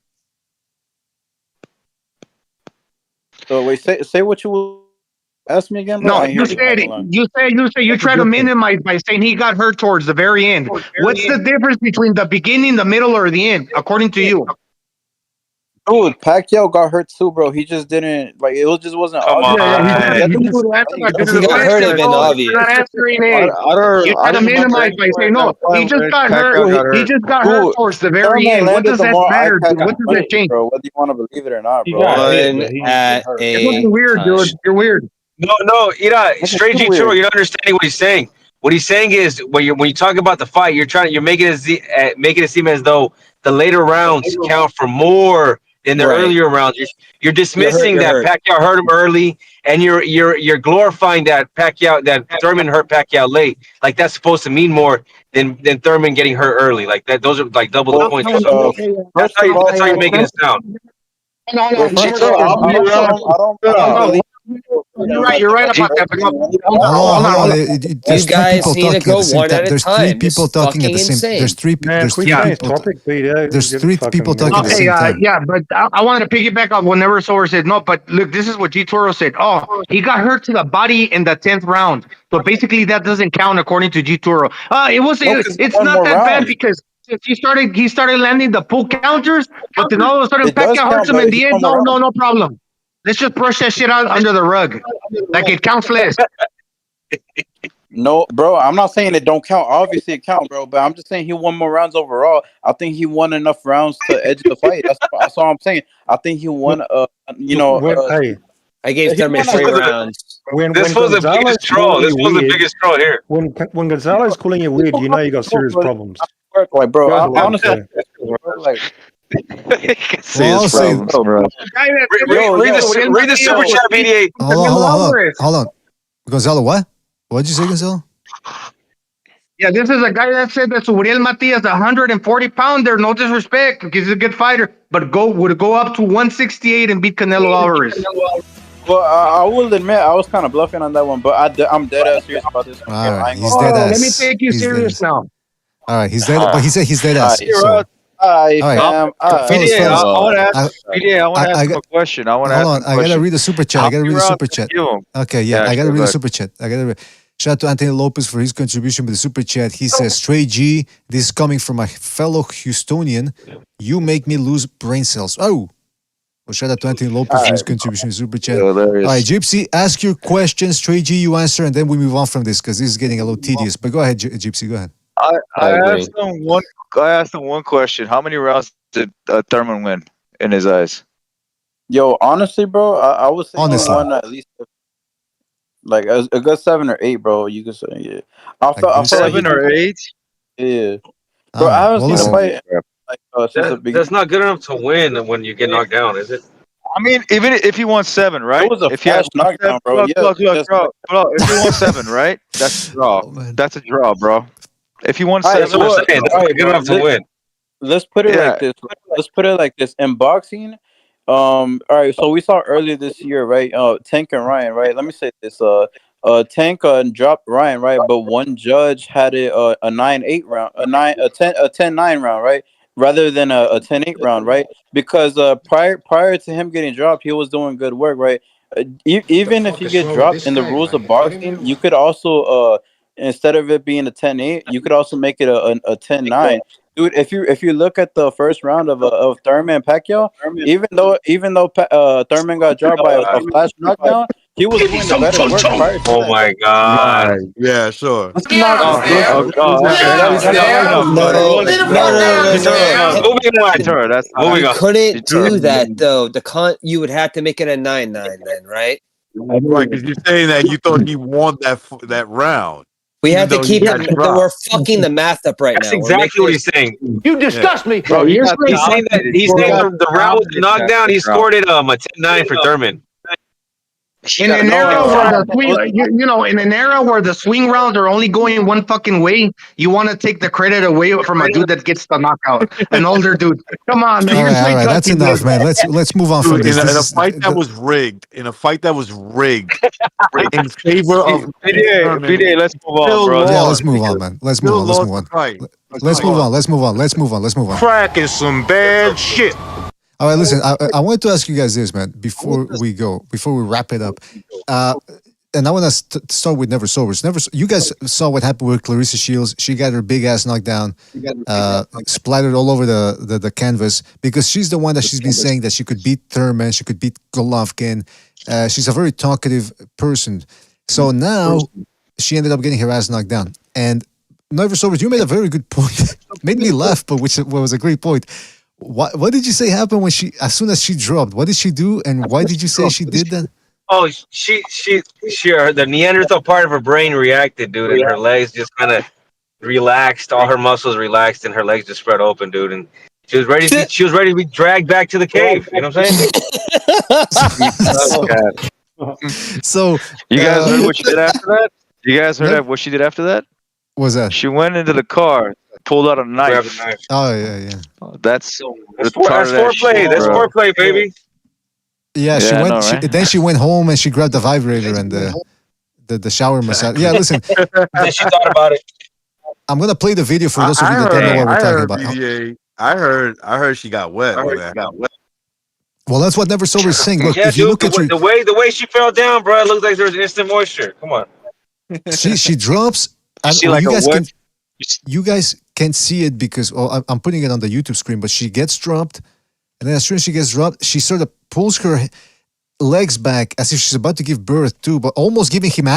So wait, say what you will ask me again, bro. No, I you hear said Hold on. you try to minimize by saying he got hurt towards the very end. What's the difference between the beginning, the middle, or the end, according to you? Dude, Pacquiao got hurt too, bro. He just didn't like it. Just wasn't Come obvious. on. If he got hurt, it'd been obvious. You're not answering I it. don't. You try I to don't remember minimize by anywhere saying in no. that fight He just where got Pacquiao hurt. got hurt. He just got hurt towards the very Thurman end. What landed does the that more matter, dude? eye-catching What does that punches, change? bro. Whether you want to believe it or not, He bro. got hit, One but he didn't at get hurt. It's a looking weird, time. dude. You're weird. No, straight too G2, weird. you're not understanding what he's saying. What he's saying is when you talk about the fight, you're making it seem as though the later rounds count for more than the Right. earlier rounds. You're dismissing You're that hurt. Pacquiao hurt him early, and you're glorifying that Thurman hurt Pacquiao late. Like that's supposed to mean more than Thurman getting hurt early. Like that, those are like double the points. First That's how you're making it sound. of all, I don't believe. You're right about that. Hold on. There's You three guys people need to talking at go the same one time. at a There's three time. people This is talking at the fucking same. insane. There's three Man, people. topic, Peter. There's three people talking at the Okay, same time. yeah, but I wanted to piggyback on whenever Sower said no. But look, this is what G Toro said. Oh, he got hurt to the body in the 10th round. So basically, that doesn't count according to G Toro. It's one not more that bad round. because he started landing the pull counters, but then all of a sudden It does Pacquiao hurts count, him but in it's the one end. more round. No problem. Let's just brush that shit out under the rug, like it counts less. No, bro, I'm not saying it don't count. Obviously, it counts, bro. But I'm just saying he won more rounds overall. I think he won enough rounds to edge the fight. That's all I'm saying. I think he won. Hey, I gave Thurman 3 rounds. This was the biggest troll. This was the biggest troll here. When Gonzalo's calling you weird, you know you got serious problems. Like, bro, honestly, like. Well, I'll say, Read the super chat, BDA. Hold on. Gonzalo, what? What'd you say, Gonzalo? Yeah, this is a guy that said that Uriel Matias, 140-pounder, no disrespect, because he's a good fighter, but would go up to 168 and beat Canelo Alvarez. Well, I will admit I was kind of bluffing on that one, but I'm dead ass serious about this. All right, he's dead ass. Let me take you serious now. All right, he's dead, but he said he's dead ass. BDA, I want to ask him a question. Hold on, I gotta read the super chat. Okay, yeah, I gotta read the super chat. Shout out to Anthony Lopez for his contribution with the super chat. He says, Stray G, this is coming from a fellow Houstonian. You make me lose brain cells. Oh. Well, shout out to Anthony Lopez for his contribution to super chat. All right, Gypsy, ask your questions. Stray G, you answer, and then we move on from this because this is getting a little tedious. But go ahead, Gypsy, go ahead. I asked him one question. How many rounds did Thurman win in his eyes? Yo, honestly, bro, I would say he won at least like a good 7 or 8, bro. You could say, yeah. I felt 7 or 8. Yeah, bro. I haven't seen a fight since the beginning. That's not good enough to win when you get knocked down, is it? I mean, even if he won 7, right? It was a if he had knockdown, bro. Look, bro. If he won 7, right? That's a draw. That's a draw, bro. If he won 7, that's what I'm saying. That's good enough to win. Let's put it like this. Let's put it like this. In boxing, all right. So we saw earlier this year, right? Tank and Ryan, right? Let me say this. Tank dropped Ryan, right? But one judge had it a 9-8 round, a 10-9 round, right? Rather than a 10-8 round, right? Because prior to him getting dropped, he was doing good work, right? Even if you get dropped in the rules of boxing, you could also instead of it being a 10-8, you could also make it a 10-9. Dude, if you look at the first round of Thurman and Pacquiao, even though Thurman got dropped by a flash knockdown, he was doing the better work prior to Oh my god! Yeah, sure. Moving on, You couldn't do that though. You would have to make it a 9-9 then, right? Right, because you're saying that you thought he won that round. We have to keep it. We're fucking the math up right now. That's exactly what he's saying. You disgust me, bro. He's saying that the round was knockdown. He scored it a 10-9 for Thurman. In an era where in an era where the swing rounds are only going one fucking way, you want to take the credit away from a dude that gets the knockout, an older dude. Come on, man. All right, that's enough, man. Let's move on from this. In a fight that was rigged, in favor of BDA, let's move on, bro. Yeah, let's move on, man. Let's move on. Cracking some bad shit. All right, listen, I wanted to ask you guys this, man, before we wrap it up. And I want to start with Never Sobers. You guys saw what happened with Clarissa Shields. She got her big ass knocked down, splattered all over the canvas, because she's the one that she's been saying that she could beat Thurman, she could beat Golovkin. She's a very talkative person. So now she ended up getting her ass knocked down. And Never Sobers, you made a very good point. Made me laugh, but which was a great point. What did you say happened when as soon as she dropped? What did she do, and why did you say she did that? Oh, the Neanderthal part of her brain reacted, dude, and her legs just kind of relaxed. All her muscles relaxed, and her legs just spread open, dude. And she was ready to be dragged back to the cave. You know what I'm saying? So you guys heard what she did after that? You guys heard what she did after that? What was that? She went into the car, pulled out a knife. Oh yeah. That's foreplay. That's foreplay, baby. Yeah, she went. Right? Then she went home and she grabbed the vibrator and the shower massage. Yeah, listen. Then she thought about it. I'm gonna play the video for those of you that don't know what we're talking about. BDA, I heard she got wet. Well, that's what Never Sober is saying. Look, yeah, if you look at the way she fell down, bro, it looks like there's instant moisture. Come on. She drops. You guys can't see it because I'm putting it on the YouTube screen, but she gets dropped, and then as soon as she gets dropped, she sort of pulls her legs back as if she's about to give birth too, but almost giving him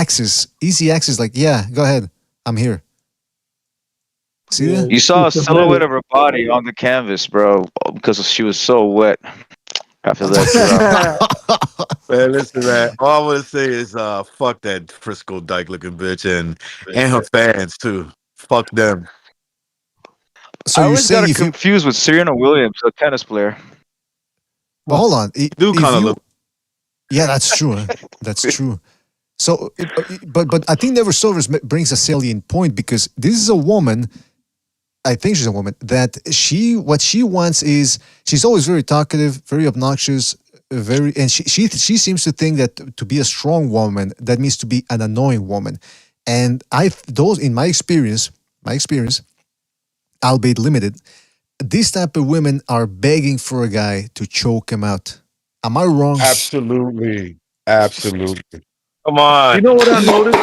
easy access, like, yeah, go ahead, I'm here. See that? You saw a silhouette of her body on the canvas, bro, because she was so wet after that drop. Man, listen, man. All I want to say is, fuck that Frisco dyke looking bitch and her fans too. Fuck them. So I you're always got saying her if you, confused with Serena Williams, a tennis player. but hold on, Do if kind of you, look. yeah, that's true. That's true. So, but I think Never Silvers brings a salient point because this is a woman. I think she's a woman that what she wants is she's always very talkative, very obnoxious, very, and she seems to think that to be a strong woman that means to be an annoying woman, and those in my experience, albeit limited, these type of women are begging for a guy to choke him out. Am I wrong? Absolutely, absolutely. Come on. You know what I noticed?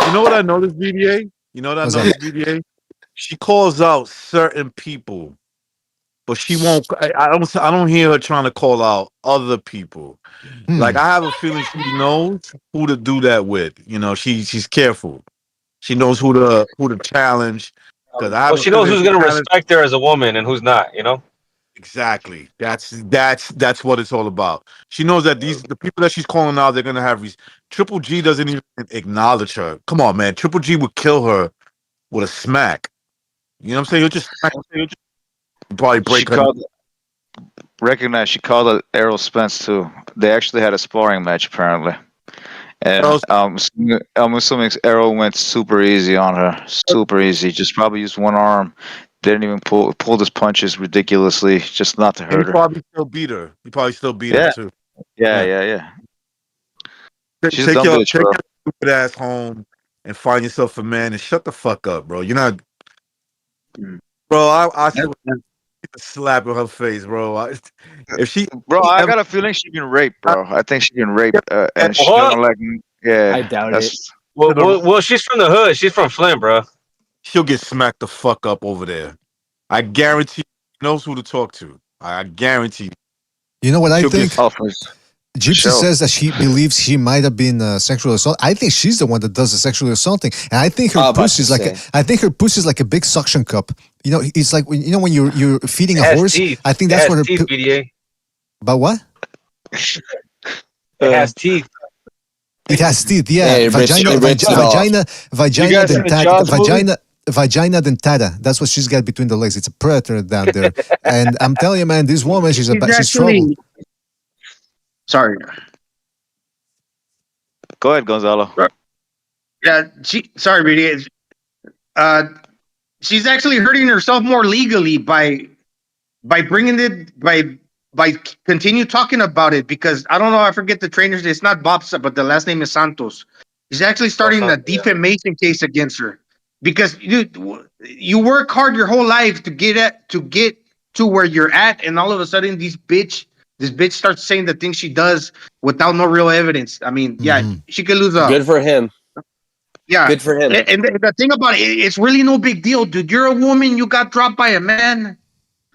You know what I noticed, BDA? You know what I What's that? noticed, BDA? She calls out certain people, but she won't. I don't hear her trying to call out other people. Hmm. Like I have a feeling she knows who to do that with. You know, she's careful. She knows who to challenge. Because I Well, have a she knows feeling who's she gonna challenge. respect her as a woman and who's not. You know. Exactly. That's what it's all about. She knows that the people that she's calling out, they're gonna have. Triple G doesn't even acknowledge her. Come on, man. Triple G would kill her with a smack. You know what I'm saying? He'll just smack her. He'll just probably She break her. called recognize she called it Errol Spence too. They actually had a sparring match apparently. And I'm assuming Errol went super easy on her. Super easy. Just probably used one arm. Didn't even pulled his punches ridiculously, just not to And he hurt her. probably still beat her. He probably still beat her Yeah. too. Yeah, Yeah. yeah, yeah. She's a Take dumb your bitch, bro. stupid ass home and find yourself a man and shut the fuck up, bro. You're not, bro. I swear, slap in her face, bro. If she Bro, I ever, got a feeling she's been raped, bro. I think she's been raped, and she What? don't like. I Yeah, doubt it. that's Well, she's from the hood. She's from Flint, bro. she'll get smacked the fuck up over there. I guarantee she knows who to talk to. I guarantee you. You know what I She'll get. think? for Gypsy sure. says that she believes she might have been sexually assaulted. I think she's the one that does the sexually assaulting, and I think her I was about pussy to is like say. I think her pussy is like a big suction cup. You know, it's like when when you're feeding It a has horse. teeth. I think It that's has what her. teeth, BDA. But what? It has teeth. It has teeth. Yeah, Hey, vagina, it rips it off. You vagina guys seen the dentata, Jaws movie? vagina dentata. That's what she's got between the legs. It's a predator down there, and I'm telling you, man, this woman, she's she's trouble. Sorry. Go ahead, Gonzalo. Yeah, sorry, BD. Uh, she's actually hurting herself more legally by bringing it by continue talking about it because I don't know. I forget the trainer's. It's not Bobsa, but the last name is Santos. He's actually starting a defamation case against her because you work hard your whole life to get to where you're at, and all of a sudden this bitch starts saying the things she does without no real evidence. I mean, yeah, she could lose a. Good for him. Yeah, Good for him. And the thing about it, it's really no big deal, dude. You're a woman. You got dropped by a man.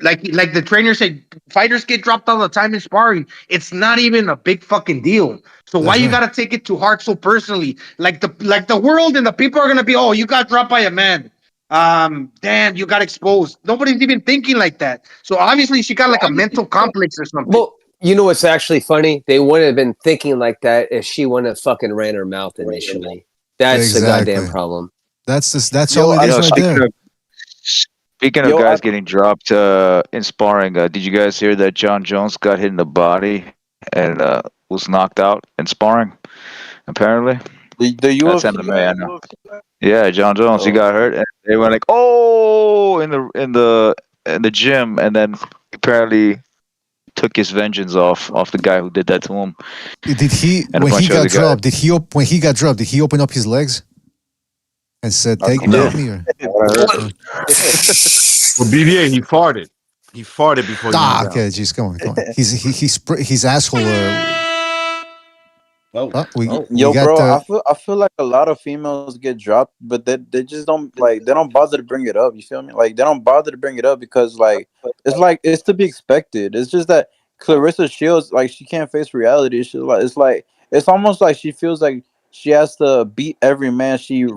Like the trainer said, fighters get dropped all the time in sparring. It's not even a big fucking deal. So why That's you right. gotta take it too hard so personally? Like the world and the people are gonna be, oh, you got dropped by a man. Damn, you got exposed. Nobody's even thinking like that. So obviously she got like a mental complex or something. Well, you know what's actually funny? They wouldn't have been thinking like that if she wouldn't have fucking ran her mouth initially. That's the goddamn Exactly. problem. That's all it is right Speaking there. speaking of guys getting dropped in sparring, did you guys hear that John Jones got hit in the body and was knocked out in sparring? Apparently, The that's UFC. MMA. I know. Yeah, John Jones. He got hurt, and they were like, "Oh!" in the gym, and then apparently took his vengeance off the guy who did that to him. Did he And a when he bunch of got other guys. dropped? When he got dropped? Did he open up his legs and said, "Take me"? Or? Well, BDA, he farted. He farted before he went down. Okay, jeez, come on. His asshole. We Yo, got bro, I feel like a lot of females get dropped, but they just don't they don't bother to bring it up. You feel me? Like they don't bother to bring it up because like it's to be expected. It's just that Clarissa Shields she can't face reality. It's almost like she feels like she has to beat every man she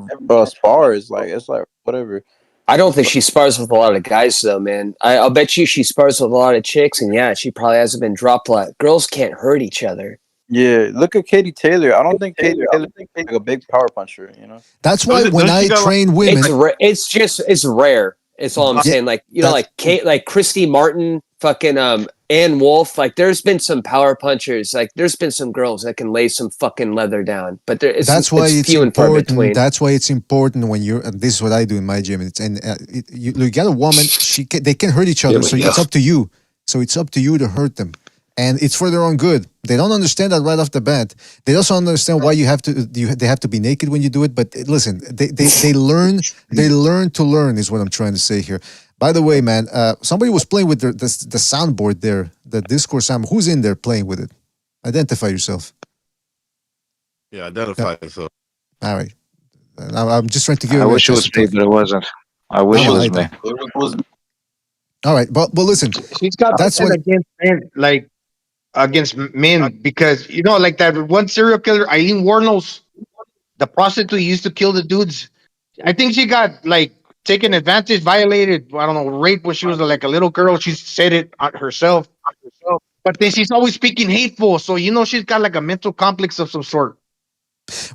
spars. Like it's like whatever. I don't think she spars with a lot of guys though, man. I'll bet you she spars with a lot of chicks, and yeah, she probably hasn't been dropped a lot. Girls can't hurt each other. Yeah, look at Katie Taylor. I don't think Katie Taylor is like a big power puncher. You know. That's why when Doesn't she I got like? train women, It's rare. It's all I'm yeah, saying. Like that's like Kate, like Christy Martin, fucking Ann Wolf. Like there's been some power punchers. Like there's been some girls that can lay some fucking leather down, but that's why it's it's few and far important. between. That's why it's important when you're. And this is what I do in my gym. You get a woman. They can hurt each other. So it's up to you. So it's up to you to hurt them, and it's for their own good. They don't understand that right off the bat. They also understand why they have to be naked when you do it. But listen, they learn. They learn to learn is what I'm trying to say here. By the way, man, somebody was playing with the soundboard there, the Discord sound. Who's in there playing with it? Identify yourself. Yeah, identify yourself. All right. I'm just trying to give I you a wish it chance was to me, talk. but it wasn't. I wish it was me. It was All right, but listen, She's got that's that what. against men, like against men, because like that one serial killer, Eileen Warnos, the prostitute used to kill the dudes. I think she got like taken advantage, violated. I don't know, raped when she was like a little girl. She said it herself, but then she's always speaking hateful. So she's got like a mental complex of some sort.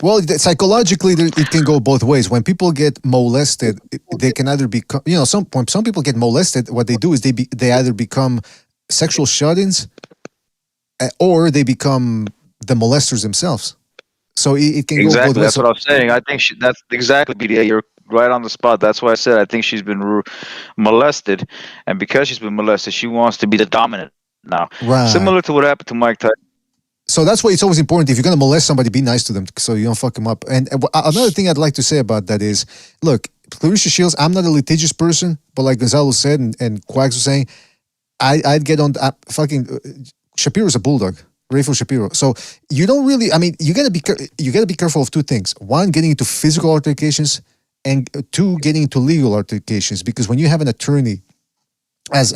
Well, psychologically, it can go both ways. When people get molested, they can either become, when some people get molested, what they do is they either become sexual shut-ins, or they become the molesters themselves. So it can go both Exactly. ways. That's what I'm saying. I think that's exactly BDA. You're right on the spot. That's why I said I think she's been molested, and because she's been molested, she wants to be the dominant now. Right. Similar to what happened to Mike Tyson. So that's why it's always important. If you're going to molest somebody, be nice to them so you don't fuck them up. And another thing I'd like to say about that is, look, Clarissa Shields, I'm not a litigious person, but like Gonzalo said and Quags was saying, I'd get on fucking Shapiro's a bulldog. Rayful Shapiro. So you don't really. I mean, you gotta be careful of two things. One, getting into physical altercations, and two, getting into legal altercations. Because when you have an attorney as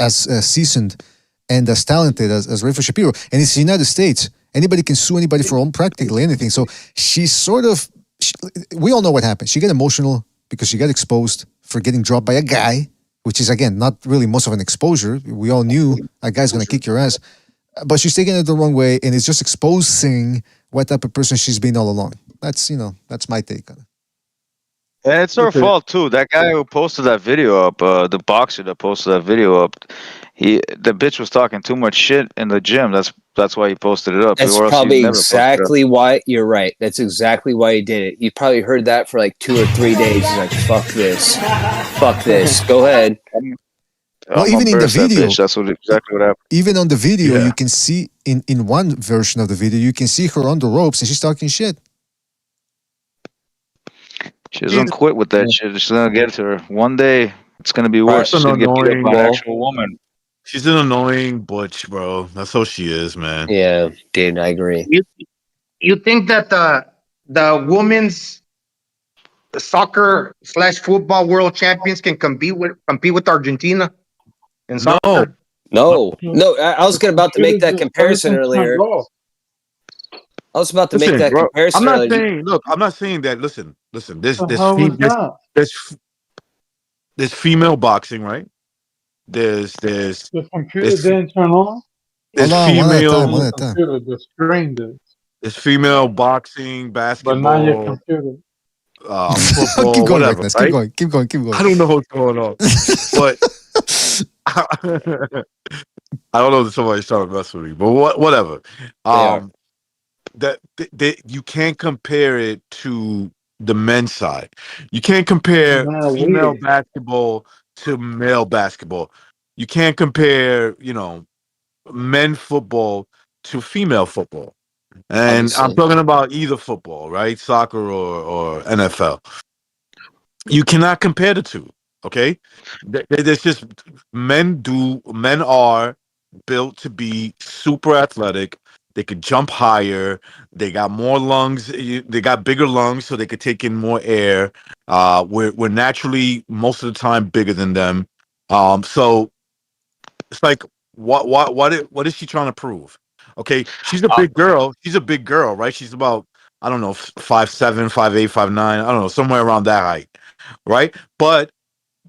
seasoned and as talented as Rayful Shapiro, and it's the United States, anybody can sue anybody for practically anything. So she's sort of. We all know what happened. She got emotional because she got exposed for getting dropped by a guy, which is again not really much of an exposure. We all knew a guy's gonna kick your ass. But she's taking it the wrong way, and it's just exposing what type of person she's been all along. That's my take on it. And it's her fault too. That guy who posted that video up, the boxer that posted that video up, the bitch was talking too much shit in the gym. That's why he posted it up. That's probably exactly why you're right. That's exactly why he did it. You probably heard that for like 2 or 3 days. He's like, "Fuck this, fuck this." Go ahead. Well, even in the video, that's exactly what happened. Even on the video, you can see in one version of the video, you can see her on the ropes and she's talking shit. She doesn't quit with that shit. She's gonna get to her one day. It's gonna be worse. She's gonna get beat up by an actual woman. She's an annoying butch, bro. That's how she is, man. Yeah, dude, I agree. You think that the women's soccer/football world champions can compete with Argentina? No. I was about to make that comparison earlier. I was about to make that comparison. I'm not saying. Look, I'm not saying that. Listen. There's female boxing, right? There's the computer didn't turn on. There's female. Computer just screened it. There's female boxing, basketball. But not your computer. Football, keep going, whatever. Right? Keep going. I don't know what's going on, but I don't know if somebody's trying to mess with me, but whatever. That you can't compare it to the men's side. You can't compare female basketball to male basketball. You can't compare, men football to female football. And obviously, I'm talking about either football, right? Soccer or NFL. You cannot compare the two. Okay, there's just men are built to be super athletic. They could jump higher. They got more lungs. They got bigger lungs, so they could take in more air. We're naturally most of the time bigger than them. So it's like what is she trying to prove? Okay, she's a big girl. She's a big girl, right? She's about, I don't know, 5'7", 5'8", 5'9", I don't know, somewhere around that height, right? But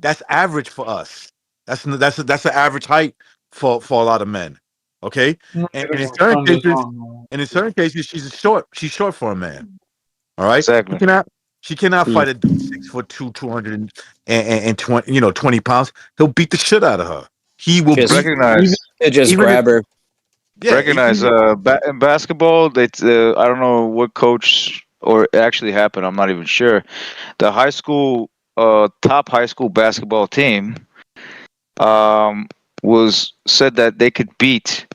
that's average for us. That's the average height for a lot of men. Okay, and in certain cases, And in certain cases, she's short. She's short for a man. All right. Exactly. She cannot fight a dude 6'2", 220, 20 pounds. He'll beat the shit out of her. He will Just beat even Recognize. just even if grab her. yeah. Recognize. In basketball, they. I don't know what coach or it actually happened. I'm not even sure. The high school, top high school basketball team, was said that they could beat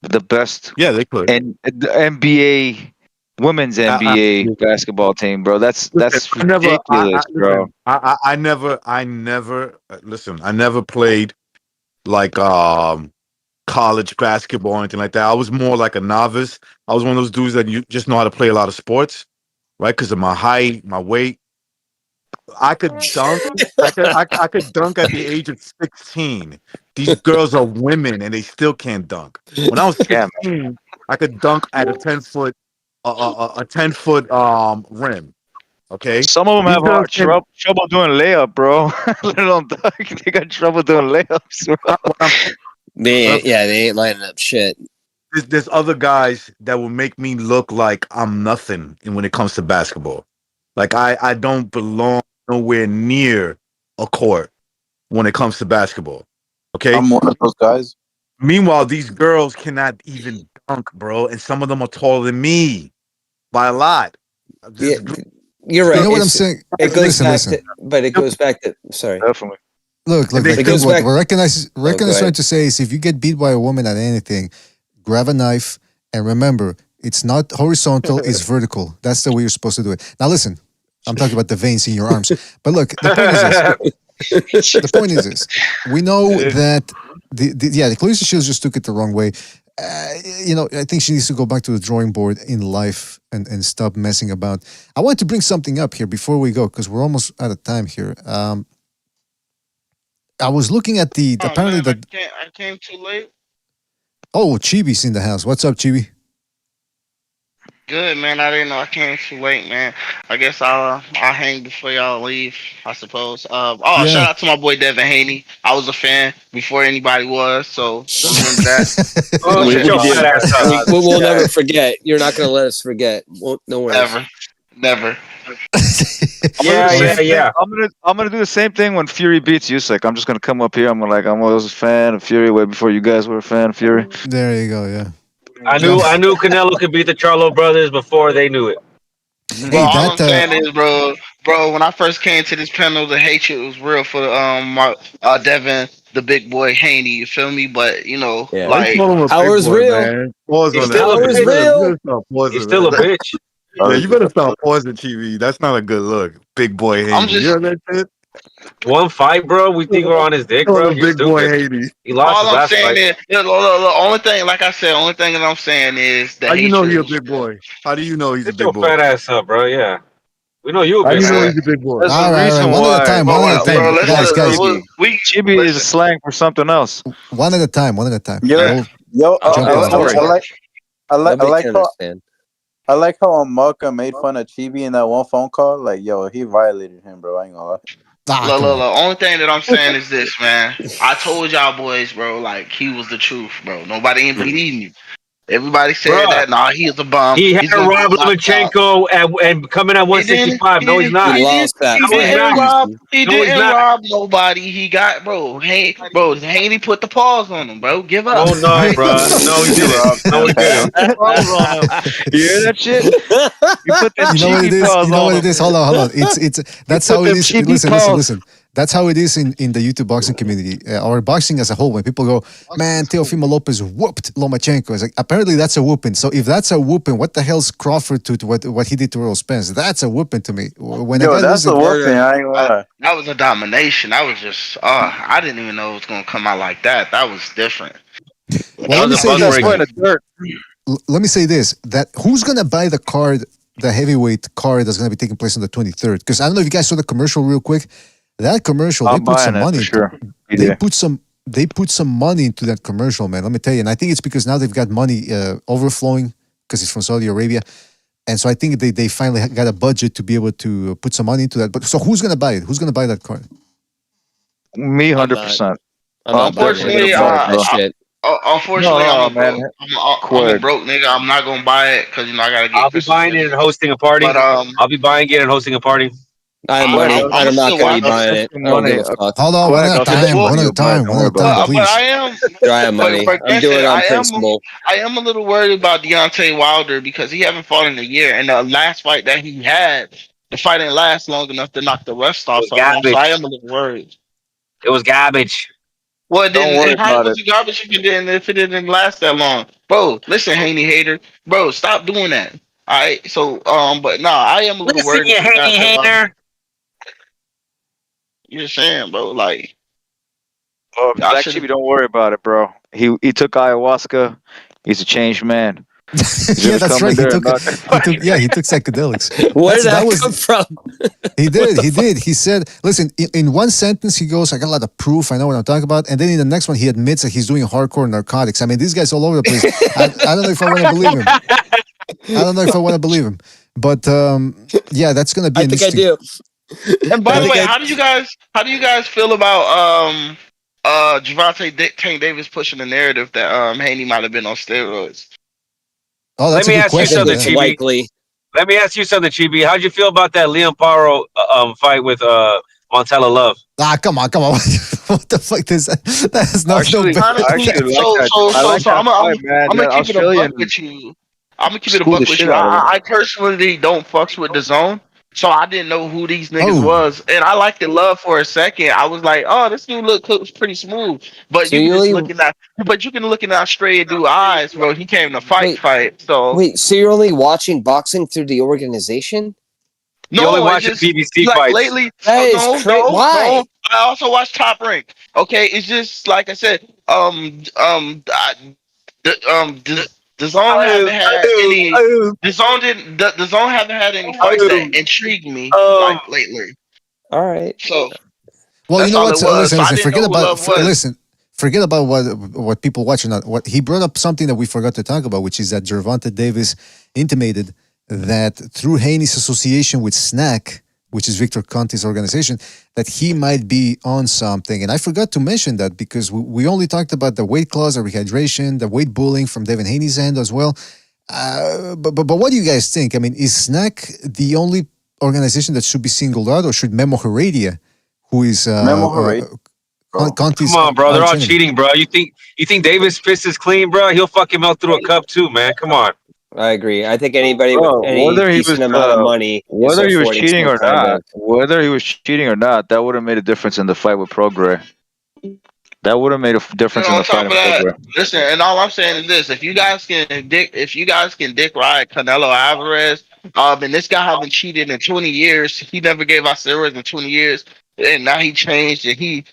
the best Yeah, they could. and the NBA women's NBA basketball team, bro. That's Listen, ridiculous, bro. I never listen. I never played like college basketball or anything like that. I was more like a novice. I was one of those dudes that you just know how to play a lot of sports, right? Because of my height, my weight. I could dunk. I could dunk at the age of 16. These girls are women and they still can't dunk. When I was Yeah, 16, I could dunk at a 10 foot a 10 foot rim. Okay, some of them these have girls hard can. trouble doing layup, bro. Let alone dunk. They got trouble doing layups, bro. They ain't lining up shit. There's other guys that will make me look like I'm nothing when it comes to basketball. Like I don't belong nowhere near a court when it comes to basketball. Okay. I'm one of those guys. Meanwhile, these girls cannot even dunk, bro, and some of them are taller than me by a lot. Yeah, you're right. You know what I'm saying? It goes Listen. it goes back to. Sorry. Definitely. Look, And they like still- what recognize go ahead. trying to say is if you get beat by a woman at anything, grab a knife and remember it's not horizontal, it's vertical. That's the way you're supposed to do it. Now listen, I'm talking about the veins in your arms. But look, the point is this. The point is this. We know that the Clarissa Shields just took it the wrong way. I think she needs to go back to the drawing board in life and stop messing about. I want to bring something up here before we go because we're almost out of time here. I was looking at the apparently man, that I came too late. Chibi's in the house. What's up, Chibi? Good, man. I didn't know I came too late, man. I guess I'll hang before y'all leave, I suppose. Yeah. Shout out to my boy Devin Haney. I was a fan before anybody was, so remember that. Oh, shut your fat ass up. We'll never forget. You're not going to let us forget. No worries. Never. Yeah. I'm gonna do the same thing when Fury beats Usyk. I'm just gonna come up here. I'm always a fan of Fury way before you guys were a fan of Fury. There you go. Yeah. I knew Canelo could beat the Charlo brothers before they knew it. Bro, all I'm saying is, bro, when I first came to this panel, the hatred was real for Devin, the big boy Haney. You feel me? But like Ours real. Man. Pause He's on still that. a You bitch. better stop pausing He's still a that. bitch. Yeah, you better stop pausing, TV. That's not a good look. Big boy Haney. I'm just- You heard that shit? One fight, bro. We think we're on his dick, bro. Oh, You're big boy stupid. Haney. He lost all his I'm last saying fight. is, the only thing, like I said, only thing that I'm saying is the How you know hatred he a was big boy? How do you know he's a Get big your boy? fat ass up, bro. Yeah. We know you a How big you know boy. he's a big boy? There's All a right, reason one at a why. time. Guys. Chibi is a slang for something else. One at a time. Yo, Jump in. I like Nobody can how understand. I like how Amoka made fun of Chibi in that one phone call. Like, yo, he violated him, bro. I ain't gonna lie. Look. Only thing that I'm saying is this, man. I told y'all boys, bro, like he was the truth, bro. Nobody ain't believing you. Everybody said Bruh. that. Nah, he is a bum. He had He's gonna Rob get knocked out. Lomachenko and coming at 165. No, he's not. He lost that He No, he's fight. didn't not. rob. He No, he's didn't not. rob nobody. He got Haney put the paws on him, bro. Give up. No, bro. No, he didn't. No, he didn't. You hear that shit? You put them You know what it cheeky is? paws You know on what him. it is? Hold on. It's that's put how it them is. cheeky Listen. paws. That's how it is in the YouTube boxing community or boxing as a whole. When people go, man, Teofimo Lopez whooped Lomachenko. It's like apparently that's a whooping. So if that's a whooping, what the hell's Crawford to what he did to Earl Spence? That's a whooping to me. When Yo, a guy that's loses, a whooping. I ain't gonna lie. That was a domination. That was just. I didn't even know it was gonna come out like that. That was different. well, let me say this. Point of dirt. Let me say this: that who's gonna buy the card, the heavyweight card that's gonna be taking place on the 23rd? Because I don't know if you guys saw the commercial real quick. That commercial, I'm they put some buying it money. for sure. They put some money into that commercial, man. Let me tell you, and I think it's because now they've got money overflowing because it's from Saudi Arabia, and so I think they finally got a budget to be able to put some money into that. But so who's gonna buy it? Who's gonna buy that card? Me, 100%. I'm not buying Unfortunately, that shit. No, Unfortunately, I'm no, a man. broke. I'm a Quit. broke nigga. I'm not gonna buy it because I gotta I'll get be Christmas buying it gifts. and hosting a party. But I'll be buying it and hosting a party. I have Quack, money. I'll, I'm I'm not still going to I'll be watching. buying send it. you I don't give money. a fuck. Hold on, one Quack, at a I'll send you time. Well, One money. at a You'll buy it. time. Don't One worry at a about time, it. but please. I am. I have money. But I'm doing granted, it on principle. I am a little worried about Deontay Wilder because he haven't fought in a year, and the last fight that he had, the fight didn't last long enough to knock the rust It off was of him. So I garbage. am a little worried. It was garbage. Well, Don't then worry how about it. was it garbage if it didn't last that long, bro? Listen, Haney hater, bro, stop doing that. All right, so but no, I am a little Listen, worried you if you got Haney that. hater. You're saying, bro, like Oh, y'all Black should have. Chibi, don't worry about it, bro. He took ayahuasca. He's a changed man. He's Yeah, gonna that's come right. in there and knock. He took psychedelics. Where did That that was come from? he What did. the He fuck? did. He said, listen, in one sentence, he goes, I got a lot of proof. I know what I'm talking about. And then in the next one, he admits that he's doing hardcore narcotics. I mean, this guy's all over the place. I don't know if I want to believe him. I don't know if I want to believe him. But yeah, that's going to be I an think I interesting. do. And by I the think way, I. how do you guys feel about Javante Tank Davis pushing the narrative that Haney might have been on steroids? Oh, Let that's a me good ask you I think question. something, it's Yeah. Chibi. likely. Let me ask you something, Chibi. How'd you feel about that Liam Paro fight with Montella Love? Ah, come on, come on. What the fuck? That has no Actually, bearing. I actually like So that. so I so like so that I'm gonna fight, man. I'm gonna That keep it a buck Australian with you. I'm gonna keep it a schooled buck the with shit you. out of him. I personally don't fucks with the zone, so I didn't know who these niggas Oh, was, and I liked the love for a second. I was like, oh, this dude looks pretty smooth, but So you can you just only looking at, but you can look in Australia dude eyes, bro. He came to wait, fight. So wait. So you're only watching boxing through the organization? You only no, it's watch just BBC like fights. lately. That Oh, is no, crazy. no, no. Why? I also watch Top Rank. Okay, it's just like I said. The zone haven't had any. The zone didn't. The zone haven't had any fights that intrigued me Um, like lately. All right. So well, you that's know all what? it was. Listen, So I listen. didn't know who Love was. Forget about what people watch or not. What he brought up something that we forgot to talk about, which is that Gervonta Davis intimated that through Haney's association with Snack, which is Victor Conti's organization, that he might be on something. And I forgot to mention that because we only talked about the weight class, the rehydration, the weight bullying from Devin Haney's end as well. But what do you guys think? I mean, is Snack the only organization that should be singled out, or should Memo Heredia, who is Memo Harade, bro. Conti's come on, bro. They're arch all enemy? cheating, bro. You think Davis fist is clean, bro? He'll fuck him out through a cup too, man. Come on. I agree. I think anybody with Bro, any decent amount of money is whether he was affording cheating some or kind not, of. that would have made a difference in the fight with Progre. That would have made a difference And in on the fight top of with that, Progre. listen. And all I'm saying is this: if you guys can dick ride Canelo Alvarez, and this guy haven't cheated in 20 years. He never gave out steroids in 20 years, and now he changed and he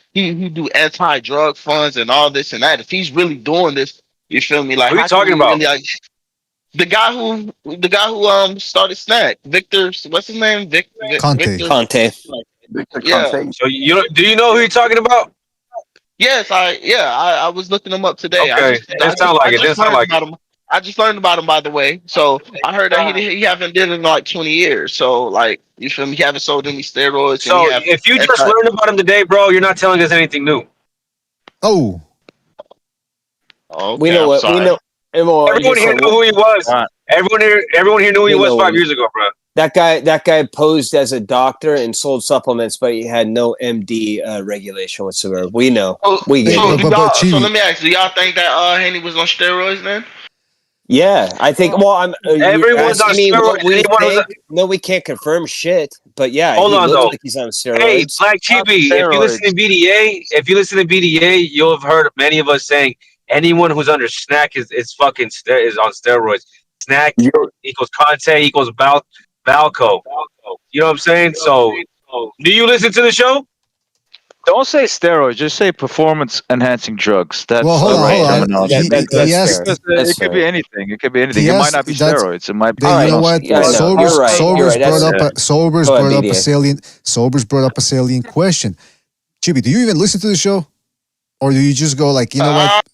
do anti-drug funds and all this and that. If he's really doing this, you feel me? Like Who are you how can talking we about? really like the guy who started Snack, Victor? What's his name? Conte. Victor. Conte. Victor Yeah. Conte. So do you know who you're talking about? Yes, I was looking him up today. I Okay, just I didn't just sound I like it. just Didn't sound learned like it. about him. I just learned about him by the way. So I heard that he haven't did it in like 20 years. So like you feel me? He haven't sold any steroids and he So have if you just anti. learned about him today, bro, you're not telling us anything new. Oh, We Okay, know I'm what we sorry. know. Well, Everyone just here like, knew who he was. All right. Everyone here knew who he we was know 5 years ago, bro. that guy posed as a doctor and sold supplements, but he had no MD regulation whatsoever. We know. We hey, get So it. do y'all? So Chibi, let me ask: do y'all think that Haney was on steroids then? Yeah, I think. Well, you're Everyone's on asking me steroids. what we Anyone who's think. No, we can't confirm shit. But yeah, hold he on looks though. like he's on Hey, steroids. Black Not Chibi, steroids. If you listen to BDA, you'll have heard many of us saying anyone who's under snack is is on steroids. Snack You're, equals Conte equals Balco. You know what I'm saying? So, do you listen to the show? don't say steroids. Just say performance enhancing drugs. well, That's hold the on, right hold on. terminology. He That's asked, fair. Because That's it could be fair. anything. It could be anything. he It might not asked be that's steroids. It might be. then All you know right. what? Yeah, no, Sobers, you're right. You're Sobers right. brought That's up fair. Sobers Go ahead, brought up a BDA. salient question. Chibi, do you even listen to the show, or do you just go like, you know what?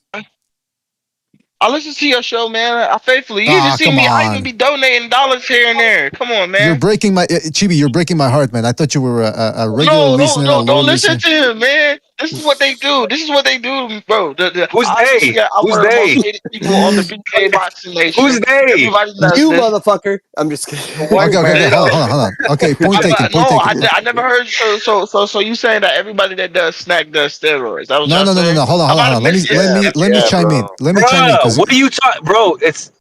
I listen to your show, man. I faithfully. You Ah, just see come me. I even on. be donating dollars here and there. Come on, You're man. breaking my Chibi. You're breaking my heart, man. I thought you were a regular No, listener, a don't loyal listen listener. to him, man. This is what they do. This is what they do, bro. Who's Obviously, they? I'm Who's one of the most they? hated people on the BK Boxing Who's Nation. they? Everybody knows You this. motherfucker. I'm just kidding. The white Okay. man, Hold on. Okay, point taken. no, Point taken. I never heard. So you saying that everybody that does snack does steroids? That was No, y'all no, no, no, saying? no. Hold on, I hold on, might hold have on. Let me, missed it. let me, let me chime in. Let me chime in Bruh, because what are you talking, bro? It's oh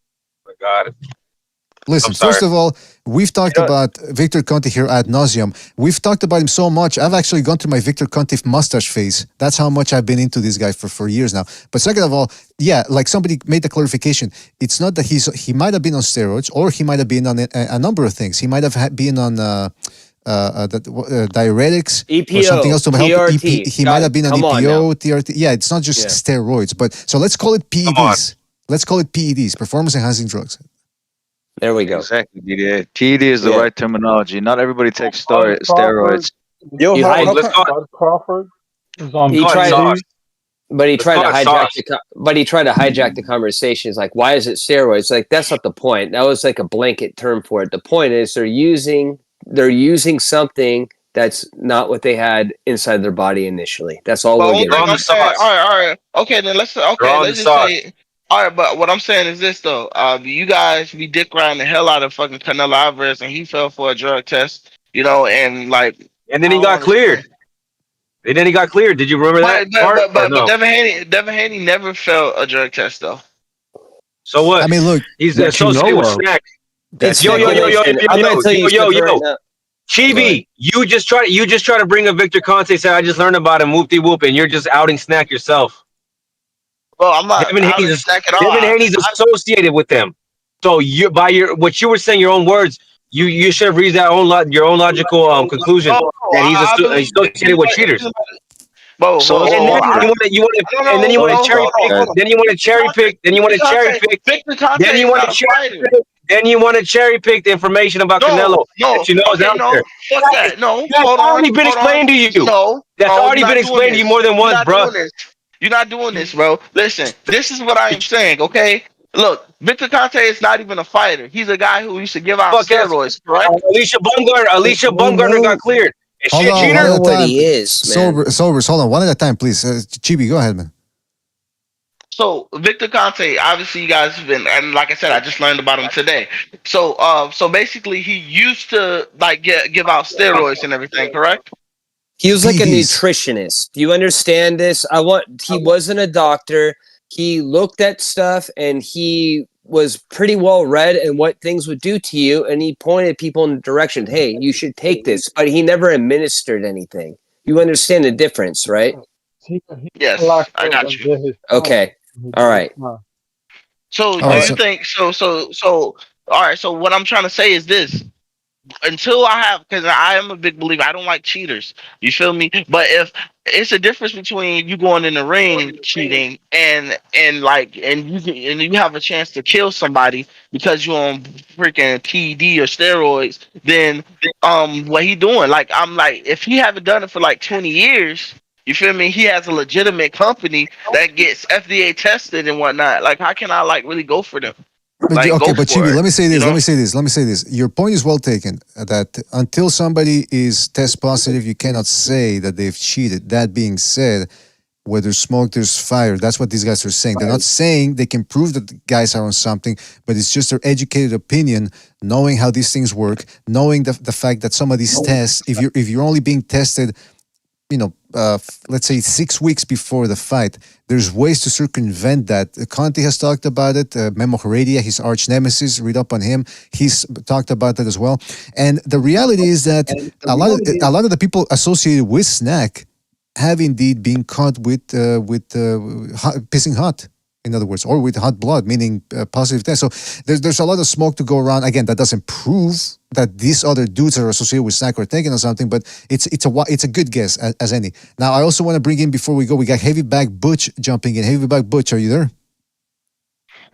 my God. listen. I'm sorry. First of all, we've talked You know- about Victor Conte here ad nauseum. We've talked about him so much. I've actually gone through my Victor Conte mustache phase. That's how much I've been into this guy for years now. But second of all, yeah, like somebody made the clarification. It's not that he might have been on steroids or he might have been on a number of things. He might have been on. Diuretics or something EPO, else to help. TRT. He might have been on Come on now. EPO, TRT. Yeah, it's not just Yeah. steroids, but so let's call it Come on. PEDs. Let's call it PEDs, performance enhancing drugs. There we go. Exactly, DD. TD is the Yeah. right terminology. Not everybody takes Bud Crawford, steroids. Yo, You how, hide- how Let's come? call it. Bud Crawford is on He Call it tried PED. sauce. But he Let's tried to call it hijack sauce. the conversation. It's like, why is it steroids? Like, that's not the point. That was like a blanket term for it. The point is they're using something that's not what they had inside their body initially. That's all But we're only getting They're thing on at. the I'm saying, sauce. all right, okay, then They're on the let's just sauce. say, all right. But what I'm saying is this though, you guys be dick riding the hell out of fucking Canelo Alvarez, and he fell for a drug test, and like And then I he don't got cleared. understand. And then he got cleared. Did you remember that part or But no? Devin Haney never failed a drug test though. So what? I mean, look, He's That you associated know with of. Snack. It's Yo, yo, yo, yo, speculation. yo, I'm gonna yo, tell yo, you yo, something right yo. now. Go ahead. Chibi, you just try to bring up Victor Conte. Say I just learned about him. Whoop de whoop, and you're just outing Snack yourself. Well, I'm not Devin out of Haney's snack at all. Devin Haney's associated with them. So you by your what you were saying, your own words, you should have reached that your own logical conclusion No, that he's I believe associated with cheaters. Whoa, So it's And then hold on. and then you want to cherry pick. Hold on. Then you want to cherry pick. Then you want to cherry pick. Victor Conte Then you is want not to a cherry fighter. pick. Then you want to cherry pick the information about Canelo No. that you know is Okay, out there. no. Fuck that. No, That's hold already been on. explained to you. No, That's you're already been not doing explained to you this. more than You're once, not bruh. doing this. You're not doing this, bro. Listen, this is what I am saying, okay? Look, Victor Conte is not even a fighter. He's a guy who used to give out Fuck yes. steroids, correct? Alicia We Baumgartner got know. cleared. Is hold she a on, We one cheater? at know a what time. he is, man. Sobers, hold on, one at a time, please. Chibi, go ahead, man. So Victor Conte, obviously you guys have been, and like I said, I just learned about him today. So basically he used to like give out steroids and everything, correct? He was like a PEDs. nutritionist. Do you understand this? He wasn't a doctor. He looked at stuff and he was pretty well read in what things would do to you, and he pointed people in the direction, hey, you should take this, but he never administered anything. You understand the difference, right? He Yes, I got you. did his Okay. All right. So All do right, you so think so all right, so what I'm trying to say is this. Until I have, because I am a big believer, I don't like cheaters. You feel me? But if it's a difference between you going in the ring cheating and you have a chance to kill somebody because you're on freaking PD or steroids, then what he doing? Like I'm like, if he haven't done it for like 20 years, you feel me? He has a legitimate company that gets FDA tested and whatnot. Like how can I like really go for them? Like okay, go but for Chibi, it, let me say you this. Let know? me say this. Let me say this. Your point is well taken. That until somebody is test positive, you cannot say that they've cheated. That being said, where there's smoke, there's fire. That's what these guys are saying. They're not saying they can prove that the guys are on something, but it's just their educated opinion, knowing how these things work, knowing the fact that some of these tests, if you're only being tested, let's say 6 weeks before the fight, there's ways to circumvent that. Conte has talked about it. Memo Heredia, his arch nemesis, read up on him. He's talked about that as well. And the reality is that a lot of the people associated with Snack have indeed been caught with pissing hot. In other words, or with hot blood, meaning positive test. So there's a lot of smoke to go around. Again, that doesn't prove that these other dudes are associated with Snack or taking or something, but it's a good guess as any. Now, I also want to bring in before we go. We got Heavy Back Butch jumping in. Heavy Back Butch, are you there?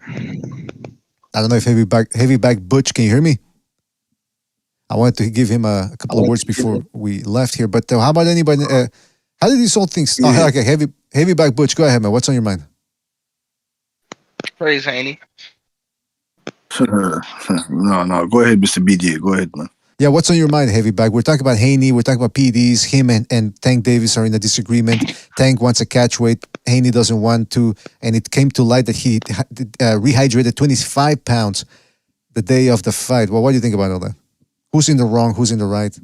I don't know if Heavy Back Butch, can you hear me? I wanted to give him a couple of words before we left here, but how about anybody? How did these whole things? Oh, okay, Heavy Back Butch, go ahead, man. What's on your mind? Praise Haney. No. Go ahead, Mr. BJ. Go ahead, man. Yeah, what's on your mind, Heavy Bag? We're talking about Haney. We're talking about PDs. Him and Tank Davis are in a disagreement. Tank wants a catch weight. Haney doesn't want to. And it came to light that he rehydrated 25 pounds the day of the fight. Well, what do you think about all that? Who's in the wrong? Who's in the right?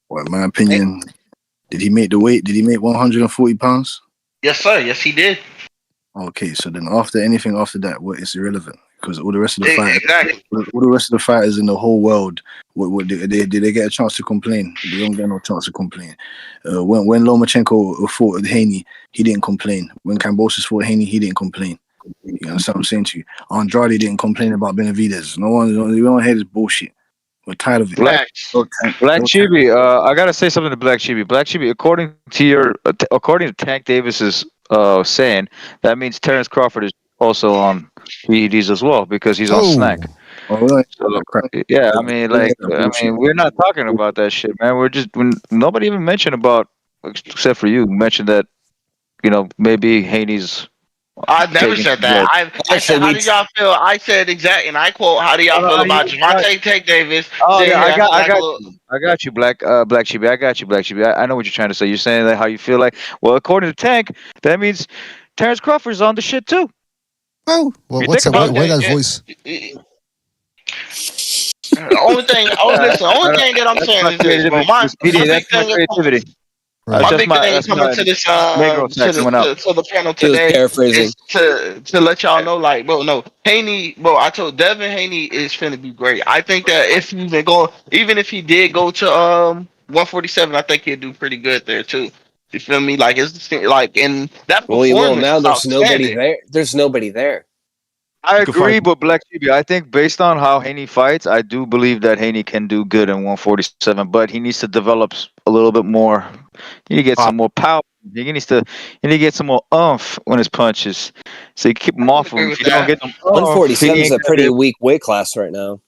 Well, in my opinion, did he make the weight? Did he make 140 pounds? Yes, sir. Yes, he did. Okay, so then anything after that, what is irrelevant because all the rest of the Exactly. all the rest of the fighters in the whole world, what did they get a chance to complain? They don't get no chance to complain. When Lomachenko fought Haney, he didn't complain. When Kambosos fought Haney, he didn't complain. You understand what I'm saying to you? Andrade didn't complain about Benavidez. We don't hear this bullshit. We're tired of it. Black Chibi, I gotta say something to Black Chibi. Black Chibi, according to Tank Davis's saying, that means Terrence Crawford is also on PEDs as well because he's on snack. So, yeah, I mean, we're not talking about that shit, man. Nobody even mentioned about, except for you, mentioned that, maybe Haney's. I never said that. I said, how do y'all feel? I said exactly, and I quote, how do y'all feel about Javante Tank Davis? Oh yeah, I got you, Black Chibi. I got you, Black Chibi. I know what you're trying to say. You're saying that how you feel like. Well, according to Tank, that means Terrence Crawford's on the shit too. Oh, well, what's that? Why that voice? The only thing that I'm saying is this, bro. My big thing is my big thing is coming to this to the panel today is to let y'all know, like, bro, no, Haney, bro, I told Devin Haney is finna be great. I think that even if he did go to 147, I think he'd do pretty good there too. You feel me? Like it's like in that performance. Now there's nobody there. There's nobody there. I agree with Black Chibi. I think based on how Haney fights, I do believe that Haney can do good in 147, but he needs to develop a little bit more. He needs to get some more power. He needs to get some more oomph when his punches. So you keep him off him. If you don't get them 147 is a pretty weak weight class right now.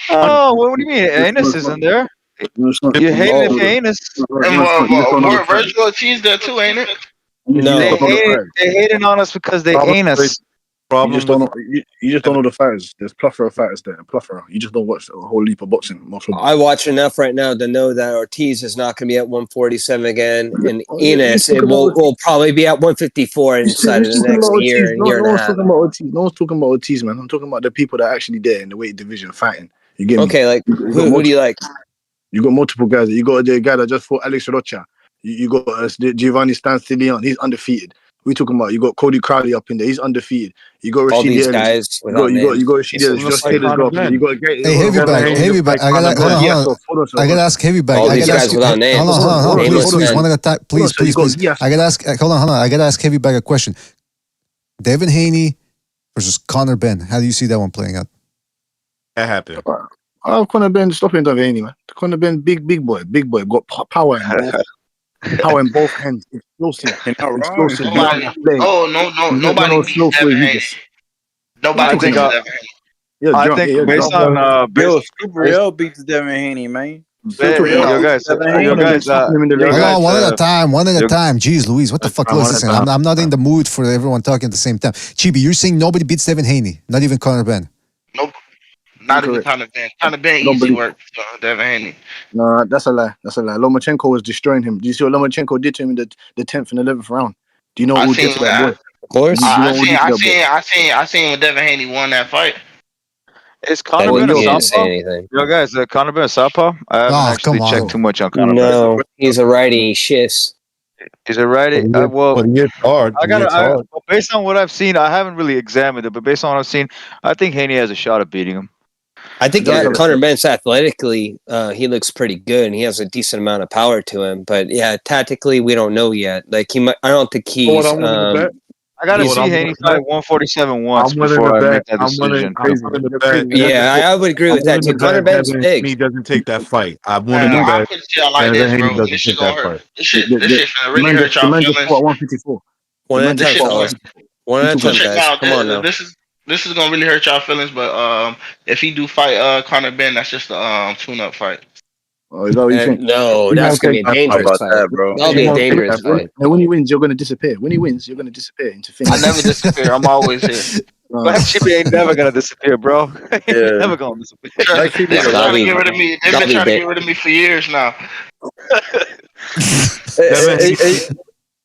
Oh, what do you mean? Anus isn't there? You hate it if you're Anus. Virgil Ortiz there too, ain't it? No, they hating on us because they ain't us. You just don't know the fighters. There's plethora of fighters there. Plethora. You just don't watch a whole heap of boxing. I watch enough right now to know that Ortiz is not going to be at 147 again, and Enos will probably be at 154 inside of the next year and year and a half. No one's talking about Ortiz, man. I'm talking about the people that are actually there in the weight division fighting. You get me? Okay, like who do you like? You got multiple guys. You got the guy that just fought Alex Rocha. You got Giovanni Stanstillion. He's undefeated. We talking about you got Cody Crowley up in there. He's undefeated. You got Rashid all these Ellis. guys. You got Rashid Ellis. Just Taylor's got up in there. You got Heavy bag. I gotta ask Heavy bag. All these guys without names. Hold on. Please, one at a time. Please. I gotta ask. Hold on. I gotta ask Heavy bag a question. Devin Haney versus Conor Ben. How do you see that one playing out? That happened. Conor Ben stopping Devin Haney, man. Conor Ben, big boy, got power in both hands. Explosive. Nobody beats Devin Haney. Nobody beats Devin Haney. I think based on Super Real beats Devin Haney, man. Yo guys, hold on, one at a time. Jeez Louise, what the fuck? Listen, I'm not in the mood for everyone talking at the same time. Chibi, you're saying nobody beats Devin Haney, not even Conor Ben. Nope. Not even Conor Ben. Conor Ben easy work for Devin Haney. No, that's a lie. Lomachenko was destroying him. Do you see what Lomachenko did to him in the 10th and 11th round? Do you know who did to that boy? Of course. I seen when Devin Haney won that fight. Is Conor Ben a southpaw? Yo guys, Conor Ben a southpaw? I haven't actually checked too much on Conor Ben. No, he's a righty. He shifts. He's a righty. Based on what I've seen, I haven't really examined it, but based on what I've seen, I think Haney has a shot at beating him. I think Conor Ben's athletically, he looks pretty good, and he has a decent amount of power to him. But yeah, tactically, we don't know yet. Like I don't think he's. I gotta see Haney fight 147 once before I make that decision. I would agree with that too. Conor Ben's big. He doesn't take that fight. I want to do that. Like this, bro. This shit gonna hurt. This shit finna really hurt y'all feelings. 154. One at a time, fellas. One at a time, guys. Come on now. This is gonna really hurt y'all feelings, but if he do fight Conor Ben, that's just a tune-up fight. Oh, is that what you think? No, that's gonna be a dangerous fight, bro. That'll be a dangerous fight. And when he wins, you're gonna disappear. When he wins, you're gonna disappear into things. I never disappear. I'm always here. Black sheep ain't never gonna disappear, bro. Yeah. Never gonna disappear. Black sheep They've is been That'll trying to be get rid of me. They've that'll been be trying to big. get rid of me for years now. Devin Hey, hey,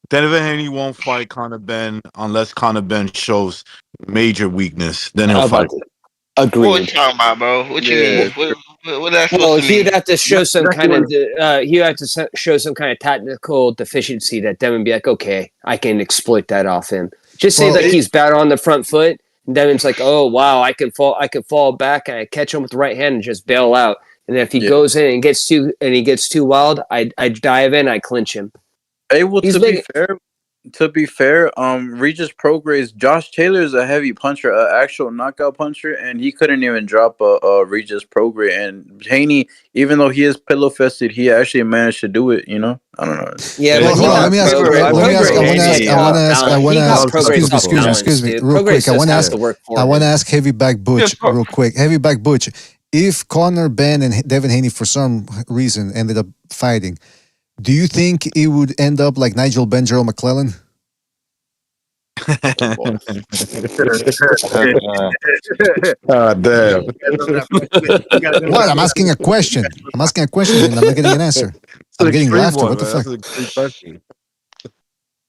Devin Haney won't fight Conor Ben unless Conor Ben shows major weakness. Then he'll How fight. about that? What you Agreed. talking about, bro? What you yeah. mean? What that's Well, supposed to he'd mean? have to show That's some exactly kind what of he'd have to show some kind of tactical deficiency that Devin be like, okay, I can exploit that off him. Just say Well, like he's bad on the front foot, and Devin's like, oh wow, I can fall back and I catch him with the right hand and just bail out. And if he Yeah. goes in and he gets too wild, I dive in, I clinch him. Hey, well, He's to be big. fair, Regis Prograis, Josh Taylor is a heavy puncher, an actual knockout puncher, and he couldn't even drop a Regis Prograis. And Haney, even though he is pillow fisted, he actually managed to do it. You know, I don't know. Yeah, well, but he hold on. got Let me ask. Prograis. Let me ask. I want to ask. Haney's I want to top ask. I balance. want He to got ask. Prograis top balance, Excuse me. dude. Real quick. Prograis I just want to has ask. to work for I want to him. ask Heavy Back Butch real quick. Heavy Back Butch. If Conor Ben and Devin Haney for some reason ended up fighting, do you think it would end up like Nigel Benjero McClellan? Damn. What? I'm asking a question. I'm asking a question and I'm not getting an answer. It's an I'm getting extreme laughter. one, What the man. fuck? That's an extreme question.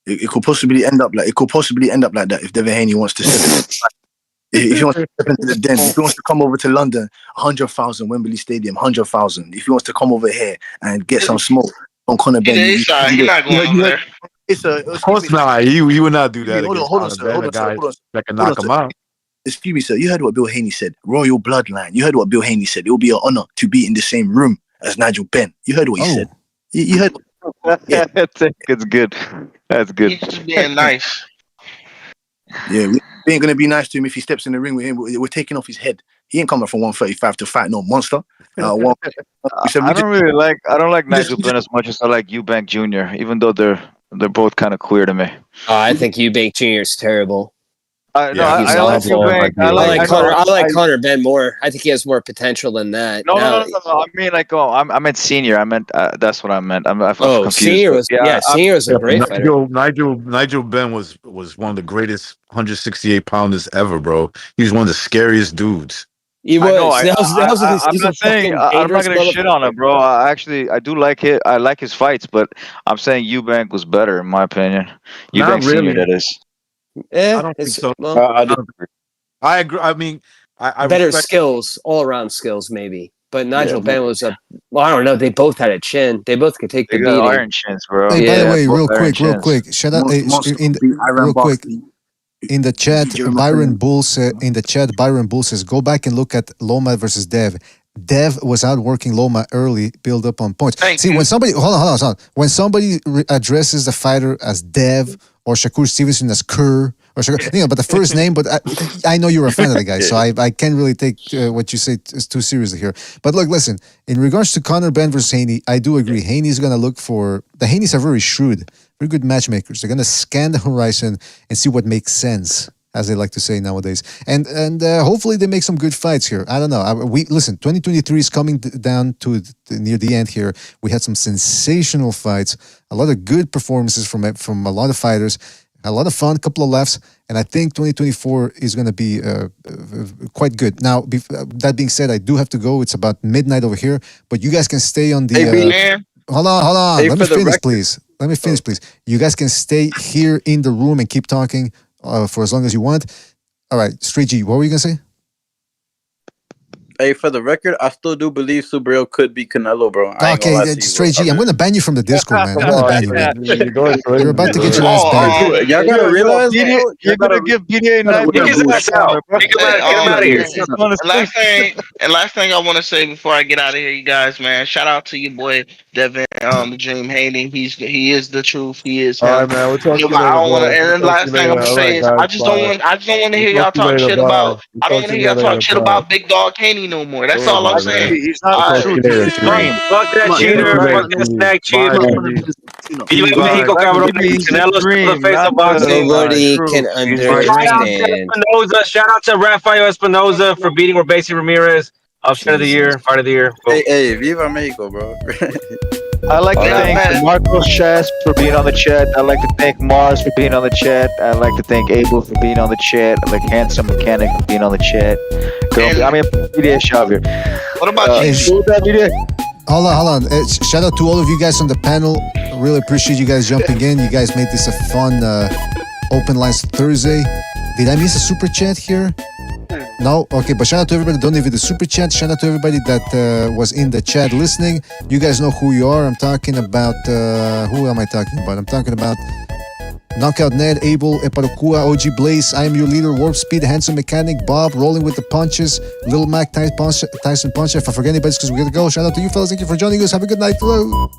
It could possibly end up like that if Devin Haney wants to step. If he wants to step into the den, if he wants to come over to London, 100,000 Wembley Stadium, 100,000. If he wants to come over here and get some smoke on Conor He Ben, the A-side. He not going over there. Of course not. He would not do that Hold on, against hold on, Conor sir. Ben, Hold a on, sir. guy Hold on, that can hold on, knock him sir. out. Excuse me, sir. You heard what Bill Haney said. Royal bloodline. You heard what Bill Haney said. It will be an honor to be in the same room as Nigel Benn. You heard what he said. You heard. Yeah. It's good. That's good. He's just being nice. Yeah, we ain't gonna be nice to him if he steps in the ring with him. We're taking off his head. He ain't coming from 135 to fight no monster. I don't like Nigel Benn as much as I like Eubank Jr. Even though they're both kind of queer to me. I think Eubank Jr. is terrible. I like Eubank. I like Conor Ben more. I think he has more potential than that. No. I mean, like, I meant senior. I meant that's what I meant. I'm confused. Senior was Senior was a great fighter. Nigel Ben was one of the greatest 168 pounders ever, bro. He was one of the scariest dudes. He was. I'm not saying I'm not gonna shit on him, bro. I do like it. I like his fights, but I'm saying Eubank was better in my opinion. Eubank Senior, that is. I don't think so. I agree. I mean, I better respect- skills, all around skills, maybe. But Nigel Ben was I don't know. They both had a chin. They both could take the beating. Iron chins, bro. Hey, by the way, real quick. Shout out real quick. In the chat, Byron Bull says, go back and look at Loma versus Dev. Dev was outworking Loma early, build up on points. When somebody hold on. When somebody addresses the fighter as Dev or Shakur Stevenson as Kerr or Shakur, but the first name. But I know you're a fan of the guy, so I can't really take what you say too seriously here. But look, listen. In regards to Conor Ben versus Haney, I do agree. Haney's gonna look for the Haneys are very shrewd, very good matchmakers. They're gonna scan the horizon and see what makes sense, as they like to say nowadays. And hopefully they make some good fights here. I don't know. Listen, 2023 is coming down to near the end here. We had some sensational fights, a lot of good performances from a lot of fighters, a lot of fun, couple of laughs, and I think 2024 is going to be quite good. Now, that being said, I do have to go. It's about midnight over here, but you guys can stay on the... Hold on. Hey, Let me for the finish, record- please. Let me finish, please. You guys can stay here in the room and keep talking for as long as you want. All right, Straight G, what were you going to say? Hey, for the record, I still do believe Subriel could be Canelo, bro. I ain't gonna lie to you, Straight bro. G, I'm going to ban you from the Discord, man. I'm going to ban you, man. You're about to get your ass banned. Y'all gotta realize, you're gonna give BDA 9 Kick his ass out. Get him out of here. And last thing I want to say before I get out of here, you guys, man. Shout out to your boy Devin, the Dream Haney. He is the truth. He is him. All right, man. We'll talk to you I later, don't want to. bro. And then We'll talk last to you thing I'm later. gonna All say right, is guys. I just don't want to hear We'll y'all talk to you talk later. shit Bye. about. We'll I don't talk want to to you hear y'all later. talk shit Bye. about Big Dog Haney no more. That's all I'm saying. He's not All the right. truth. later, He's Dream. Dream. Fuck that cheater. Fuck that snack cheater. Viva Mexico, cabrón. Canelo's still the face of boxing. Nobody can Shout out to understand. Espinoza. Shout out to Rafael Espinoza for beating Robesi Ramirez. Upset of the year, fight of the year. Boom. Hey, Viva Mexico, bro. I'd like to thank Marcos Chess for being on the chat. I'd like to thank Mars for being on the chat. I'd like to thank Abel for being on the chat. I'd like Handsome Mechanic for being on the chat. I mean, BDA shop here. What about you? Hold on. Shout out to all of you guys on the panel. Really appreciate you guys jumping in. You guys made this a fun Open Lines Thursday. Did I miss a super chat here? No? Okay, but shout out to everybody. Don't leave it a super chat. Shout out to everybody that was in the chat listening. You guys know who you are. I'm talking about... who am I talking about? I'm talking about Knockout Ned, Abel, Eparokua, OG Blaze, I Am Your Leader, Warp Speed, Handsome Mechanic, Bob, Rolling with the Punches, Little Mac, Tyson Punch. If I forget anybody, it's because we're going to go. Shout out to you fellas. Thank you for joining us. Have a good night. Hello.